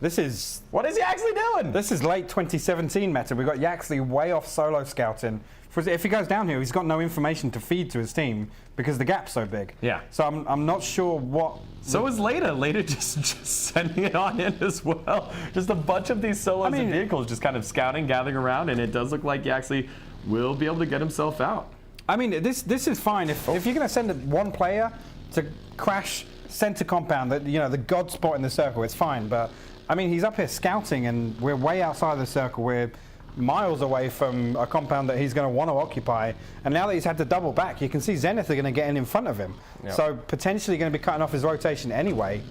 What is Yaxley doing? This is late 2017 meta. We've got Yaxley way off solo scouting. If he goes down here, he's got no information to feed to his team because the gap's so big. Yeah. So I'm not sure what. So is Leda. Leda just sending it on in as well. Just a bunch of these solos and vehicles just kind of scouting, gathering around, and it does look like Yaxley will be able to get himself out. I mean, this is fine. If you're going to send one player to crash center compound, the god spot in the circle, it's fine. But I mean, he's up here scouting, and we're way outside the circle. We're miles away from a compound that he's going to want to occupy. And now that he's had to double back, you can see Zenith are going to get in front of him. Yep. So potentially going to be cutting off his rotation anyway.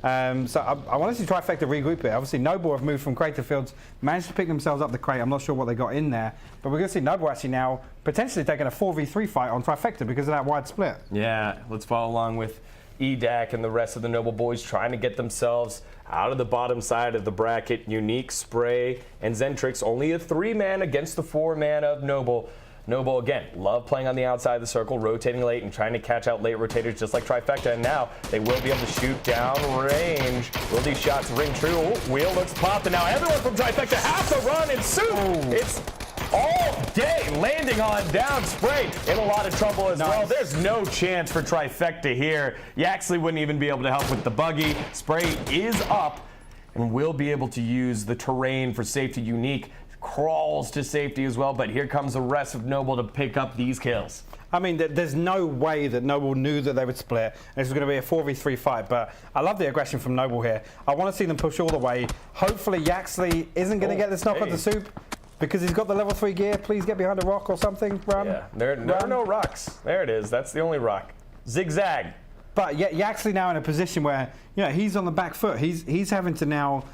So I want to see Trifecta regroup it. Obviously, Noble have moved from Crater Fields, managed to pick themselves up the crate. I'm not sure what they got in there. But we're going to see Noble actually now potentially taking a 4v3 fight on Trifecta because of that wide split. Yeah, let's follow along with EDAC and the rest of the Noble boys trying to get themselves out of the bottom side of the bracket. Unique, Spray, and Zentrix, only a 3-man against the 4-man of Noble. Noble, again, love playing on the outside of the circle, rotating late and trying to catch out late rotators just like Trifecta. And now they will be able to shoot down range. Will these shots ring true? Oh, wheel looks popped, and now everyone from Trifecta has to run and shoot. It's all day landing on down. Spray in a lot of trouble as well. There's no chance for Trifecta here. Yaxley wouldn't even be able to help with the buggy. Spray is up and will be able to use the terrain for safety. Unique crawls to safety as well, but here comes the rest of Noble to pick up these kills. I mean, there's no way that Noble knew that they would split. This was going to be a 4v3 fight, but I love the aggression from Noble here. I want to see them push all the way. Hopefully Yaxley isn't going to get this knock on the soup because he's got the level 3 gear. Please get behind a rock or something. Run. Yeah, there are no rocks. There it is. That's the only rock. Zigzag. But Yaxley now in a position where he's on the back foot. He's having to now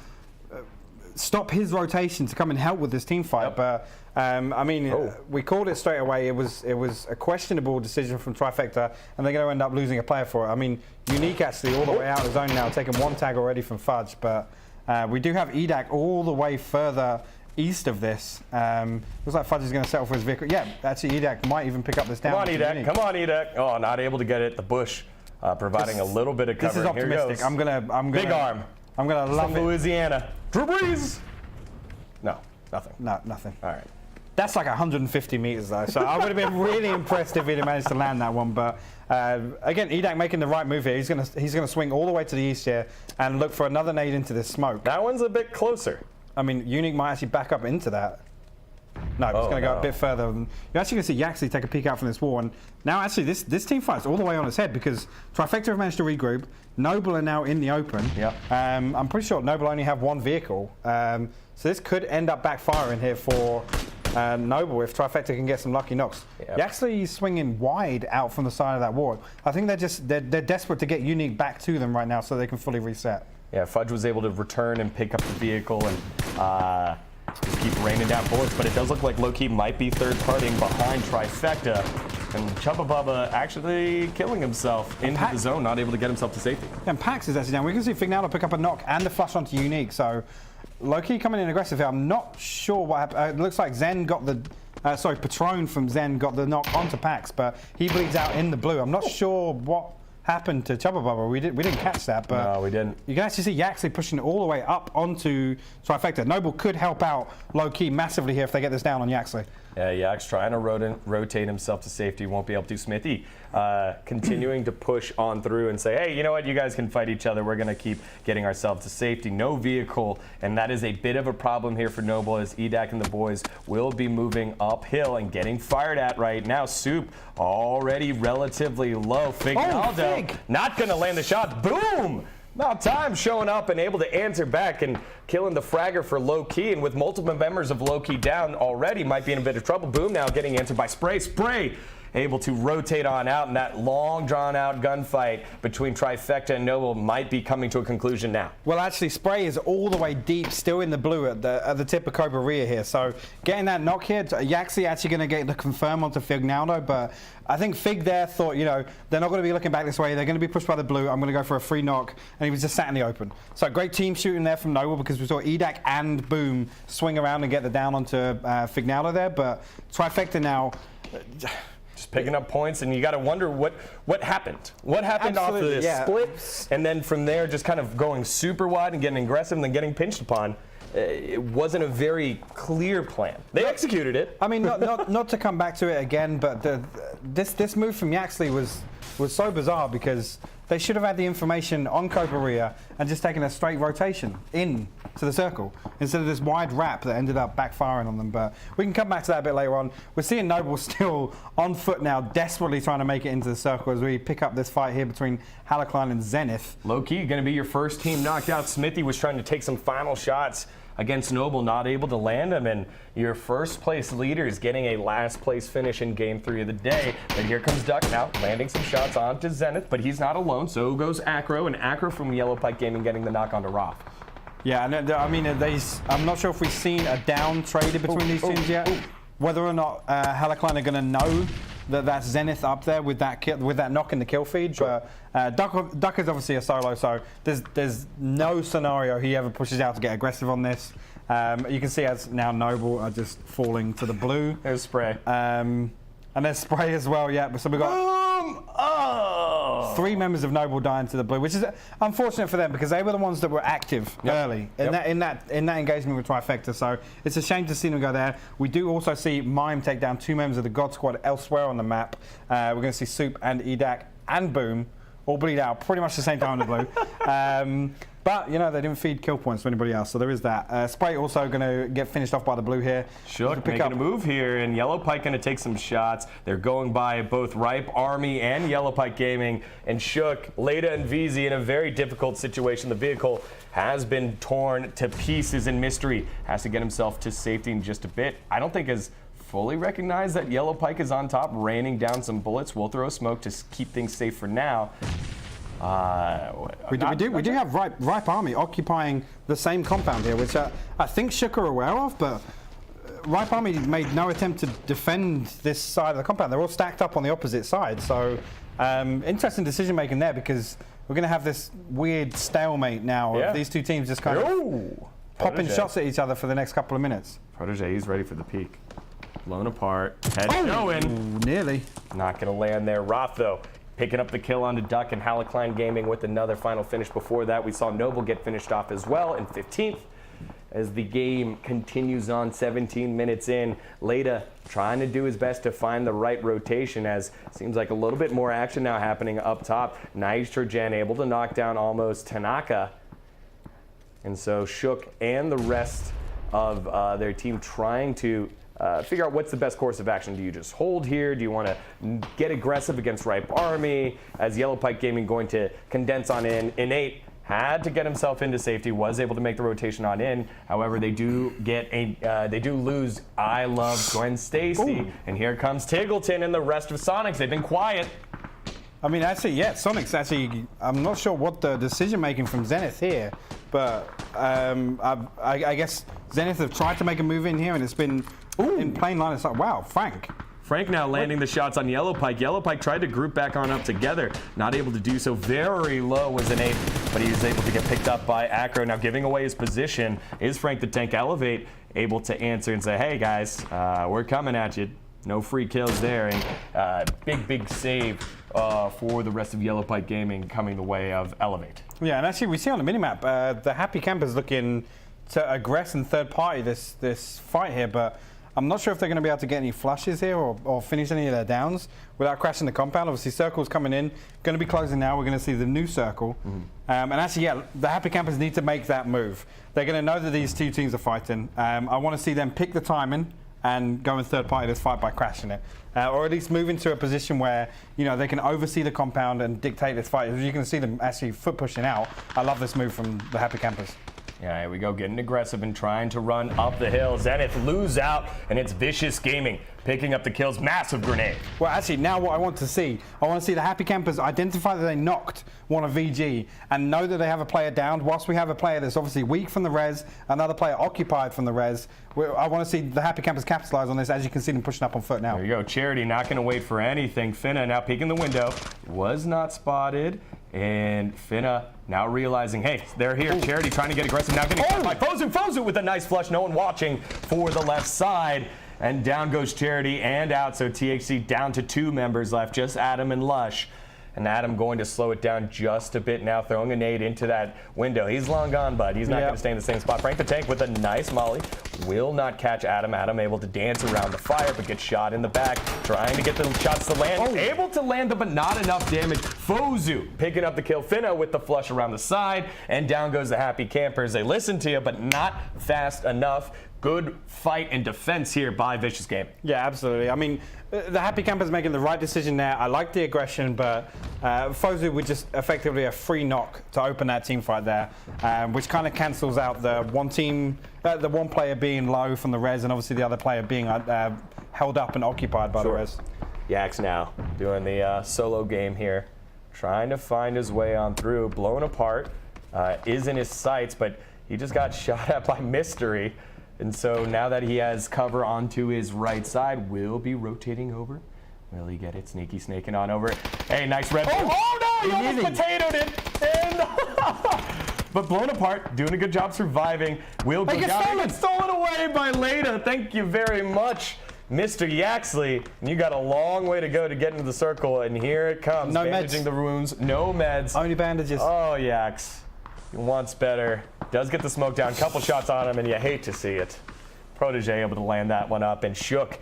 stop his rotation to come and help with this team fight. Yep. But I mean, we called it straight away. It was a questionable decision from Trifecta, and they're going to end up losing a player for it. I mean, Unique actually all the way out of the zone now, taking one tag already from Fudge. But we do have EDAC all the way further east of this. Looks like Fudge is going to settle for his vehicle. Yeah, actually EDAC might even pick up this down. Come on, EDAC. Come on, EDAC. Oh, not able to get it. The bush providing a little bit of cover. This is optimistic. I'm gonna big arm. I'm gonna love it. Louisiana. Drew Brees. No, nothing. No, nothing. All right. That's like 150 meters though, so I would have been really impressed if he'd have managed to land that one. But again, EDAC making the right move here. He's gonna swing all the way to the east here and look for another nade into this smoke. That one's a bit closer. I mean, Unique might actually back up into that. No, it's going to go a bit further. You're actually going to see Yaxley take a peek out from this wall. And now actually this team fight's all the way on its head because Trifecta have managed to regroup. Noble are now in the open. Yep. I'm pretty sure Noble only have one vehicle. So this could end up backfiring here for Noble if Trifecta can get some lucky knocks. Yep. Yaxley swinging wide out from the side of that wall. I think they're desperate to get Unique back to them right now so they can fully reset. Yeah, Fudge was able to return and pick up the vehicle and just keep raining down bullets, but it does look like Low-Key might be third-partying behind Trifecta. And Chubba Bubba actually killing himself into the zone, not able to get himself to safety. Yeah, and Pax is actually down. We can see Fignano pick up a knock and a flush onto Unique. So Low-Key coming in aggressive here. I'm not sure what happened. It looks like Zen got the Patron from Zen got the knock onto Pax, but he bleeds out in the blue. I'm not sure what happened to Chubba Bubba. We didn't catch that, but no, we didn't. You can actually see Yaxley pushing it all the way up onto Trifecta. Noble could help out low-key massively here if they get this down on Yaxley. Yeah, Yax trying to rotate himself to safety, won't be able to. Smithy continuing to push on through and say, hey, you know what, you guys can fight each other. We're going to keep getting ourselves to safety. No vehicle, and that is a bit of a problem here for Noble as EDAC and the boys will be moving uphill and getting fired at right now. Soup already relatively low. Fignaldo not going to land the shot. Boom! About time showing up and able to answer back and killing the fragger for low-key, and with multiple members of low-key down already, might be in a bit of trouble. Boom now getting answered by Spray. Spray able to rotate on out, and that long drawn-out gunfight between Trifecta and Noble might be coming to a conclusion now. Well, actually, Spray is all the way deep, still in the blue at the tip of Cobra Rear here. So getting that knock here, Yaxley actually going to get the confirm onto Fignaldo, but I think Fig there thought, you know, they're not going to be looking back this way. They're going to be pushed by the blue. I'm going to go for a free knock, and he was just sat in the open. So great team shooting there from Noble, because we saw EDAC and Boom swing around and get the down onto Fignaldo there, but Trifecta now just picking up points, and you got to wonder what happened. What happened off of this split, and then from there just kind of going super wide and getting aggressive and then getting pinched upon. It wasn't a very clear plan. They executed it. I mean, not to come back to it again, but this move from Yaxley was so bizarre, because they should have had the information on Cobra Rear and just taken a straight rotation in to the circle instead of this wide wrap that ended up backfiring on them. But we can come back to that a bit later on. We're seeing Noble still on foot now, desperately trying to make it into the circle as we pick up this fight here between Halakline and Zenith. Low-key, going to be your first team knocked out. Smithy was trying to take some final shots against Noble, not able to land them, and your first place leader is getting a last place finish in game 3 of the day. And here comes Duck now, landing some shots onto Zenith, but he's not alone, so goes Acro, and Acro from Yellow Pike Gaming getting the knock onto Roth. Yeah, and I mean, I'm not sure if we've seen a down traded between these teams yet. Whether or not Halakline are going to know that that's Zenith up there with that knock in the kill feed. Sure. But Duck is obviously a solo, so there's no scenario he ever pushes out to get aggressive on this. You can see as now Noble are just falling to the blue. There's Spray. And there's Spray as well, yeah. So we've got 3 members of Noble dying to the blue, which is unfortunate for them, because they were the ones that were active early in that engagement with Trifecta. So it's a shame to see them go there. We do also see Mime take down 2 members of the God Squad elsewhere on the map. We're going to see Soup and EDAC and Boom all bleed out pretty much the same time in the blue. But, you know, they didn't feed kill points to anybody else, so there is that. Spray also going to get finished off by the blue here. Shook making a move here, and Yellow Pike going to take some shots. They're going by both Ripe Army and Yellow Pike Gaming, and Shook, Leda, and VZ in a very difficult situation. The vehicle has been torn to pieces, and Mystery has to get himself to safety in just a bit. I don't think has fully recognized that Yellow Pike is on top, raining down some bullets. We'll throw smoke to keep things safe for now. We do have Ripe Army occupying the same compound here, which I think Shook are aware of, but Ripe Army made no attempt to defend this side of the compound. They're all stacked up on the opposite side, so interesting decision making there, because we're going to have this weird stalemate now of these two teams just kind of popping shots at each other for the next couple of minutes. Protege, he's ready for the peak. Blown apart, head going. Ooh, nearly. Not going to land there. Roth, though, picking up the kill onto Duck, and Halakline Gaming with another final finish. Before that, we saw Noble get finished off as well in 15th. As the game continues on, 17 minutes in, Leda trying to do his best to find the right rotation, as it seems like a little bit more action now happening up top. Nitrogen able to knock down almost Tanaka. And so Shook and the rest of their team trying to figure out what's the best course of action. Do you just hold here? Do you want to get aggressive against Ripe Army? As Yellow Pike Gaming going to condense on in. Innate had to get himself into safety, was able to make the rotation on in. However, they do lose I Love Gwen Stacy. And here comes Tiggleton and the rest of Sonics. They've been quiet. I mean, actually, yeah, Sonic's actually, I'm not sure what the decision making from Zenith here, but I guess Zenith have tried to make a move in here, and it's been in plain line of sight. Wow, Frank now landing the shots on Yellow Pike. Yellow Pike tried to group back on up together, not able to do so. Very low was Innate, but he was able to get picked up by Acro. Now giving away his position is Frank the Tank Elevate, able to answer and say, hey guys, we're coming at you. No free kills there, and big save for the rest of Yellow Pike Gaming coming the way of Elevate. Yeah, and actually we see on the minimap, the Happy Campers looking to aggress and third party this fight here, but I'm not sure if they're going to be able to get any flushes here or finish any of their downs without crashing the compound. Obviously, Circle's coming in, going to be closing now. We're going to see the new Circle. And actually, yeah, the Happy Campers need to make that move. They're going to know that these two teams are fighting. I want to see them pick the timing and go and third party this fight by crashing it. Or at least move into a position where, you know, they can oversee the compound and dictate this fight. As you can see them actually foot pushing out. I love this move from the Happy Campers. Yeah, here we go, getting aggressive and trying to run up the hill. Zenith lose out, and it's Vicious Gaming picking up the kills. Massive grenade. Well, actually, now what I want to see the Happy Campers identify that they knocked one of VG and know that they have a player downed, whilst we have a player that's obviously weak from the res, another player occupied from the res. I want to see the Happy Campers capitalize on this, as you can see them pushing up on foot now. There you go, Charity not going to wait for anything. Finna now peeking the window. Was not spotted. And Finna now realizing, hey, they're here. Charity trying to get aggressive. Now getting caught by Fozu. Fozu with a nice flush. No one watching for the left side. And down goes Charity and out. So THC down to 2 members left. Just Adam and Lush. And Adam going to slow it down just a bit now, throwing a nade into that window. He's long gone, bud. He's not going to stay in the same spot. Frank the Tank with a nice molly. Will not catch Adam. Adam able to dance around the fire, but gets shot in the back. Trying to get the shots to land. Able to land them, but not enough damage. Fozu picking up the kill. Finna with the flush around the side. And down goes the Happy Campers. They listen to you, but not fast enough. Good fight and defense here by Vicious Game. Yeah, absolutely. I mean, the Happy Campers making the right decision there. I like the aggression, but Fozu with just effectively a free knock to open that team fight there, which kind of cancels out the one player being low from the res, and obviously the other player being held up and occupied by the res. Yax now doing the solo game here, trying to find his way on through. Blown apart, is in his sights, but he just got shot at by Mystery. And so now that he has cover onto his right side, will be rotating over. Will he get it? Sneaky snaking on over. Hey, nice red. Oh no, he almost potatoed it. And but blown apart, doing a good job surviving. Will go down. It's stolen away by Leda. Thank you very much, Mr. Yaxley. You got a long way to go to get into the circle, and here it comes. No bandaging meds. The wounds. No meds. Only bandages. Oh, Yax. He wants better. Does get the smoke down. Couple shots on him, and you hate to see it. Protege able to land that one up, and Shook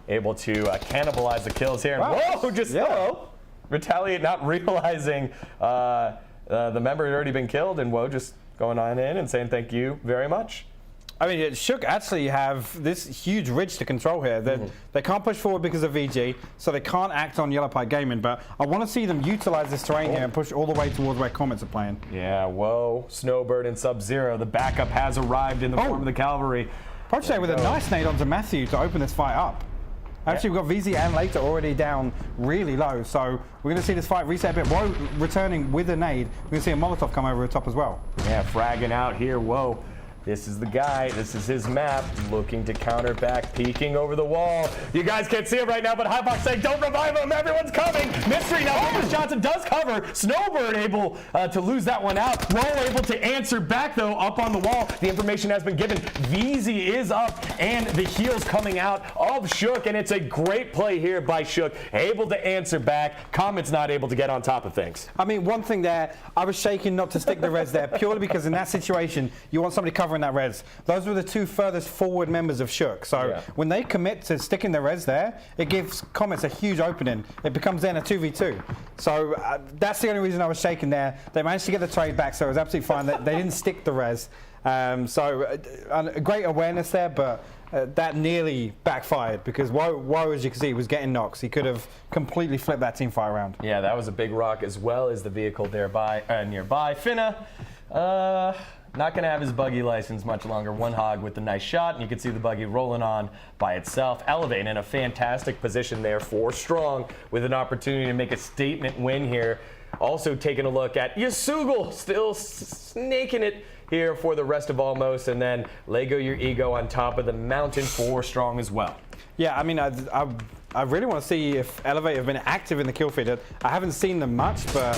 able to cannibalize the kills here. Wow. Whoa, just retaliate, not realizing the member had already been killed, and Woe just going on in and saying thank you very much. I mean, Shook actually have this huge ridge to control here. They can't push forward because of VG, so they can't act on Yellow Pike Gaming, but I want to see them utilize this terrain here and push all the way towards where Comets are playing. Yeah, Woe, Snowbird, and Sub-Zero. The backup has arrived in the form of the Cavalry. Protege with a nice nade onto Matthew to open this fight up. Actually, we've got VZ and Later already down really low, so we're going to see this fight reset a bit. Woe returning with a nade. We're going to see a Molotov come over the top as well. Yeah, fragging out here. Woe. This is the guy. This is his map. Looking to counter back, peeking over the wall. You guys can't see it right now, but Highbox saying, don't revive him. Everyone's coming. Mystery now taking shots and does cover. Snowbird able to lose that one out. Woe able to answer back, though, up on the wall. The information has been given. VZ is up, and the heals coming out of Shook, and it's a great play here by Shook. Able to answer back. Comet's not able to get on top of things. I mean, one thing there, I was shaking not to stick the res there, purely because in that situation, you want somebody covering that res. Those were the 2 furthest forward members of Shook. So when they commit to sticking the res there, it gives Comets a huge opening. It becomes then a 2v2. So that's the only reason I was shaking there. They managed to get the trade back, so it was absolutely fine. They didn't stick the res. So great awareness there, but that nearly backfired because Woe, as you can see, was getting knocks. He could have completely flipped that team fight around. Yeah, that was a big rock as well as the vehicle nearby. Finna, not going to have his buggy license much longer. One hog with the nice shot, and you can see the buggy rolling on by itself. Elevate in a fantastic position there for Strong with an opportunity to make a statement win here. Also taking a look at Yasugal, still snaking it here for the rest of Almost, and then Lego Your Ego on top of the mountain for Strong as well. Yeah, I mean, I really want to see if Elevate have been active in the kill feed. I haven't seen them much, but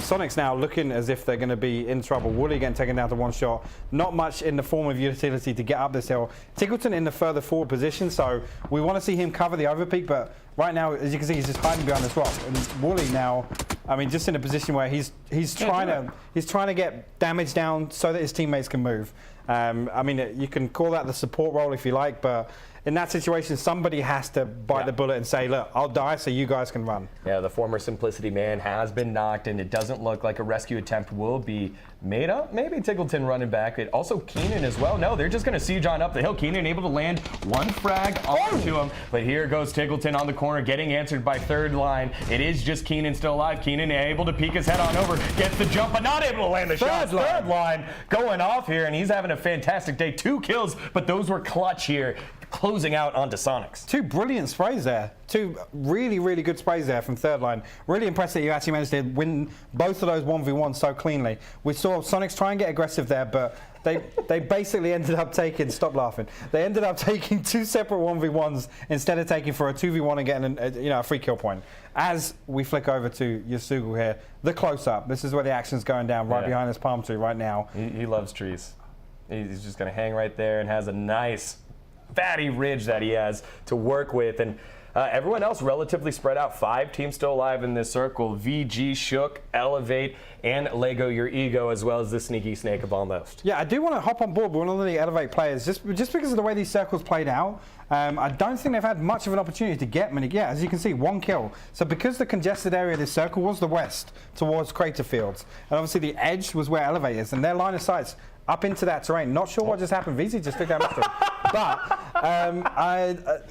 Sonic's now looking as if they're going to be in trouble. Wooly getting taken down to one shot. Not much in the form of utility to get up this hill. Tickleton in the further forward position, so we want to see him cover the overpeak, but right now, as you can see, he's just hiding behind this rock. And Wooly now, I mean, just in a position where he's trying to get damage down so that his teammates can move. I mean, you can call that the support role if you like, but in that situation, somebody has to bite the bullet and say, look, I'll die so you guys can run. Yeah, the former Simplicity man has been knocked, and it doesn't look like a rescue attempt will be made up. Maybe Tickleton running back. Also Keenan as well. No, they're just going to siege on up the hill. Keenan able to land one frag onto him. But here goes Tickleton on the corner, getting answered by third line. It is just Keenan still alive. Keenan able to peek his head on over, gets the jump, but not able to land the shot. Third line going off here, and he's having a fantastic day. 2 kills, but those were clutch here, closing out onto Sonics. 2 brilliant sprays there. 2 really, really good sprays there from third line. Really impressed that you actually managed to win both of those 1v1s so cleanly. We saw Sonics try and get aggressive there, but they basically ended up taking, stop laughing, they ended up taking 2 separate 1v1s instead of taking for a 2v1 and getting a free kill point. As we flick over to Yasugu here, the close-up. This is where the action's going down, right behind this palm tree right now. He loves trees. He's just going to hang right there and has a nice fatty ridge that he has to work with, and everyone else relatively spread out. 5 teams still alive in this circle: VG, Shook, Elevate, and Lego Your Ego, as well as the Sneaky Snake of Almost. Yeah, I do want to hop on board with one of the Elevate players, just because of the way these circles played out. I don't think they've had much of an opportunity to get many. Yeah, as you can see, 1 kill. So because the congested area of this circle was the west towards Crater Fields, and obviously the edge was where Elevate is, and their line of sight's up into that terrain. Not sure what just happened. VZ just took down mystery. But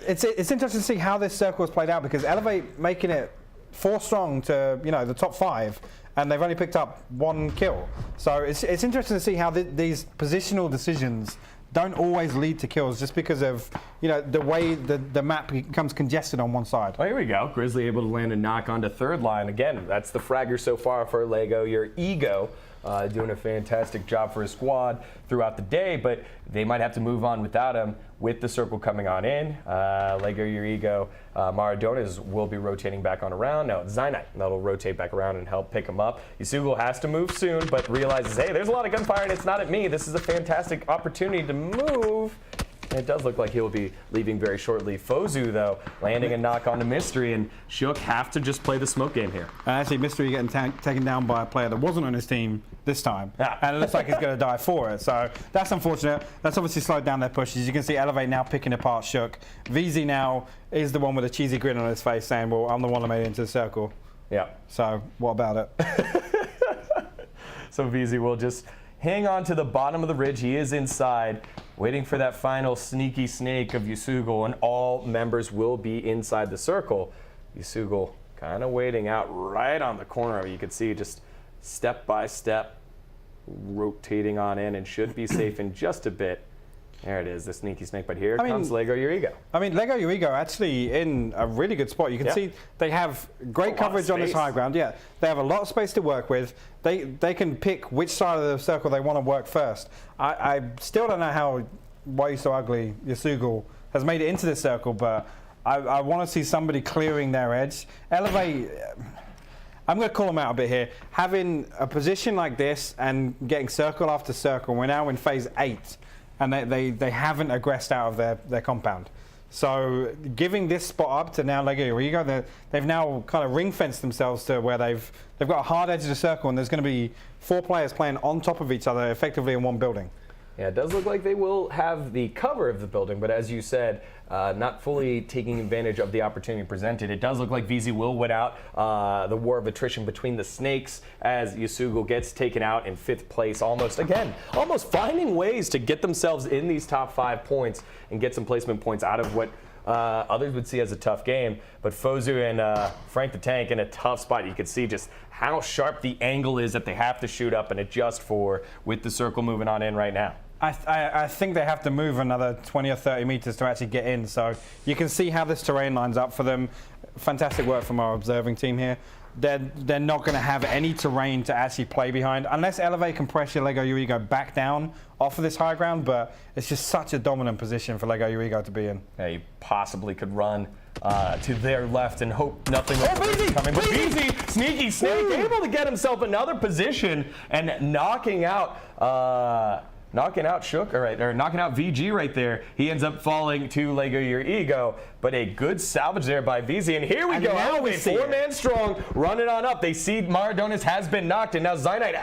it's interesting to see how this circle has played out, because Elevate making it 4 strong to the top 5, and they've only picked up 1 kill. So it's interesting to see how these positional decisions don't always lead to kills, just because of the way the map becomes congested on one side. Oh, here we go. Grizzly able to land a knock onto third line. Again, that's the fragger so far for Lego Your Ego. Doing a fantastic job for his squad throughout the day, but they might have to move on without him with the circle coming on in. Lego Your Ego, Maradonas will be rotating back on around. Now it's Zynite that'll rotate back around and help pick him up. Yasugu has to move soon, but realizes, hey, there's a lot of gunfire and it's not at me. This is a fantastic opportunity to move. And it does look like he'll be leaving very shortly. Fozu, though, landing a knock on the Mystery, and Shook have to just play the smoke game here. Actually, Mystery getting taken down by a player that wasn't on his team this time. Yeah. And it looks like he's going to die for it. So that's unfortunate. That's obviously slowed down their pushes. You can see Elevate now picking apart Shook. VZ now is the one with a cheesy grin on his face saying, well, I'm the one that made it into the circle. Yeah. So what about it? So VZ will just hang on to the bottom of the ridge. He is inside, waiting for that final sneaky snake of Yasugu, and all members will be inside the circle. Yasugu kind of waiting out right on the corner. You can see just step by step rotating on in, and should be safe in just a bit. There it is, the sneaky snake. But here comes Lego Your Ego. I mean, Lego Your Ego actually in a really good spot. You can see they have great coverage on this high ground. Yeah, they have a lot of space to work with. They can pick which side of the circle they want to work first. I still don't know why you're so ugly, Yasugu has made it into this circle, but I want to see somebody clearing their edge. Elevate, I'm going to call them out a bit here. Having a position like this and getting circle after circle, we're now in phase 8. And they haven't aggressed out of their compound. So giving this spot up to now Lego Your Ego, they've now kind of ring-fenced themselves to where they've got a hard edge of the circle, and there's going to be 4 players playing on top of each other effectively in one building. Yeah, it does look like they will have the cover of the building, but as you said, not fully taking advantage of the opportunity presented. It does look like VZ will win out the war of attrition between the Snakes, as Yasugu gets taken out in 5th place, almost finding ways to get themselves in these top 5 points and get some placement points out of what others would see as a tough game. But Fozu and Frank the Tank in a tough spot. You can see just how sharp the angle is that they have to shoot up and adjust for with the circle moving on in right now. I think they have to move another 20 or 30 meters to actually get in. So you can see how this terrain lines up for them. Fantastic work from our observing team here. they're not going to have any terrain to actually play behind unless Elevate can pressure Lego Urigo back down off of this high ground, but it's just such a dominant position for Lego Urigo to be in. Yeah, he possibly could run to their left and hope nothing is coming. But Beezy, sneaky snake, able to get himself another position and knocking out Shook, or knocking out VG right there. He ends up falling to Lego Your Ego, but a good salvage there by VZ. And here we go. Now we see 4-man strong, running on up. They see Maradonis has been knocked, and now Zynite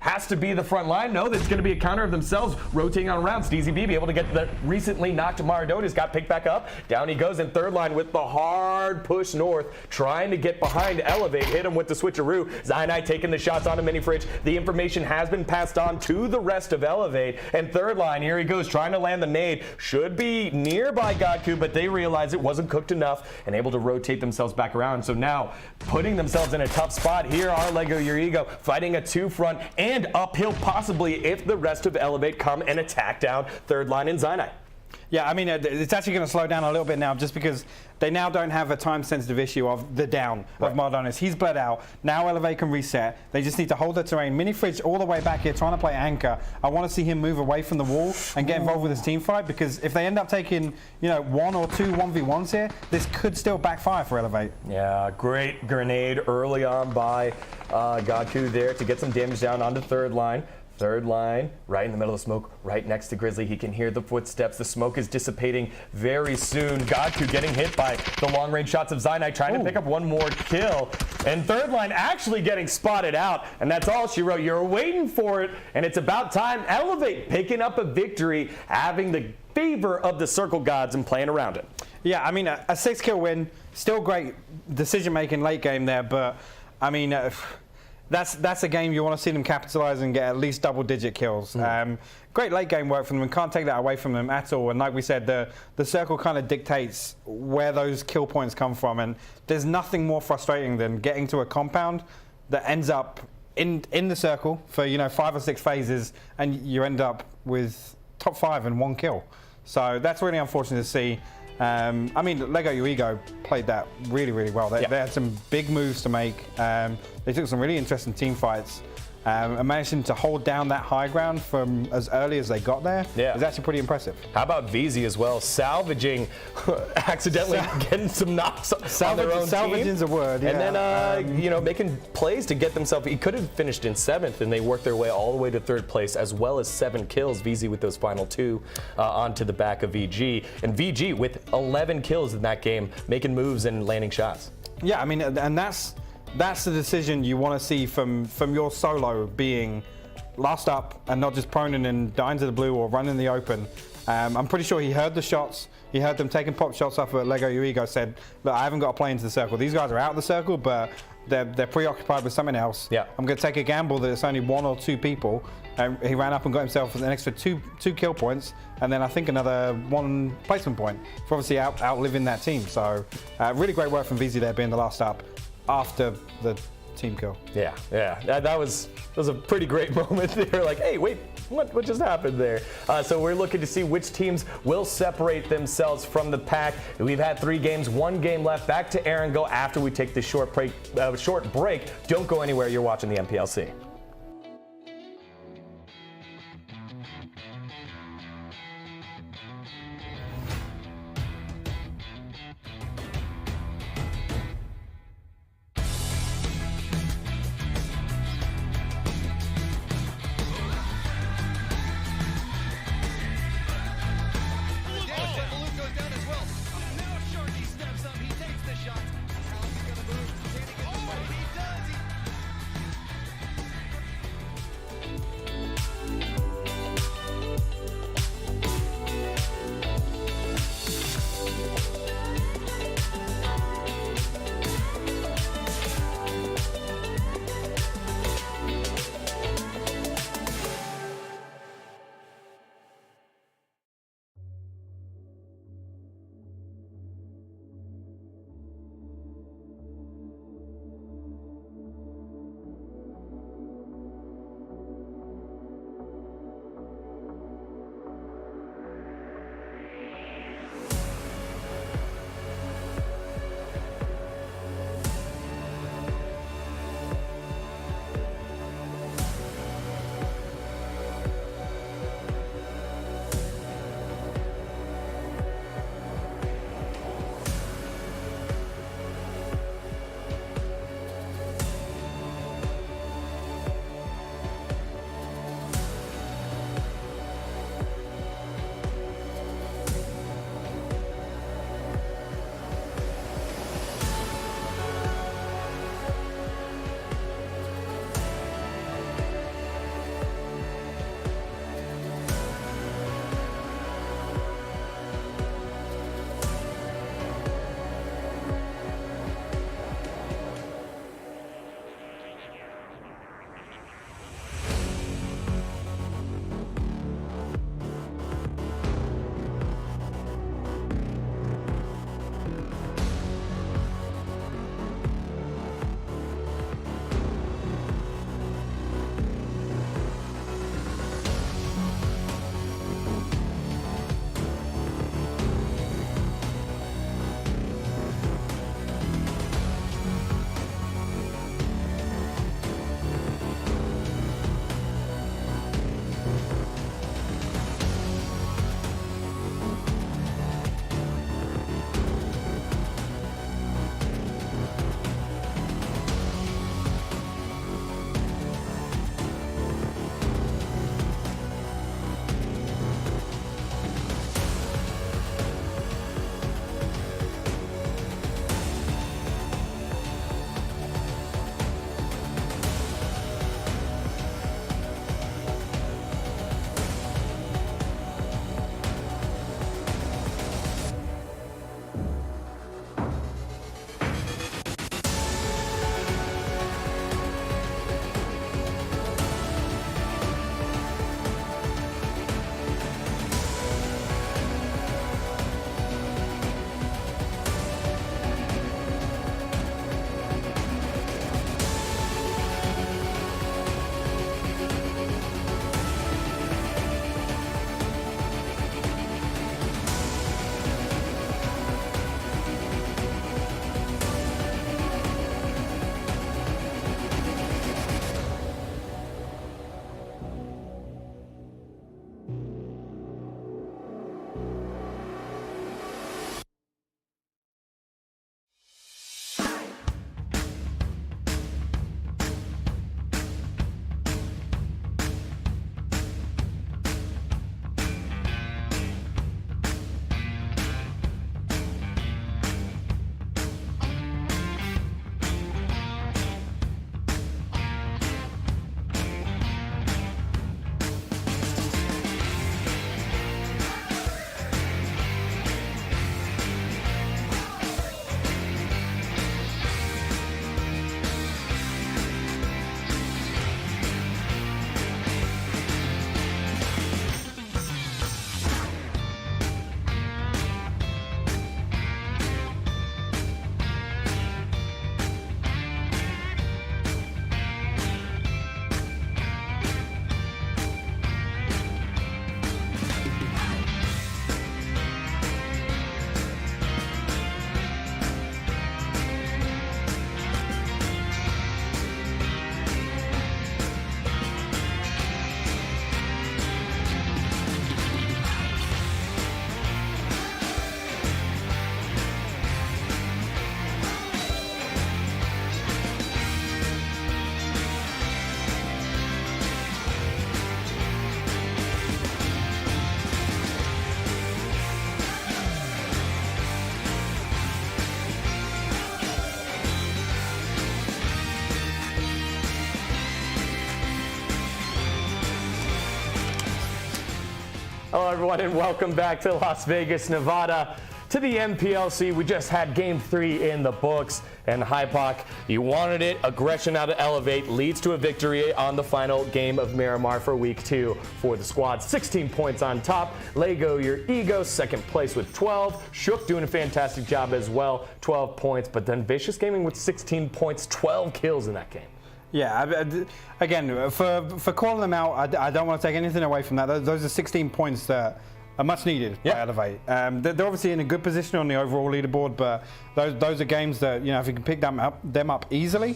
has to be the front line. No, there's going to be a counter of themselves, rotating on around. SteezyB able to get the recently knocked Maradonis, got picked back up. Down he goes in third line with the hard push north, trying to get behind Elevate. Hit him with the switcheroo. Zynite taking the shots on a mini fridge. The information has been passed on to the rest of Elevate. And third line, here he goes, trying to land the nade. Should be nearby Godku, but they realize it wasn't cooked enough and able to rotate themselves back around. So now, putting themselves in a tough spot, here are Lego Your Ego fighting a 2-front and uphill possibly if the rest of Elevate come and attack down third line in Zynite. Yeah, I mean, it's actually going to slow down a little bit now just because they now don't have a time-sensitive issue of the down of Mardonis. He's bled out. Now Elevate can reset. They just need to hold the terrain. Mini Fridge all the way back here trying to play anchor. I want to see him move away from the wall and get involved with his team fight, because if they end up taking, 1 or 2 1v1s here, this could still backfire for Elevate. Yeah, great grenade early on by Godku there to get some damage down onto third line. Third line, right in the middle of the smoke, right next to Grizzly. He can hear the footsteps. The smoke is dissipating very soon. Godku getting hit by the long-range shots of Zynite, trying to pick up one more kill. And third line actually getting spotted out. And that's all she wrote. You're waiting for it, and it's about time. Elevate picking up a victory, having the favor of the Circle Gods and playing around it. Yeah, I mean, a 6-kill win, still great decision-making late game there, but, I mean... That's a game you want to see them capitalize and get at least double-digit kills. Great late game work from them, and can't take that away from them at all. And like we said, the circle kind of dictates where those kill points come from. And there's nothing more frustrating than getting to a compound that ends up in the circle for 5 or 6 phases, and you end up with top 5 and 1 kill. So that's really unfortunate to see. I mean, Lego Your Ego played that really, really well. They had some big moves to make. They took some really interesting team fights. And managing to hold down that high ground from as early as they got there is actually pretty impressive. How about VZ as well, salvaging, accidentally getting some knocks on their own Salvaging's a word, yeah. And then, making plays to get themselves. He could have finished in 7th, and they worked their way all the way to 3rd place, as well as 7 kills. VZ with those final 2 onto the back of VG. And VG with 11 kills in that game, making moves and landing shots. Yeah, I mean, and that's the decision you want to see from your solo, being last up and not just proning and dying to the blue or running the open. I'm pretty sure he heard the shots. He heard them taking pop shots off at Lego Your Ego, said, look, I haven't got to play into the circle. These guys are out of the circle, but they're preoccupied with something else. Yeah. I'm going to take a gamble that it's only 1 or 2 people. And he ran up and got himself an extra 2 kill points, and then I think another 1 placement point for obviously outliving that team. So really great work from VZ there, being the last up after the team kill. Yeah. That was a pretty great moment there. Like, hey, wait, what just happened there? So we're looking to see which teams will separate themselves from the pack. We've had 3 games, 1 game left. Back to Aaron Go after we take this short break. Don't go anywhere. You're watching the NPLC. Hello, everyone, and welcome back to Las Vegas, Nevada, to the NPLC. We just had Game 3 in the books, and Hypoc, you wanted it. Aggression out of Elevate leads to a victory on the final game of Miramar for Week 2 for the squad. 16 points on top. Lego, your ego, second place with 12. Shook doing a fantastic job as well, 12 points. But then Vicious Gaming with 16 points, 12 kills in that game. Yeah, again, for calling them out, I don't want to take anything away from that. Those are 16 points that are much needed by Elevate. They're obviously in a good position on the overall leaderboard, but those are games that, you know, if you can pick them up easily,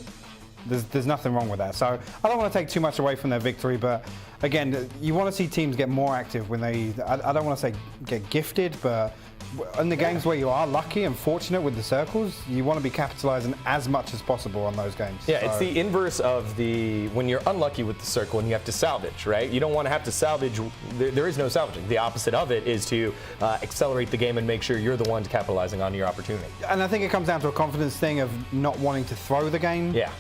there's nothing wrong with that. So I don't want to take too much away from their victory, but again, you want to see teams get more active when they, I don't want to say get gifted, but in the games where you are lucky and fortunate with the circles, you want to be capitalizing as much as possible on those games. Yeah, it's the inverse of when you're unlucky with the circle and you have to salvage, right? You don't want to have to salvage. There is no salvaging. The opposite of it is to accelerate the game and make sure you're the one capitalizing on your opportunity. And I think it comes down to a confidence thing of not wanting to throw the game. Yeah.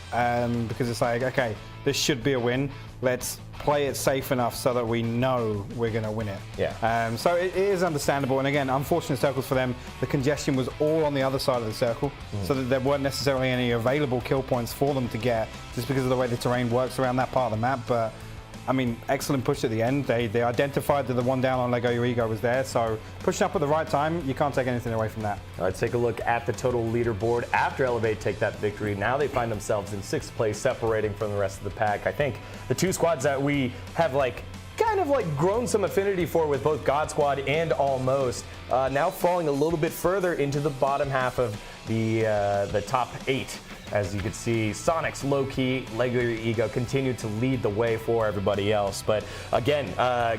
Because it's like, okay, this should be a win. Let's play it safe enough so that we know we're going to win it. Yeah. So it is understandable. And again, unfortunate circles for them. The congestion was all on the other side of the circle, so that there weren't necessarily any available kill points for them to get, just because of the way the terrain works around that part of the map. But I mean, excellent push at the end. They identified that the one down on Lego Your Ego was there, so pushing up at the right time, you can't take anything away from that. Let's take a look at the total leaderboard after Elevate take that victory. Now they find themselves in 6th place, separating from the rest of the pack. I think the two squads that we have kind of grown some affinity for with both God Squad and Almost, now falling a little bit further into the bottom half of the top 8. As you can see, Sonic's low-key, Lego Your Ego continued to lead the way for everybody else. But again,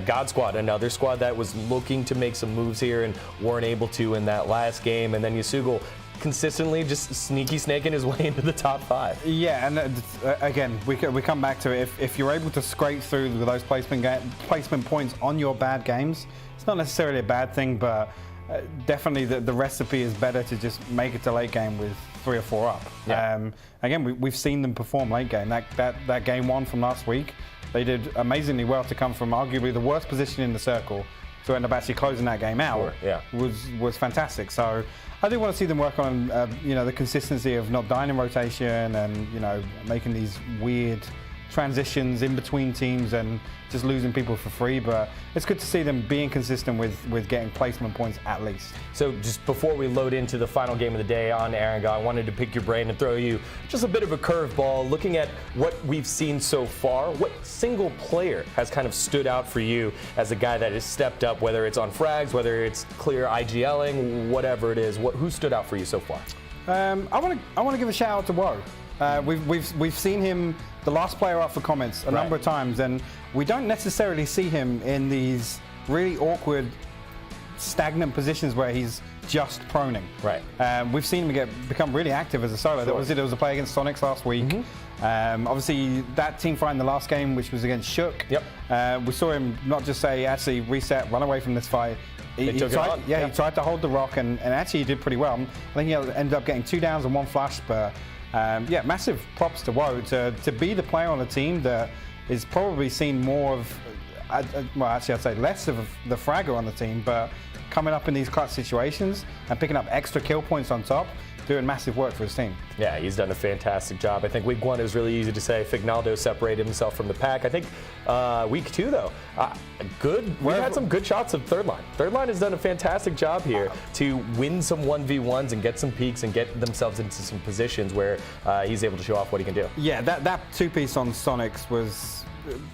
God Squad, another squad that was looking to make some moves here and weren't able to in that last game. And then Yasugal consistently just sneaky snaking his way into the top 5. Yeah, and again, we come back to it. If you're able to scrape through with those placement points on your bad games, it's not necessarily a bad thing, but definitely the recipe is better to just make it to late game with 3 or 4 up. Yeah. Again, we've seen them perform late game. That game 1 from last week, they did amazingly well to come from arguably the worst position in the circle to end up actually closing that game out. Yeah. was fantastic. So I do want to see them work on the consistency of not dying in rotation and making these weird transitions in between teams and just losing people for free, but it's good to see them being consistent with getting placement points at least. So just before we load into the final game of the day on Eranga, I wanted to pick your brain and throw you just a bit of a curveball. Looking at what we've seen so far, what single player has kind of stood out for you as a guy that has stepped up, whether it's on frags, whether it's clear IGLing, whatever it is, who stood out for you so far? I want to give a shout out to Woe. We've seen him, the last player up for comments, a number of times, and we don't necessarily see him in these really awkward, stagnant positions where he's just proning. Right. We've seen him become really active as a solo. Sure. There was a play against Sonics last week. Obviously, that team fight in the last game, which was against Shook. Yep. We saw him not just say, actually, reset, run away from this fight. He tried to hold the rock, and actually he did pretty well. I think he ended up getting 2 downs and 1 flash, but massive props to Woe to be the player on the team that is probably seen more of, I'd say less of the fragger on the team, but coming up in these clutch situations and picking up extra kill points on top, doing massive work for his team. Yeah, he's done a fantastic job. I think week 1 is really easy to say. Fignaldo separated himself from the pack. I think week 2, though, we've had some good shots of third line. Third line has done a fantastic job here to win some 1v1s and get some peaks and get themselves into some positions where he's able to show off what he can do. Yeah, that 2-piece on Sonics was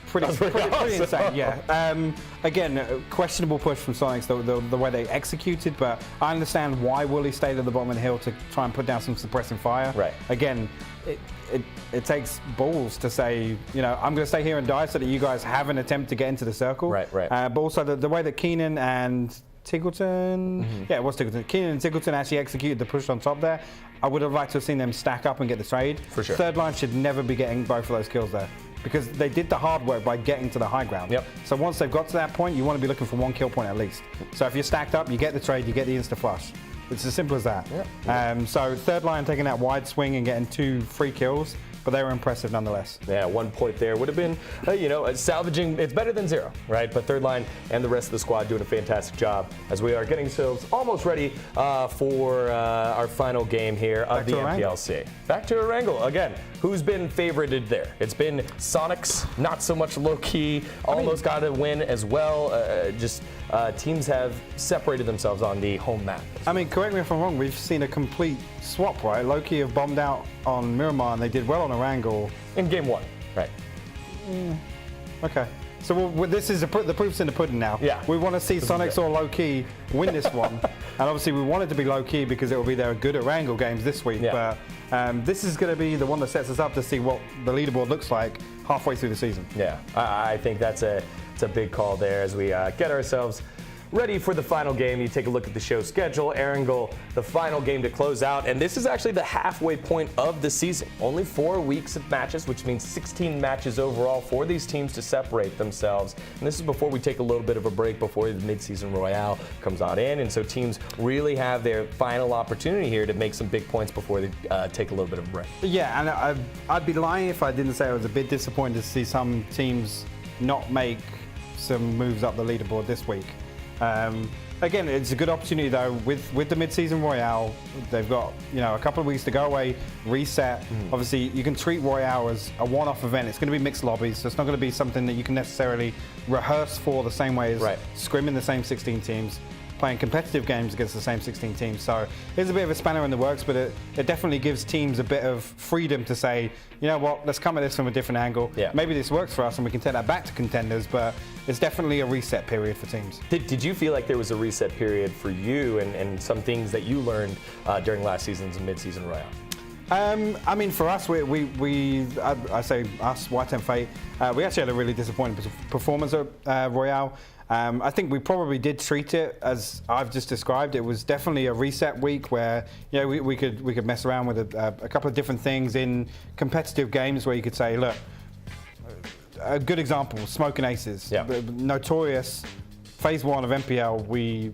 pretty awesome. insane. Yeah. Again, questionable push from Sonics, the way they executed, but I understand why Wooly stayed at the bottom of the hill to try and put down some suppressing fire. Right. Again, it takes balls to say, I'm going to stay here and die so that you guys have an attempt to get into the circle. Right. But also the way that Keenan and Tiggleton, it was Tiggleton. Keenan and Tiggleton actually executed the push on top there. I would have liked to have seen them stack up and get the trade. For sure. Third line should never be getting both of those kills there, because they did the hard work by getting to the high ground. Yep. So once they've got to that point, you want to be looking for 1 kill point at least. So if you're stacked up, you get the trade, you get the insta flush. It's as simple as that. Yep. So third line taking that wide swing and getting 2 free kills, but they were impressive nonetheless. Yeah, 1 point there would have been, salvaging. It's better than 0, right? But third line and the rest of the squad doing a fantastic job as we are getting ourselves almost ready for our final game here of the NPLC. Back to Erangel again. Who's been favorited there? It's been Sonics, not so much low-key, almost got a win as well. Teams have separated themselves on the home map. I mean, correct me if I'm wrong, we've seen a complete swap, right? Low-key have bombed out on Miramar, and they did well on Erangel. In game 1, right. Okay. So this is the proof's in the pudding now. Yeah. We want to see Sonics or low-key win this one. And obviously we want it to be low-key because it will be their good Erangel games this week. Yeah. But this is going to be the one that sets us up to see what the leaderboard looks like halfway through the season. Yeah, I think it's a big call there as we get ourselves ready for the final game. You take a look at the show schedule. Erangel, the final game to close out. And this is actually the halfway point of the season. Only 4 weeks of matches, which means 16 matches overall for these teams to separate themselves. And this is before we take a little bit of a break before the mid-season royale comes on in. And so teams really have their final opportunity here to make some big points before they take a little bit of a break. Yeah, and I'd be lying if I didn't say I was a bit disappointed to see some teams not make some moves up the leaderboard this week. Again, it's a good opportunity though with the mid-season royale. They've got a couple of weeks to go away, reset. Obviously, you can treat royale as a one-off event. It's going to be mixed lobbies, so it's not going to be something that you can necessarily rehearse for the same way as scrimming the same 16 teams, playing competitive games against the same 16 teams. So it's a bit of a spanner in the works, but it definitely gives teams a bit of freedom to say, you know what, let's come at this from a different angle. Yeah. Maybe this works for us and we can take that back to contenders, but it's definitely a reset period for teams. Did you feel like there was a reset period for you and some things that you learned during last season's mid-season royale? I mean, for us, I say us, White and Fate, we actually had a really disappointing performance at Royale. I think we probably did treat it as I've just described. It was definitely a reset week where we could mess around with a couple of different things in competitive games where you could say, look, a good example, Smoke and Aces. Yeah. Notorious Phase 1 of NPL, we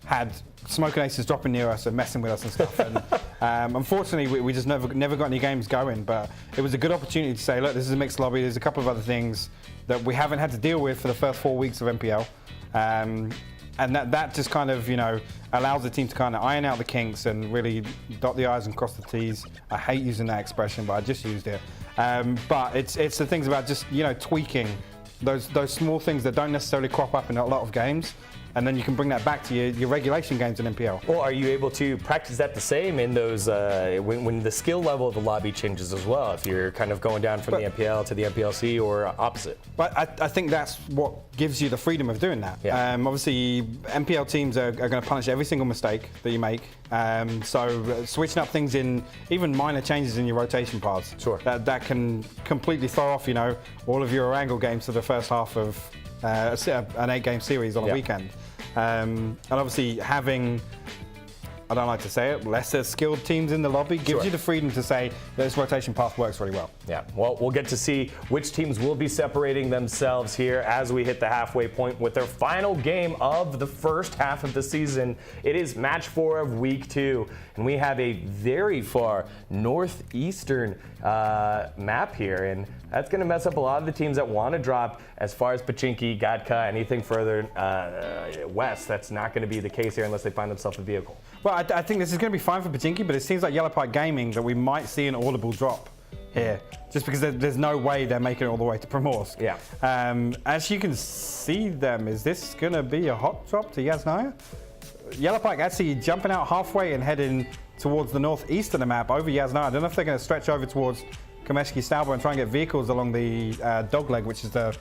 had Smoke and Aces dropping near us and messing with us and stuff. And unfortunately, we just never got any games going. But it was a good opportunity to say, look, this is a mixed lobby. There's a couple of other things that we haven't had to deal with for the first 4 weeks of NPL. And that just kind of, allows the team to kind of iron out the kinks and really dot the I's and cross the T's. I hate using that expression, but I just used it. But it's the things about just, tweaking those small things that don't necessarily crop up in a lot of games. And then you can bring that back to your regulation games in NPL. Well, are you able to practice that the same in those when the skill level of the lobby changes as well? If you're kind of going down from the NPL to the NPLC or opposite? But I think that's what gives you the freedom of doing that. Yeah. Obviously, NPL teams are going to punish every single mistake that you make. So switching up things in even minor changes in your rotation paths. Sure. That can completely throw off, all of your angle games for the first half of an 8-game series on a weekend. And obviously having, I don't like to say it, lesser skilled teams in the lobby gives you the freedom to say this rotation path works really well. Yeah, well, we'll get to see which teams will be separating themselves here as we hit the halfway point with their final game of the first half of the season. It is match 4 of week 2, and we have a very far northeastern map here, and that's going to mess up a lot of the teams that want to drop as far as Pachinki, Gatka, anything further west. That's not going to be the case here unless they find themselves a vehicle. Well, I think this is going to be fine for Pachinki, but it seems like Yellow Pike Gaming that we might see an audible drop here, just because there's no way they're making it all the way to Primorsk. Yeah. As you can see them, is this going to be a hot drop to Yasnaya? Yellow Pike actually jumping out halfway and heading towards the northeast of the map over Yasnaya. I don't know if they're going to stretch over towards Kameshki Stalber and try and get vehicles along the Dogleg, which is the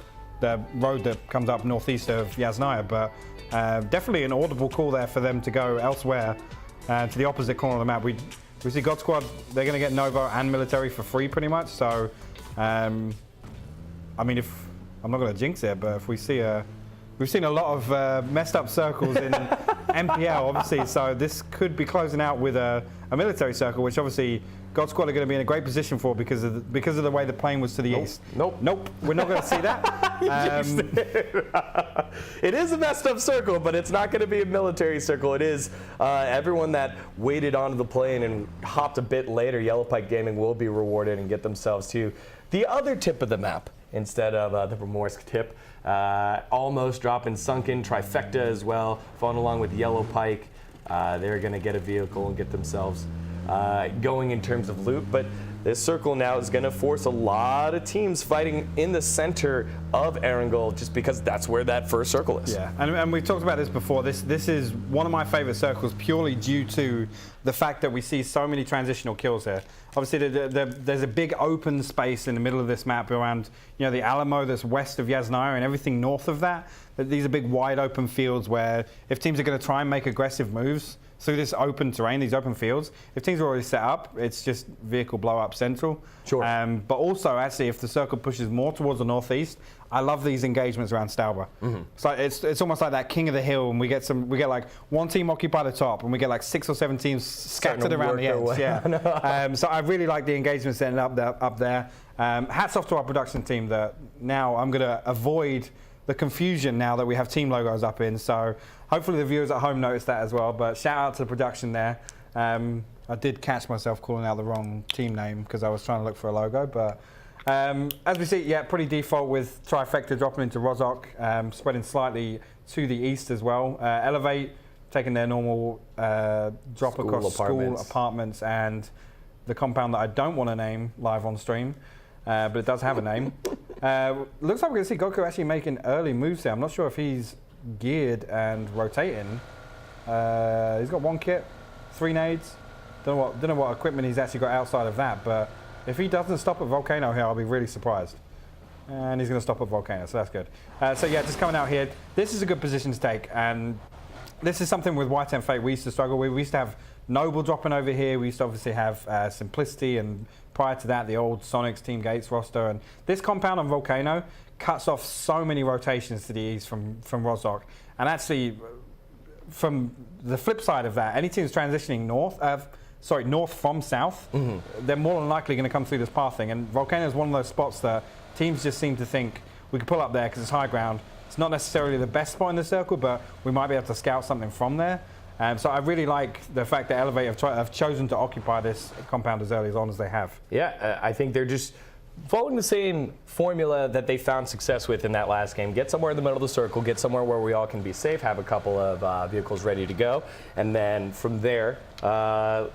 road that comes up northeast of Yasnaya, but definitely an audible call there for them to go elsewhere to the opposite corner of the map. We see God Squad, they're going to get Nova and military for free pretty much, so I mean, if I'm not going to jinx it, but if we've seen a lot of messed up circles in NPL, obviously, so this could be closing out with a military circle, which obviously God Squad are going to be in a great position for because of the way the plane was to the east. Nope. We're not going to see that. It is a messed up circle, but it's not going to be a military circle. It is everyone that waited onto the plane and hopped a bit later. Yellow Pike Gaming will be rewarded and get themselves to the other tip of the map instead of the Primorsk tip. Almost dropping Sunken, Trifecta as well, following along with Yellow Pike. They're going to get a vehicle and get themselves going in terms of loot, but this circle now is going to force a lot of teams fighting in the center of Erangel just because that's where that first circle is. Yeah, and we've talked about this before. This is one of my favorite circles purely due to the fact that we see so many transitional kills here. Obviously, there's a big open space in the middle of this map around, the Alamo that's west of Yasnaya and everything north of that. These are big wide open fields where if teams are going to try and make aggressive moves through this open terrain, these open fields, if teams are already set up, it's just vehicle blow up central. Sure. But also, actually, if the circle pushes more towards the northeast, I love these engagements around Stauber. So it's almost like that king of the hill, and we get like one team occupy the top, and we get like 6 or 7 teams scattered around the edge. Yeah. So I really like the engagements ending up there. Hats off to our production team that now I'm going to avoid the confusion now that we have team logos up in. So hopefully the viewers at home notice that as well. But shout out to the production there. I did catch myself calling out the wrong team name because I was trying to look for a logo. But as we see, yeah, pretty default with Trifecta dropping into Rozhok, spreading slightly to the east as well. Elevate taking their normal drop across school apartments and the compound that I don't want to name live on stream. But it does have a name. Looks like we're going to see Goku actually making early moves here. I'm not sure if he's geared and rotating. He's got 1 kit, 3 nades. Don't know what equipment he's actually got outside of that, but if he doesn't stop at Volcano here, I'll be really surprised. And he's going to stop at Volcano, so that's good. So yeah, just coming out here. This is a good position to take, and this is something with White and Fate we used to struggle with. We used to have Noble dropping over here. We used to obviously have Simplicity, and prior to that, the old Sonics Team Gates roster. And this compound on Volcano cuts off so many rotations to the east from Rozhok. And actually, from the flip side of that, any teams transitioning north from south, they're more than likely going to come through this pathing. And Volcano is one of those spots that teams just seem to think we could pull up there because it's high ground. It's not necessarily the best spot in the circle, but we might be able to scout something from there. So I really like the fact that Elevate have chosen to occupy this compound as early on as they have. Yeah, I think they're just following the same formula that they found success with in that last game. Get somewhere in the middle of the circle, get somewhere where we all can be safe, have a couple of vehicles ready to go, and then from there,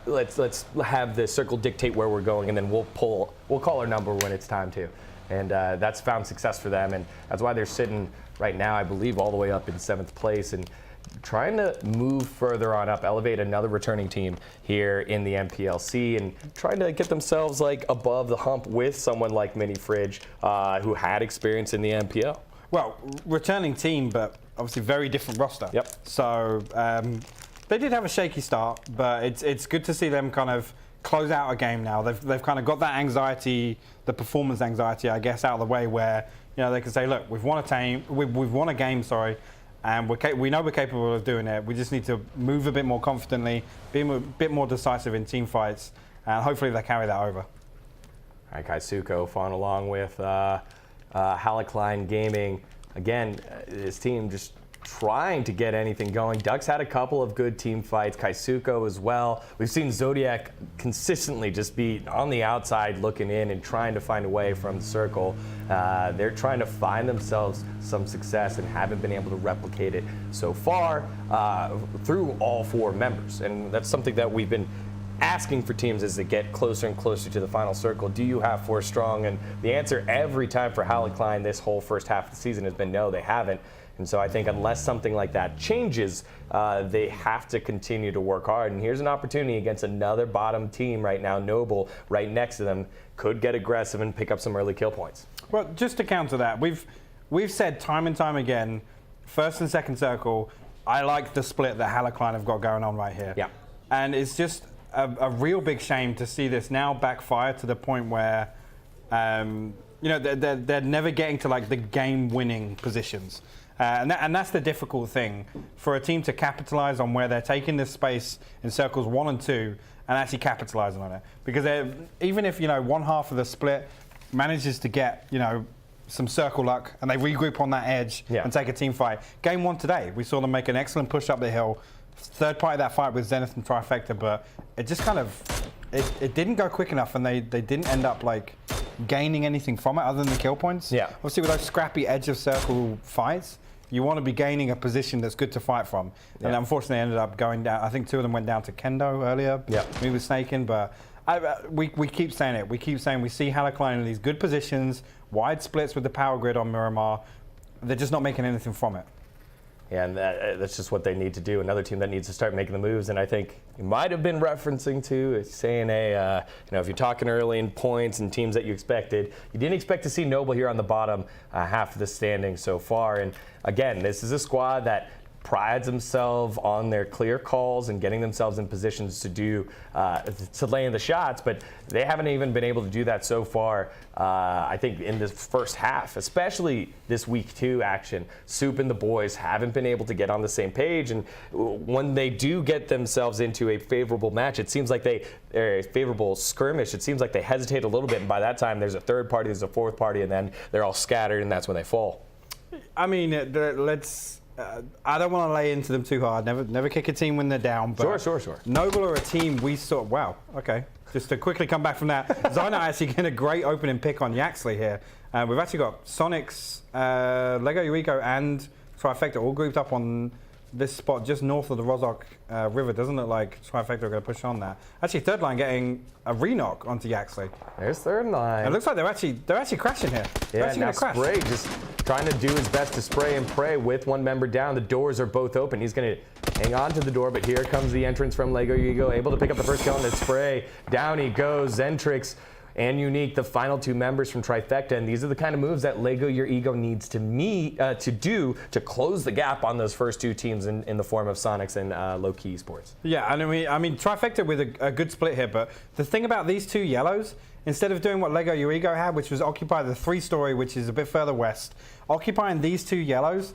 let's have the circle dictate where we're going, and then we'll call our number when it's time to. And that's found success for them, and that's why they're sitting right now, I believe, all the way up in 7th place. And trying to move further on up, elevate another returning team here in the NPLC, and trying to get themselves like above the hump with someone like Mini Fridge, who had experience in the NPL. Well, returning team, but obviously very different roster. Yep. So they did have a shaky start, but it's good to see them kind of close out a game now. They've kind of got that anxiety, the performance anxiety, I guess, out of the way, where they can say, look, we've won a game, and we know we're capable of doing it. We just need to move a bit more confidently, be a bit more decisive in team fights, and hopefully they carry that over. All right, Kaisuko following along with Halikline Gaming. Again, his team just trying to get anything going. Ducks had a couple of good team fights, Kaisuko as well. We've seen Zodiac consistently just be on the outside looking in and trying to find a way from the circle. They're trying to find themselves some success and haven't been able to replicate it so far through all 4 members. And that's something that we've been asking for teams as they get closer and closer to the final circle. Do you have 4 strong? And the answer every time for Halikline this whole first half of the season has been no, they haven't. And so I think unless something like that changes, they have to continue to work hard. And here's an opportunity against another bottom team right now, Noble, right next to them, could get aggressive and pick up some early kill points. Well, just to counter that, we've said time and time again, first and second circle, I like the split that Halikline have got going on right here. Yeah. And it's just a real big shame to see this now backfire to the point where they're never getting to like the game-winning positions. And that's the difficult thing for a team to capitalize on where they're taking this space in circles 1 and 2 and actually capitalizing on it. Because even if one half of the split manages to get some circle luck, and they regroup on that edge and take a team fight. Game 1 today, we saw them make an excellent push up the hill. Third part of that fight with Zenith and Trifecta, but it just kind of, it didn't go quick enough, and they didn't end up like gaining anything from it other than the kill points. Yeah. Obviously with those scrappy edge of circle fights, you want to be gaining a position that's good to fight from. And unfortunately ended up going down. I think 2 of them went down to Kendo earlier. Yeah. Me with Snaking, but we keep saying it. We keep saying we see Halakline in these good positions, wide splits with the power grid on Miramar. They're just not making anything from it. Yeah, and that's just what they need to do. Another team that needs to start making the moves, and I think you might have been referencing to saying, if you're talking early in points and teams that you expected, you didn't expect to see Noble here on the bottom half of the standing so far. And again, this is a squad that prides themselves on their clear calls and getting themselves in positions to do to lay in the shots, but they haven't even been able to do that so far. I think in this first half, especially this week 2 action, Soup and the boys haven't been able to get on the same page. And when they do get themselves into a favorable match, it seems like a favorable skirmish, it seems like they hesitate a little bit, and by that time there's a third party, there's a fourth party, and then they're all scattered, and that's when they fall. I mean, let's. I don't want to lay into them too hard. Never kick a team when they're down. But Sure. Noble are a team we saw. Wow. Okay. Just to quickly come back from that, Zyna actually getting a great opening pick on Yaxley here. We've actually got Sonics, Lego Eureka, and Trifecta all grouped up on this spot just north of the Rozhok River. Doesn't look like Trifecta are going to push on that. Actually, third line getting a re-knock onto Yaxley. There's third line. It looks like they're actually crashing here. Yeah, now Spray just trying to do his best to spray and pray with one member down. The doors are both open. He's going to hang on to the door, but here comes the entrance from Lego Ego, able to pick up the first kill on the Spray. Down he goes. Zentrix and Unique, the final 2 members from Trifecta, and these are the kind of moves that Lego Your Ego needs to do to close the gap on those first 2 teams in the form of Sonics and Low-Key Esports. Yeah, and I mean Trifecta with a good split here, but the thing about these 2 yellows, instead of doing what Lego Your Ego had, which was occupy the 3-story, which is a bit further west, occupying these 2 yellows,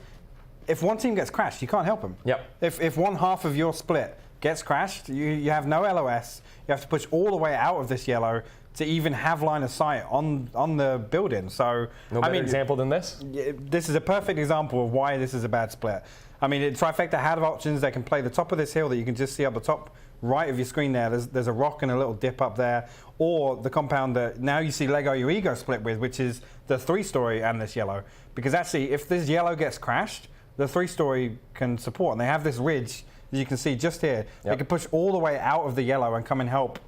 if one team gets crashed, you can't help them. Yep. If one half of your split gets crashed, you have no LOS, you have to push all the way out of this yellow to even have line of sight on the building. So no better example than this? This is a perfect example of why this is a bad split. I mean, Trifecta had options. They can play the top of this hill that you can just see up the top right of your screen there. There's a rock and a little dip up there. Or the compound that now you see Lego Your Ego split with, which is the 3-story and this yellow. Because actually, if this yellow gets crashed, the 3-story can support. And they have this ridge, as you can see just here. Yep. They can push all the way out of the yellow and come and help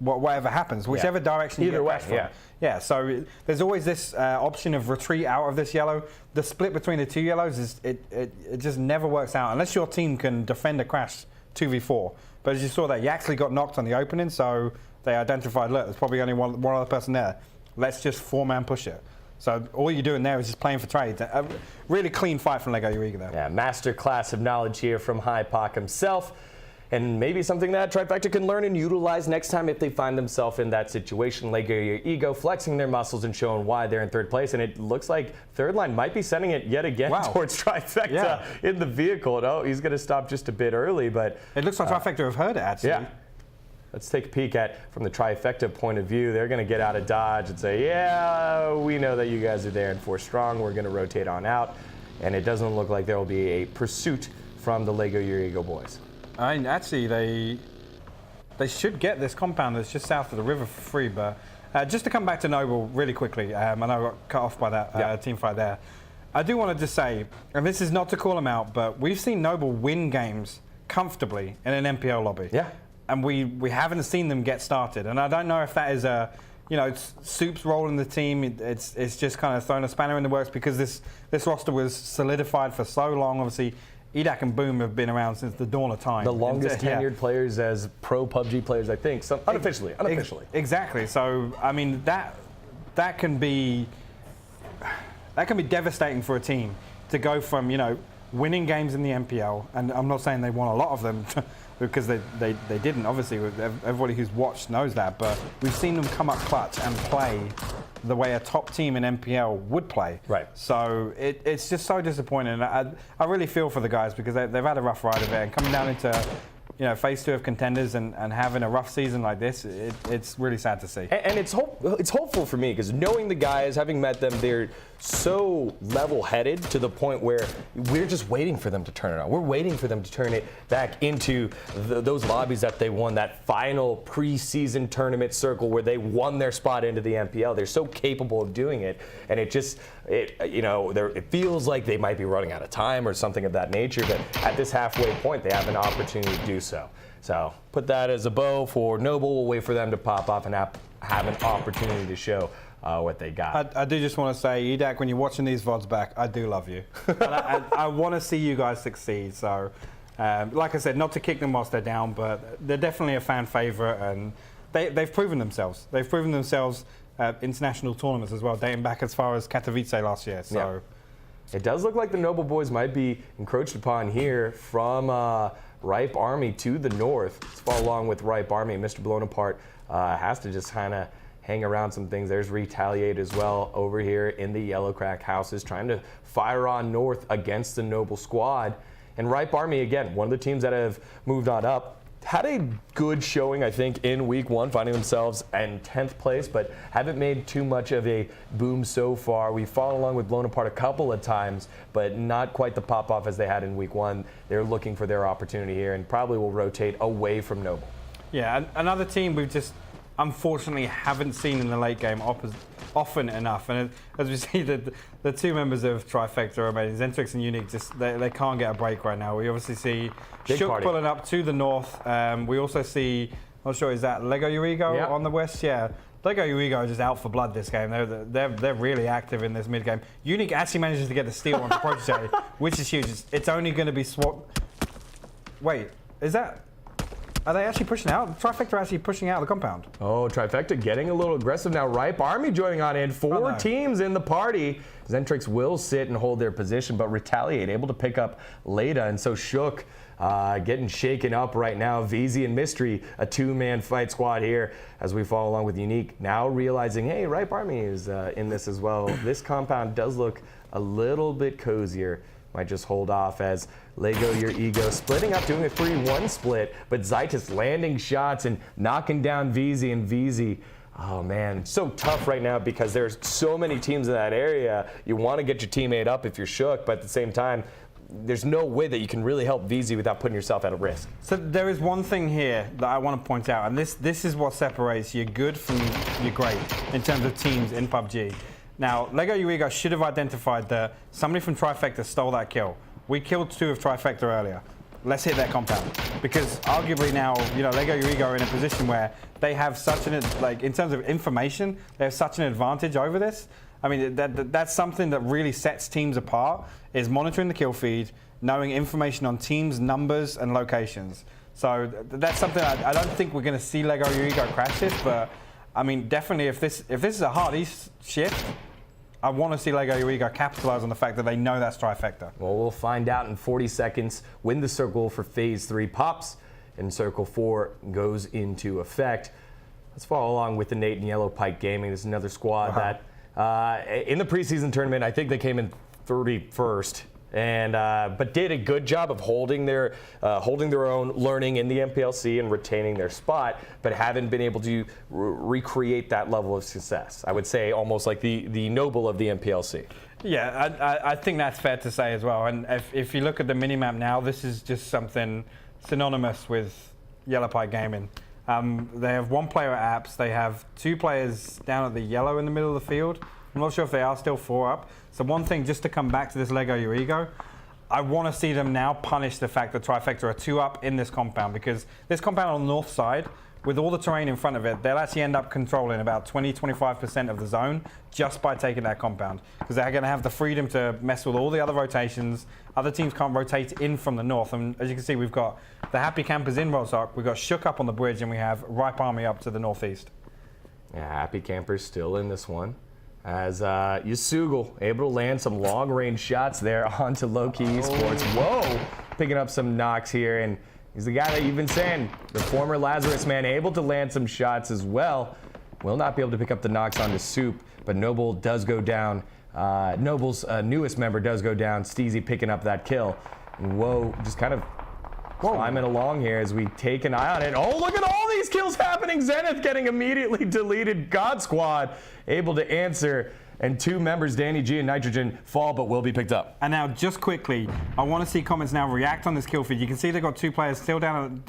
whatever happens, whichever direction you get crashed from. Yeah, so there's always this option of retreat out of this yellow. The split between the 2 yellows, it just never works out unless your team can defend a crash 2v4. But as you saw that, Yaxley got knocked on the opening, so they identified, look, there's probably only one other person there. Let's just 4-man push it. So all you're doing there is just playing for trade. A really clean fight from Lego Eureka there. Yeah, master class of knowledge here from Hypoc himself. And maybe something that Trifecta can learn and utilize next time if they find themselves in that situation. Lego Your Ego flexing their muscles and showing why they're in 3rd place. And it looks like third line might be sending it yet again towards Trifecta in the vehicle. Oh, he's going to stop just a bit early, but it looks like Trifecta have heard it actually. Yeah. Let's take a peek at from the Trifecta point of view. They're going to get out of Dodge and say, yeah, we know that you guys are there in 4 strong. We're going to rotate on out. And it doesn't look like there will be a pursuit from the Lego Your Ego boys. I mean, actually, they should get this compound that's just south of the river for free. But just to come back to Noble really quickly, I know I got cut off by that team fight there. I do want to just say, and this is not to call them out, but we've seen Noble win games comfortably in an NPL lobby. Yeah. And we haven't seen them get started. And I don't know if that is it's Soup's role in the team. It's just kind of thrown a spanner in the works because this roster was solidified for so long. Obviously, EDAC and Boom have been around since the dawn of time. The longest tenured players as pro PUBG players, I think, unofficially. Exactly. So, I mean, that can be devastating for a team to go from, winning games in the NPL, and I'm not saying they won a lot of them because they didn't, obviously. Everybody who's watched knows that, but we've seen them come up clutch and play the way a top team in NPL would play. Right. So it's just so disappointing. I really feel for the guys because they've had a rough ride of it, and coming down into phase 2 of Contenders and having a rough season like this, it's really sad to see. And it's hopeful for me because knowing the guys, having met them, they're so level-headed to the point where we're just waiting for them to turn it on. We're waiting for them to turn it back into those lobbies that they won, that final preseason tournament circle where they won their spot into the NPL. They're so capable of doing it, and it feels like they might be running out of time or something of that nature. But at this halfway point, they have an opportunity to do so. So put that as a bow for Noble. We'll wait for them to pop off and have an opportunity to show what they got. I do just want to say, Edak, when you're watching these VODs back, I do love you. I want to see you guys succeed. So, like I said, not to kick them whilst they're down, but they're definitely a fan favourite, and they've proven themselves. They've proven themselves international tournaments as well, dating back as far as Katowice last year. So. Yeah. It does look like the Noble boys might be encroached upon here from Ripe Army to the north. Let's follow along with Ripe Army. Mr. Blown Apart has to just kind of hang around some things. There's Retaliate as well over here in the Yellow Crack houses, trying to fire on north against the Noble squad. And Ripe Army, again, one of the teams that have moved on up, had a good showing, I think, in week 1, finding themselves in 10th place, but haven't made too much of a boom so far. We followed along with Blown Apart a couple of times, but not quite the pop-off as they had in week 1. They're looking for their opportunity here and probably will rotate away from Noble. Yeah, another team we've just unfortunately haven't seen in the late game often enough. And as we see, the two members of Trifecta are amazing. Zentrix and Unique, just they can't get a break right now. We obviously see Shook pulling up to the north. We also see, I'm not sure, is that Lego Urigo on the west? Yeah. Lego Urigo are just out for blood this game. They're really active in this mid game. Unique actually manages to get the steal on the Protege, which is huge. It's only going to be swapped. Wait, is that? Are they actually pushing out? Trifecta are actually pushing out the compound. Oh, Trifecta getting a little aggressive now. Ripe Army joining on in. 4 teams in the party. Zentrix will sit and hold their position, but Retaliate able to pick up Leda, and so Shook getting shaken up right now. VZ and Mystery, a 2-man fight squad here as we follow along with Unique. Now realizing, hey, Ripe Army is in this as well. This compound does look a little bit cozier. Might just hold off as Lego Your Ego splitting up, doing a 3-1 split, but Zytus landing shots and knocking down VZ, and VZ, oh man, so tough right now because there's so many teams in that area. You want to get your teammate up if you're Shook, but at the same time, there's no way that you can really help VZ without putting yourself at a risk. So there is one thing here that I want to point out, and this is what separates your good from your great in terms of teams in PUBG. Now, Lego Urigo should have identified that somebody from Trifecta stole that kill. We killed 2 of Trifecta earlier. Let's hit their compound. Because arguably now, Lego Urigo are in a position where they have such an, in terms of information, they have such an advantage over this. I mean, that's something that really sets teams apart, is monitoring the kill feed, knowing information on teams, numbers, and locations. So that's something I don't think we're going to see Lego Urigo crash this, but I mean, definitely if this is a hard East shift, I want to see Lego Urigo capitalize on the fact that they know that's Trifecta. Well, we'll find out in 40 seconds when the circle for Phase 3 pops and Circle 4 goes into effect. Let's follow along with the Nate and Yellow Pike Gaming. This is another squad that in the preseason tournament, I think they came in 31st. And but did a good job of holding their own, learning in the NPLC and retaining their spot, but haven't been able to recreate that level of success. I would say almost like the Noble of the NPLC. Yeah, I think that's fair to say as well. And if you look at the minimap now, this is just something synonymous with Yellow Pike Gaming. They have 1 player at apps. They have 2 players down at the yellow in the middle of the field. I'm not sure if they are still 4 up. So one thing, just to come back to this Lego Urigo, I want to see them now punish the fact that Trifecta are 2 up in this compound, because this compound on the north side, with all the terrain in front of it, they'll actually end up controlling about 20-25% of the zone just by taking that compound, because they're going to have the freedom to mess with all the other rotations. Other teams can't rotate in from the north, and as you can see, we've got the Happy Campers in Rostock, we've got Shook up on the bridge, and we have Ripe Army up to the northeast. Yeah, Happy Campers still in this one, as Yasugal able to land some long-range shots there onto Low-Key Esports. Whoa! Picking up some knocks here, and he's the guy that you've been saying, the former Lazarus man, able to land some shots as well. Will not be able to pick up the knocks onto Soup, but Noble does go down. Noble's newest member does go down. Steezy picking up that kill. And whoa, just kind of climbing along here as we take an eye on it. Oh, look at all these kills happening. Zenith getting immediately deleted. God Squad able to answer. And 2 members, Danny G and Nitrogen, fall but will be picked up. And now, just quickly, I want to see comments now react on this kill feed. You can see they've got 2 players still down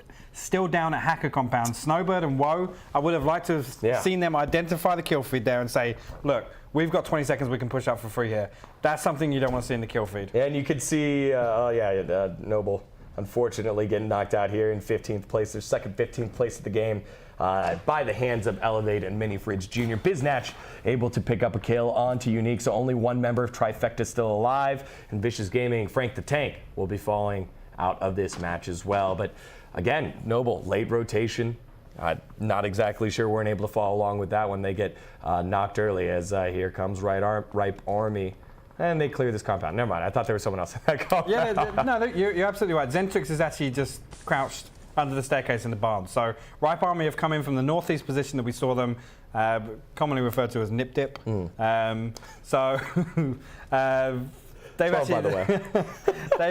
at Hacker Compound. Snowbird and Woe, I would have liked to have seen them identify the kill feed there and say, look, we've got 20 seconds we can push up for free here. That's something you don't want to see in the kill feed. And you could see, Noble, unfortunately, getting knocked out here in 15th place. Their second 15th place of the game. By the hands of Elevate and Mini Fridge Jr. Biznatch able to pick up a kill onto Unique, so only 1 member of Trifecta still alive. And Vicious Gaming, Frank the Tank, will be falling out of this match as well. But again, Noble, late rotation. Not exactly sure we're able to follow along with that when they get knocked early, as here comes Ripe Army. And they clear this compound. Never mind, I thought there was someone else in that compound. Yeah, no, you're absolutely right. Zentrix is actually just crouched under the staircase in the barn. So Ripe Army have come in from the northeast position that we saw them, commonly referred to as Nip Dip. They've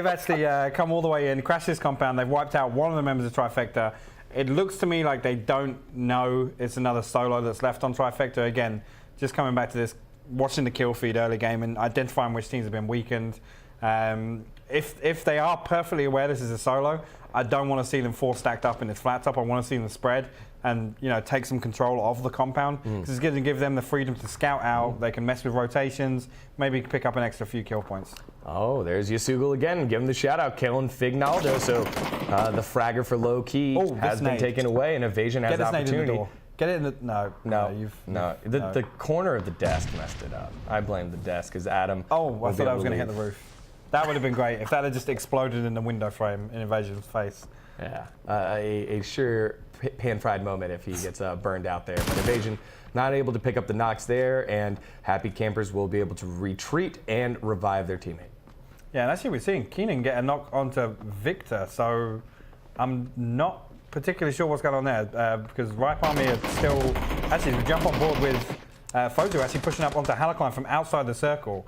actually come all the way in, crashed this compound. They've wiped out one of the members of Trifecta. It looks to me like they don't know it's another solo that's left on Trifecta. Again, just coming back to this, watching the kill feed early game and identifying which teams have been weakened. If they are perfectly aware this is a solo, I don't want to see them 4 stacked up in this flat top. I want to see them spread and take some control of the compound, because it's going to give them the freedom to scout out. They can mess with rotations, maybe pick up an extra few kill points. Oh, there's Yasugal again. Give him the shout out, killing Fignaldo. So the fragger for low key has been taken away, and Evasion has the opportunity. Get it in the The corner of the desk messed it up. I blame the desk because Adam. Oh, I thought I was going to hit the roof. That would have been great if that had just exploded in the window frame in Evasion's face. Yeah, a sure pan-fried moment if he gets burned out there. But Evasion not able to pick up the knocks there, and Happy Campers will be able to retreat and revive their teammate. Yeah, and actually we're seeing Keenan get a knock onto Victor, so I'm not particularly sure what's going on there, because Ripe Army are still, actually we jump on board with Fozu actually pushing up onto Halakline from outside the circle.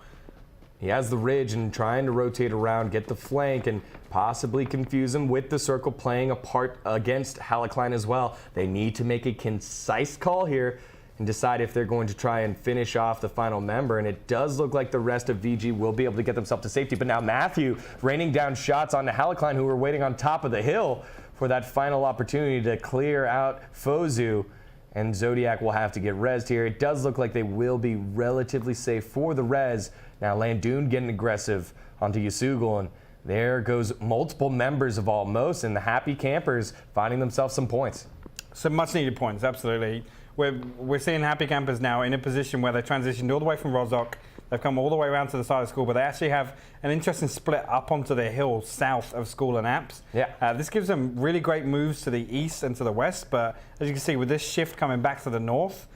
He has the ridge and trying to rotate around, get the flank, and possibly confuse him with the circle playing a part against Halakline as well. They need to make a concise call here and decide if they're going to try and finish off the final member. And it does look like the rest of VG will be able to get themselves to safety. But now Matthew raining down shots onto Halakline, who were waiting on top of the hill for that final opportunity to clear out Fozu. And Zodiac will have to get rezzed here. It does look like they will be relatively safe for the res. Now Landoon getting aggressive onto Yasugal, and there goes multiple members of Almost, and the Happy Campers finding themselves some points. Some much needed points, absolutely. We're seeing Happy Campers now in a position where they transitioned all the way from Rozok. They've come all the way around to the side of school, but they actually have an interesting split up onto the hill south of school and apps. Yeah. This gives them really great moves to the east and to the west, but as you can see with this shift coming back to the north,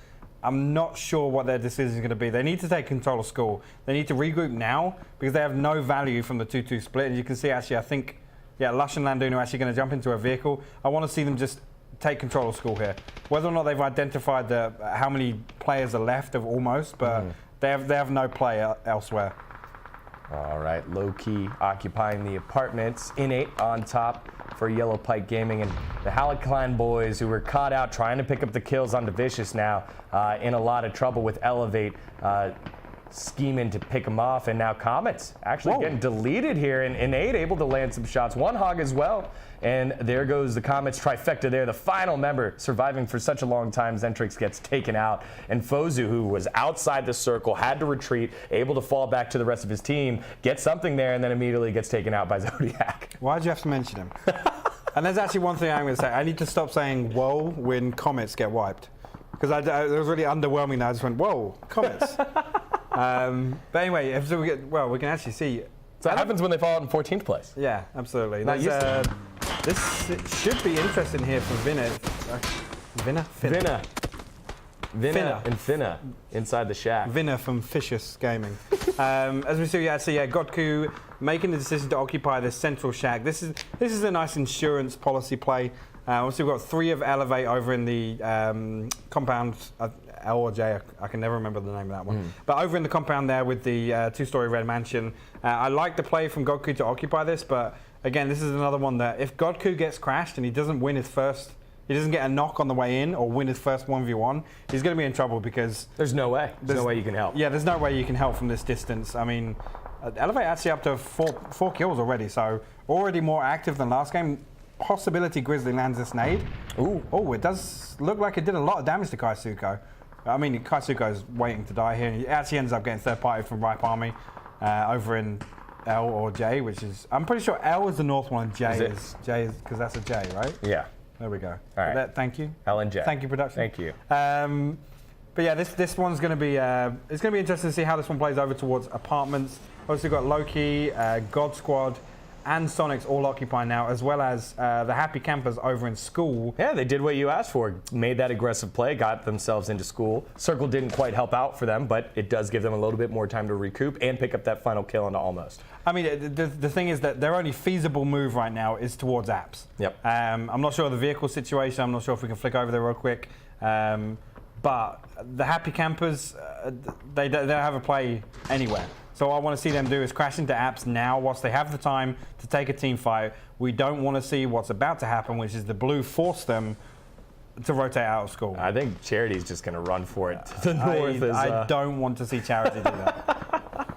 I'm not sure what their decision is going to be. They need to take control of school. They need to regroup now because they have no value from the 2-2 split. And you can see actually, I think, Lush and Landoon are actually going to jump into a vehicle. I want to see them just take control of school here. Whether or not they've identified how many players are left of Almost, but they have no play elsewhere. All right, low-key occupying the apartments. Innate on top for Yellow Pike Gaming, and the Halakline boys who were caught out trying to pick up the kills onto Vicious now in a lot of trouble with Elevate scheming to pick them off, and now Comets actually getting deleted here, and Innate able to land some shots. One hog as well, and there goes the Comets trifecta there. The final member surviving for such a long time, Zentrix gets taken out, and Fozu, who was outside the circle, had to retreat, able to fall back to the rest of his team, get something there, and then immediately gets taken out by Zodiac. Why'd you have to mention him? And there's actually one thing I'm going to say. I need to stop saying "whoa" when Comets get wiped, because it was really underwhelming. Now I just went "whoa, Comets." But anyway, so we can actually see. So that happens when they fall out in 14th place. Yeah, absolutely. This should be interesting here for Vinna and Finna inside the shack. Vinna from Vicious Gaming. As we see, Godku making the decision to occupy this central shack. This is a nice insurance policy play. Obviously, we've got 3 of Elevate over in the compound. L or J. I can never remember the name of that one. But over in the compound there with the two-story red mansion, I like the play from Godku to occupy this, but again, this is another one that if Godku gets crashed and he doesn't win his first, he doesn't get a knock on the way in or win his first 1v1, he's going to be in trouble because... There's no way. There's no way you can help. Yeah, there's no way you can help from this distance. I mean, Elevate actually up to four kills already, so already more active than last game. Possibility Grizzly lands this nade. Ooh. Oh, it does look like it did a lot of damage to Kaisuko. I mean, Kaisuko's waiting to die here. He actually ends up getting third party from Ripe Army over in L or J, which is... I'm pretty sure L is the north one and J is because that's a J, right? Yeah. There we go. All right. Thank you. L and J. Thank you, production. Thank you. But yeah, this one's going to be it's going to be interesting to see how this one plays over towards apartments. Obviously, we've got Loki, God Squad, and Sonics all occupying now, as well as the Happy Campers over in school. Yeah, they did what you asked for. Made that aggressive play, got themselves into school. Circle didn't quite help out for them, but it does give them a little bit more time to recoup and pick up that final kill into almost. I mean, the thing is that their only feasible move right now is towards apps. Yep. I'm not sure of the vehicle situation. I'm not sure if we can flick over there real quick. But the Happy Campers, they don't have a play anywhere. So what I want to see them do is crash into apps now whilst they have the time to take a team fight. We don't want to see what's about to happen, which is the blue force them to rotate out of school. I think Charity's just going to run for it to the north. I don't want to see Charity do that.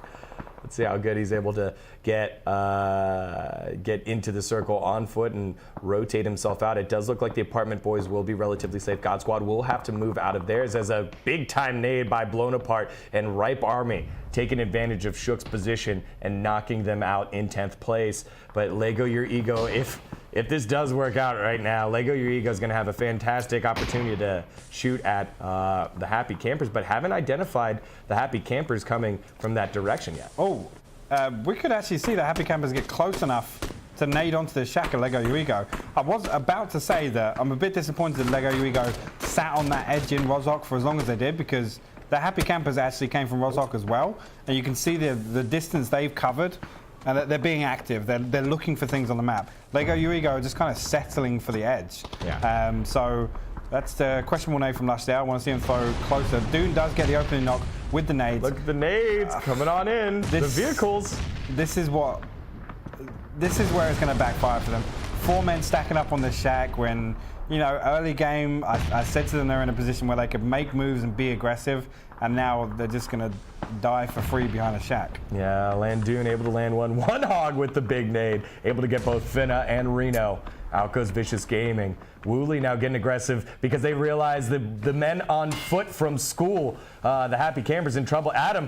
Let's see how good he's able to get into the circle on foot and rotate himself out. It does look like the apartment boys will be relatively safe. God Squad will have to move out of theirs as a big-time nade by Blown Apart and Ripe Army taking advantage of Shook's position and knocking them out in 10th place. But Lego Your Ego, if this does work out right now, Lego Your Ego is going to have a fantastic opportunity to shoot at the Happy Campers, but haven't identified the Happy Campers coming from that direction yet. Oh, we could actually see the Happy Campers get close enough to nade onto the shack of Lego Your Ego. I was about to say that I'm a bit disappointed that Lego Your Ego sat on that edge in Rozhok for as long as they did, because the Happy Campers actually came from Rozhok as well, and you can see the distance they've covered. And they're being active. They're looking for things on the map. Lego Your Ego are just kind of settling for the edge. Yeah. So that's the questionable nade from Lush there. I want to see him throw closer. Dune does get the opening knock with the nades. Look at the nades coming on in. The vehicles. This is where it's going to backfire for them. 4 men stacking up on this shack when, you know, early game, I said to them they're in a position where they could make moves and be aggressive, and now they're just going to die for free behind a shack. Yeah, Landoon able to land one hog with the big nade, able to get both Finna and Reno. Out goes Vicious Gaming. Wooly now getting aggressive because they realize the men on foot from school, the Happy Campers in trouble. Adam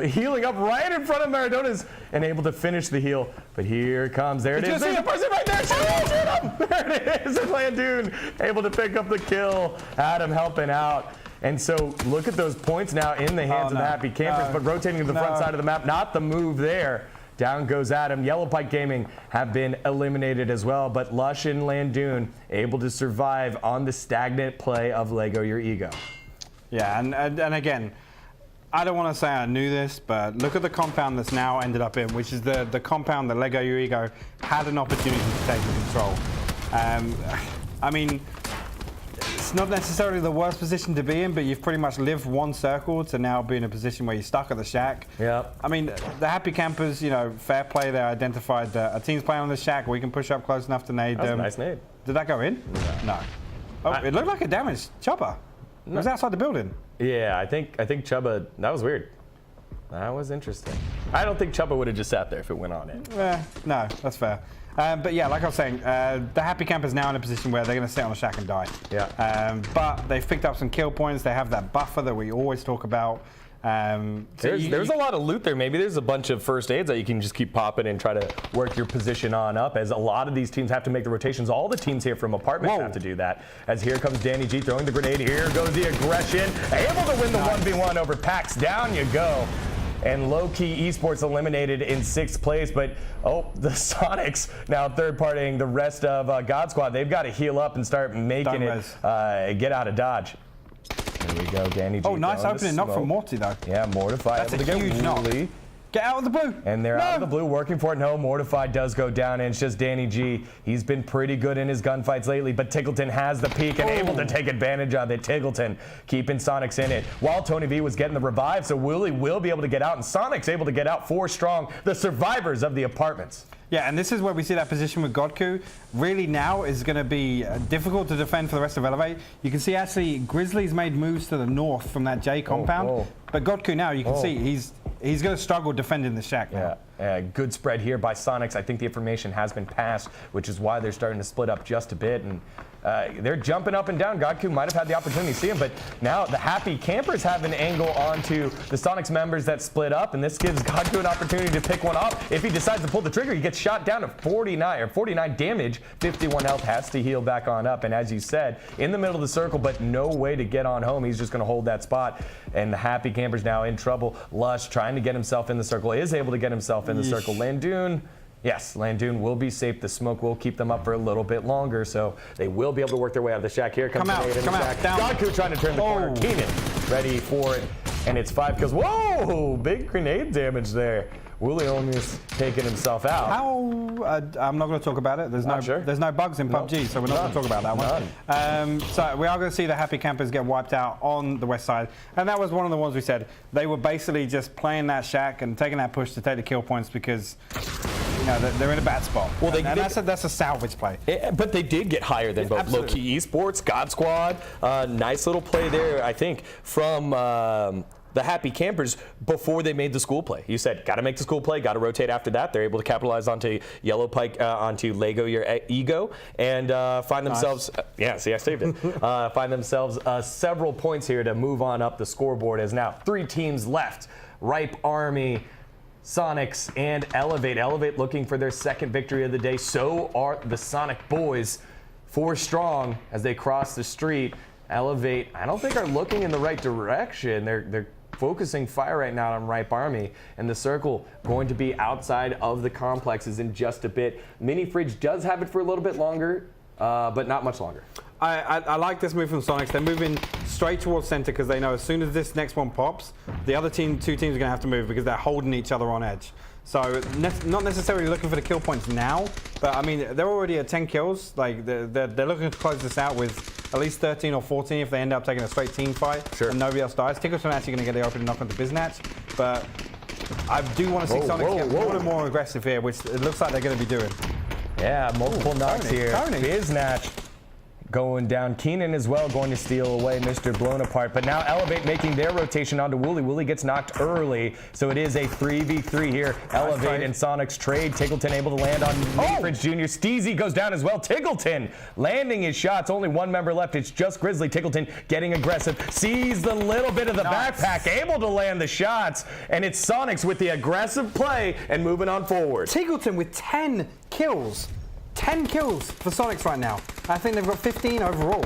healing up right in front of Maradona's and able to finish the heal. But here comes, there it is. There's a person right there. Shoot him. There it is. Landoon able to pick up the kill. Adam helping out. And so look at those points now in the hands of the Happy Campers, but rotating to the front side of the map, not the move there. Down goes Adam. Yellow Pike Gaming have been eliminated as well, but Lush and Landoon able to survive on the stagnant play of Lego Your Ego. Yeah, and again, I don't want to say I knew this, but look at the compound that's now ended up in, which is the compound that Lego Your Ego had an opportunity to take control. I mean, it's not necessarily the worst position to be in, but you've pretty much lived one circle to now be in a position where you're stuck at the shack. Yeah. I mean, the Happy Campers, you know, fair play. They identified that a team's playing on the shack. We can push up close enough to nade them. That's a nice nade. Did that go in? No. Oh, it looked like a damaged chopper. It was outside the building. Yeah, I think Chubba, that was weird. That was interesting. I don't think Chubba would have just sat there if it went on in. No, that's fair. But yeah, like I was saying, the Happy Campers now in a position where they're going to sit on the shack and die. Yeah. But they've picked up some kill points. They have that buffer that we always talk about. There's a lot of loot there. Maybe there's a bunch of first aids that you can just keep popping and try to work your position on up, as a lot of these teams have to make the rotations. All the teams here from apartments have to do that. As here comes Danny G throwing the grenade. Here goes the aggression. Able to win the 1v1 over Pax. Down you go. And low-key Esports eliminated in 6th place, but the Sonics now third-partying the rest of God Squad. They've got to heal up and start making get out of dodge. There we go, Danny G. Oh, nice opening knock from Morty, though. Yeah, Mortify. That's a huge knock. Get out of the blue. And they're out of the blue, working for it. No, Mortified does go down, and it's just Danny G. He's been pretty good in his gunfights lately, but Tickleton has the peak and able to take advantage of it. Tickleton keeping Sonics in it, while Tony V was getting the revive, so Willie will be able to get out, and Sonic's able to get out 4 strong, the survivors of the apartments. Yeah, and this is where we see that position with Godku. Really now is going to be difficult to defend for the rest of Elevate. You can see actually Grizzly's made moves to the north from that J compound, but Godku now you can see he's going to struggle defending the shack now. Good spread here by Sonics. I think the information has been passed, which is why they're starting to split up just a bit. And they're jumping up and down. Godku might have had the opportunity to see him, but now the Happy Campers have an angle onto the Sonics members that split up, and this gives Godku an opportunity to pick one off. If he decides to pull the trigger, he gets shot down to 49 damage, 51 health, has to heal back on up. And as you said, in the middle of the circle, but no way to get on home. He's just going to hold that spot. And the Happy Campers now in trouble. Lush trying to get himself in the circle, is able to get himself in the circle. Landoon, yes, Landoon will be safe. The smoke will keep them up for a little bit longer, so they will be able to work their way out of the shack. Here comes Grenade in the shack. Godku trying to turn the corner. Keenan ready for it, and it's 5 kills. Whoa, big grenade damage there. Willie almost taking himself out. I'm not going to talk about it. There's no bugs in PUBG, so we're not going to talk about that one. So we are going to see the Happy Campers get wiped out on the west side, and that was one of the ones we said they were basically just playing that shack and taking that push to take the kill points because they're in a bad spot. Well, that's a salvage play. But they did get higher than both. Low-key Esports, God Squad, nice little play there, I think, from the Happy Campers before they made the school play. You said, got to make the school play, got to rotate after that. They're able to capitalize onto Yellow Pike, onto Lego Your Ego, and find themselves, I saved it. Find themselves several points here to move on up the scoreboard, as now 3 teams left. Ripe Army, Sonics, and Elevate. Elevate looking for their second victory of the day. So are the Sonic boys. 4 strong as they cross the street. Elevate, I don't think are looking in the right direction. They're focusing fire right now on Ripe Army, and the circle going to be outside of the complexes in just a bit. Mini Fridge does have it for a little bit longer, but not much longer. I like this move from Sonics. They're moving straight towards center because they know as soon as this next one pops, the other 2 teams are going to have to move because they're holding each other on edge. So not necessarily looking for the kill points now, but I mean they're already at 10 kills. Like they're looking to close this out with at least 13 or 14 if they end up taking a straight team fight and nobody else dies. Tickleton actually going to get the opening knock onto Biznatch, but I do want to see Sonics get more and more aggressive here, which it looks like they're going to be doing. Yeah, multiple knocks here. Biznatch going down. Keenan as well going to steal away Mr. Blown Apart. But now Elevate making their rotation onto Wooly. Wooly gets knocked early, so it is a 3v3 here. Elevate and Sonic's trade. Tickleton able to land on Fridge Jr. Steezy goes down as well. Tickleton landing his shots. Only 1 member left. It's just Grizzly. Tickleton getting aggressive. Sees the little bit of the backpack. Able to land the shots. And it's Sonics with the aggressive play and moving on forward. Tickleton with 10 kills. 10 kills for Sonics right now. I think they've got 15 overall.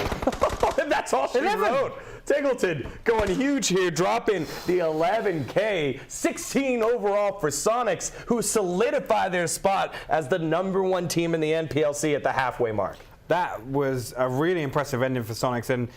That's all she wrote. Tickleton going huge here, dropping the 11K. 16 overall for Sonics, who solidify their spot as the #1 team in the NPLC at the halfway mark. That was a really impressive ending for Sonics. And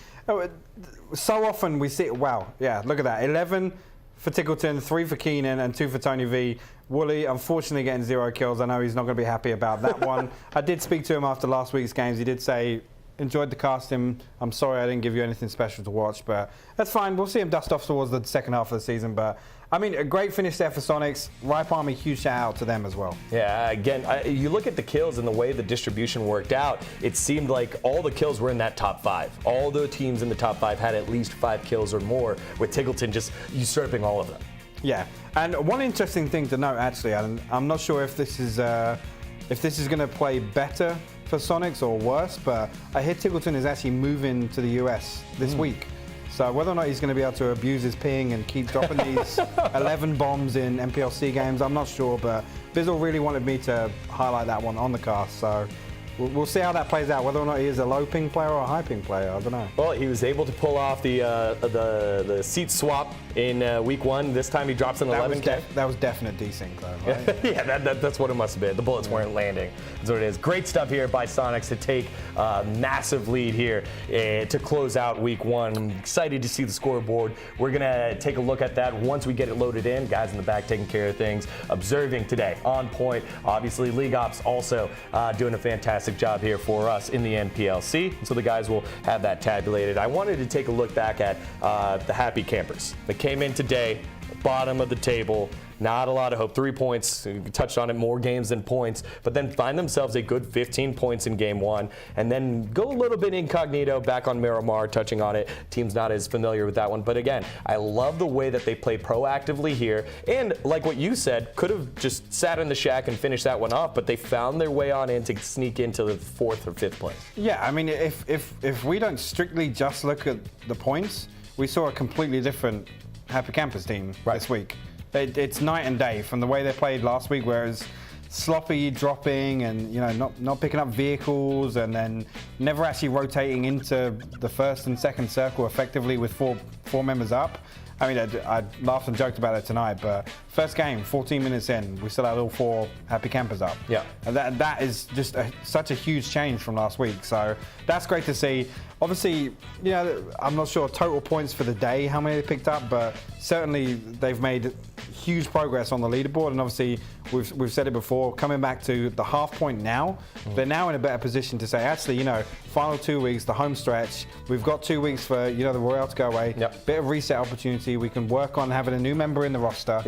so often we see, look at that. 11 for Tickleton, 3 for Keenan, and 2 for Tony V. Wooly, unfortunately, getting 0 kills. I know he's not going to be happy about that one. I did speak to him after last week's games. He did say, enjoyed the casting. I'm sorry I didn't give you anything special to watch, but that's fine. We'll see him dust off towards the second half of the season. But, I mean, a great finish there for Sonics. Ripe Army, huge shout out to them as well. Yeah, again, you look at the kills and the way the distribution worked out, it seemed like all the kills were in that top 5. All the teams in the top 5 had at least 5 kills or more, with Tickleton just usurping all of them. Yeah, and one interesting thing to note, actually, Alan, I'm not sure if this is going to play better for Sonics or worse, but I hear Tickleton is actually moving to the US this week. So whether or not he's going to be able to abuse his ping and keep dropping these 11 bombs in NPLC games, I'm not sure, but Bizzle really wanted me to highlight that one on the cast. So we'll see how that plays out, whether or not he is a low ping player or a high ping player. I don't know. Well, he was able to pull off the seat swap in week 1. This time he drops an 11K. That was definite desync, though, right? Yeah, that's what it must have been. The bullets weren't landing. That's what it is. Great stuff here by Sonics to take a massive lead here to close out week 1. I'm excited to see the scoreboard. We're going to take a look at that once we get it loaded in. Guys in the back taking care of things, observing today, on point. Obviously, League Ops also doing a fantastic job here for us in the NPLC. So the guys will have that tabulated. I wanted to take a look back at the Happy Campers. They came in today, bottom of the table. Not a lot of hope. 3 points. You touched on it, more games than points. But then find themselves a good 15 points in game 1. And then go a little bit incognito back on Miramar, touching on it. Team's not as familiar with that one. But again, I love the way that they play proactively here. And like what you said, could have just sat in the shack and finished that one off. But they found their way on in to sneak into the 4th or 5th place. Yeah, I mean, if we don't strictly just look at the points, we saw a completely different Happy Campers team this week. It's night and day from the way they played last week, where it's sloppy dropping and not picking up vehicles, and then never actually rotating into the first and second circle effectively with four members up. I mean, I laughed and joked about it tonight, but first game, 14 minutes in, we still had all 4 Happy Campers up. Yeah. And that is just such a huge change from last week. So that's great to see. Obviously, I'm not sure total points for the day, how many they picked up, but certainly they've made huge progress on the leaderboard. And obviously, we've said it before, coming back to the half point now, they're now in a better position to say, actually, final 2 weeks, the home stretch, we've got 2 weeks for, the Royale to go away, bit of reset opportunity, we can work on having a new member in the roster,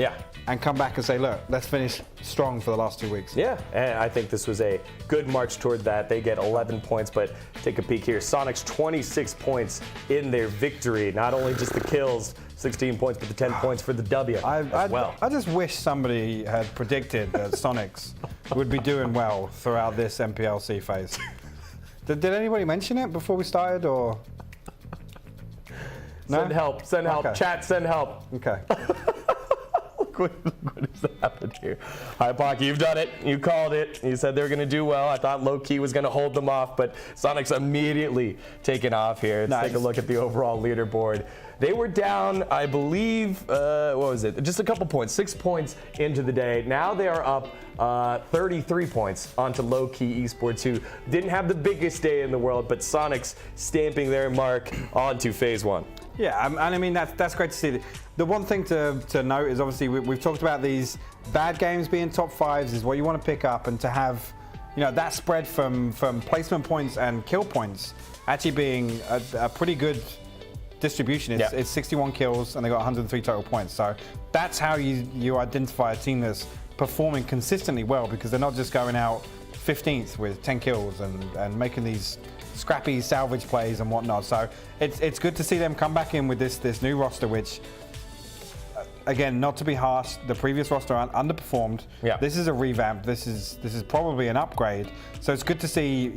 and come back and say, look, let's finish strong for the last 2 weeks. Yeah, and I think this was a good march toward that. They get 11 points, but take a peek here. Sonic's 26 points in their victory. Not only just the kills, 16 points, but the 10 points for the W as well. I just wish somebody had predicted that Sonics would be doing well throughout this NPLC phase. Did anybody mention it before we started, or? No? Send help, send help. Okay. Chat, send help. Okay. What has happened here? Hi, Pocky, you've done it. You called it. You said they were going to do well. I thought low-key was going to hold them off, but Sonic's immediately taken off here. Let's take a look at the overall leaderboard. They were down, I believe, what was it? Just a couple points, 6 points into the day. Now they are up 33 points onto low-key Esports, who didn't have the biggest day in the world, but Sonic's stamping their mark onto Phase 1. Yeah, and I mean, that's great to see. The one thing to note is, obviously, we've talked about these bad games being top 5s is what you want to pick up, and to have that spread from placement points and kill points actually being a pretty good distribution. It's 61 kills and they got 103 total points. So that's how you identify a team that's performing consistently well, because they're not just going out 15th with 10 kills and making these scrappy salvage plays and whatnot. So it's good to see them come back in with this new roster, which, again, not to be harsh, the previous roster underperformed. Yeah. This is a revamp. This is probably an upgrade. So it's good to see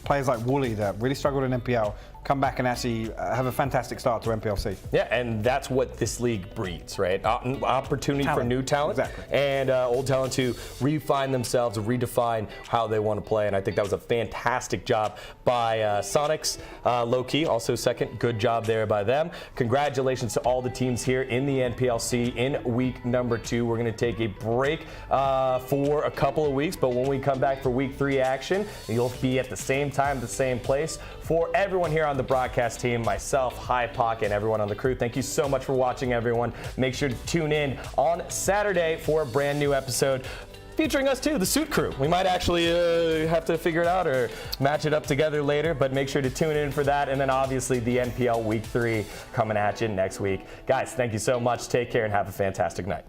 players like Wooly that really struggled in NPL come back and actually have a fantastic start to NPLC. Yeah, and that's what this league breeds, right? Opportunity for new talent, and old talent to refine themselves, redefine how they want to play. And I think that was a fantastic job by Sonics. Low-key, also second. Good job there by them. Congratulations to all the teams here in the NPLC in week number 2. We're going to take a break for a couple of weeks, but when we come back for week 3 action, you'll be at the same time, the same place. For everyone here on the broadcast team, myself, High Pocket, and everyone on the crew, thank you so much for watching, everyone. Make sure to tune in on Saturday for a brand new episode featuring us too, the Suit Crew. We might actually have to figure it out or match it up together later, but make sure to tune in for that. And then obviously the NPL Week 3 coming at you next week. Guys, thank you so much. Take care and have a fantastic night.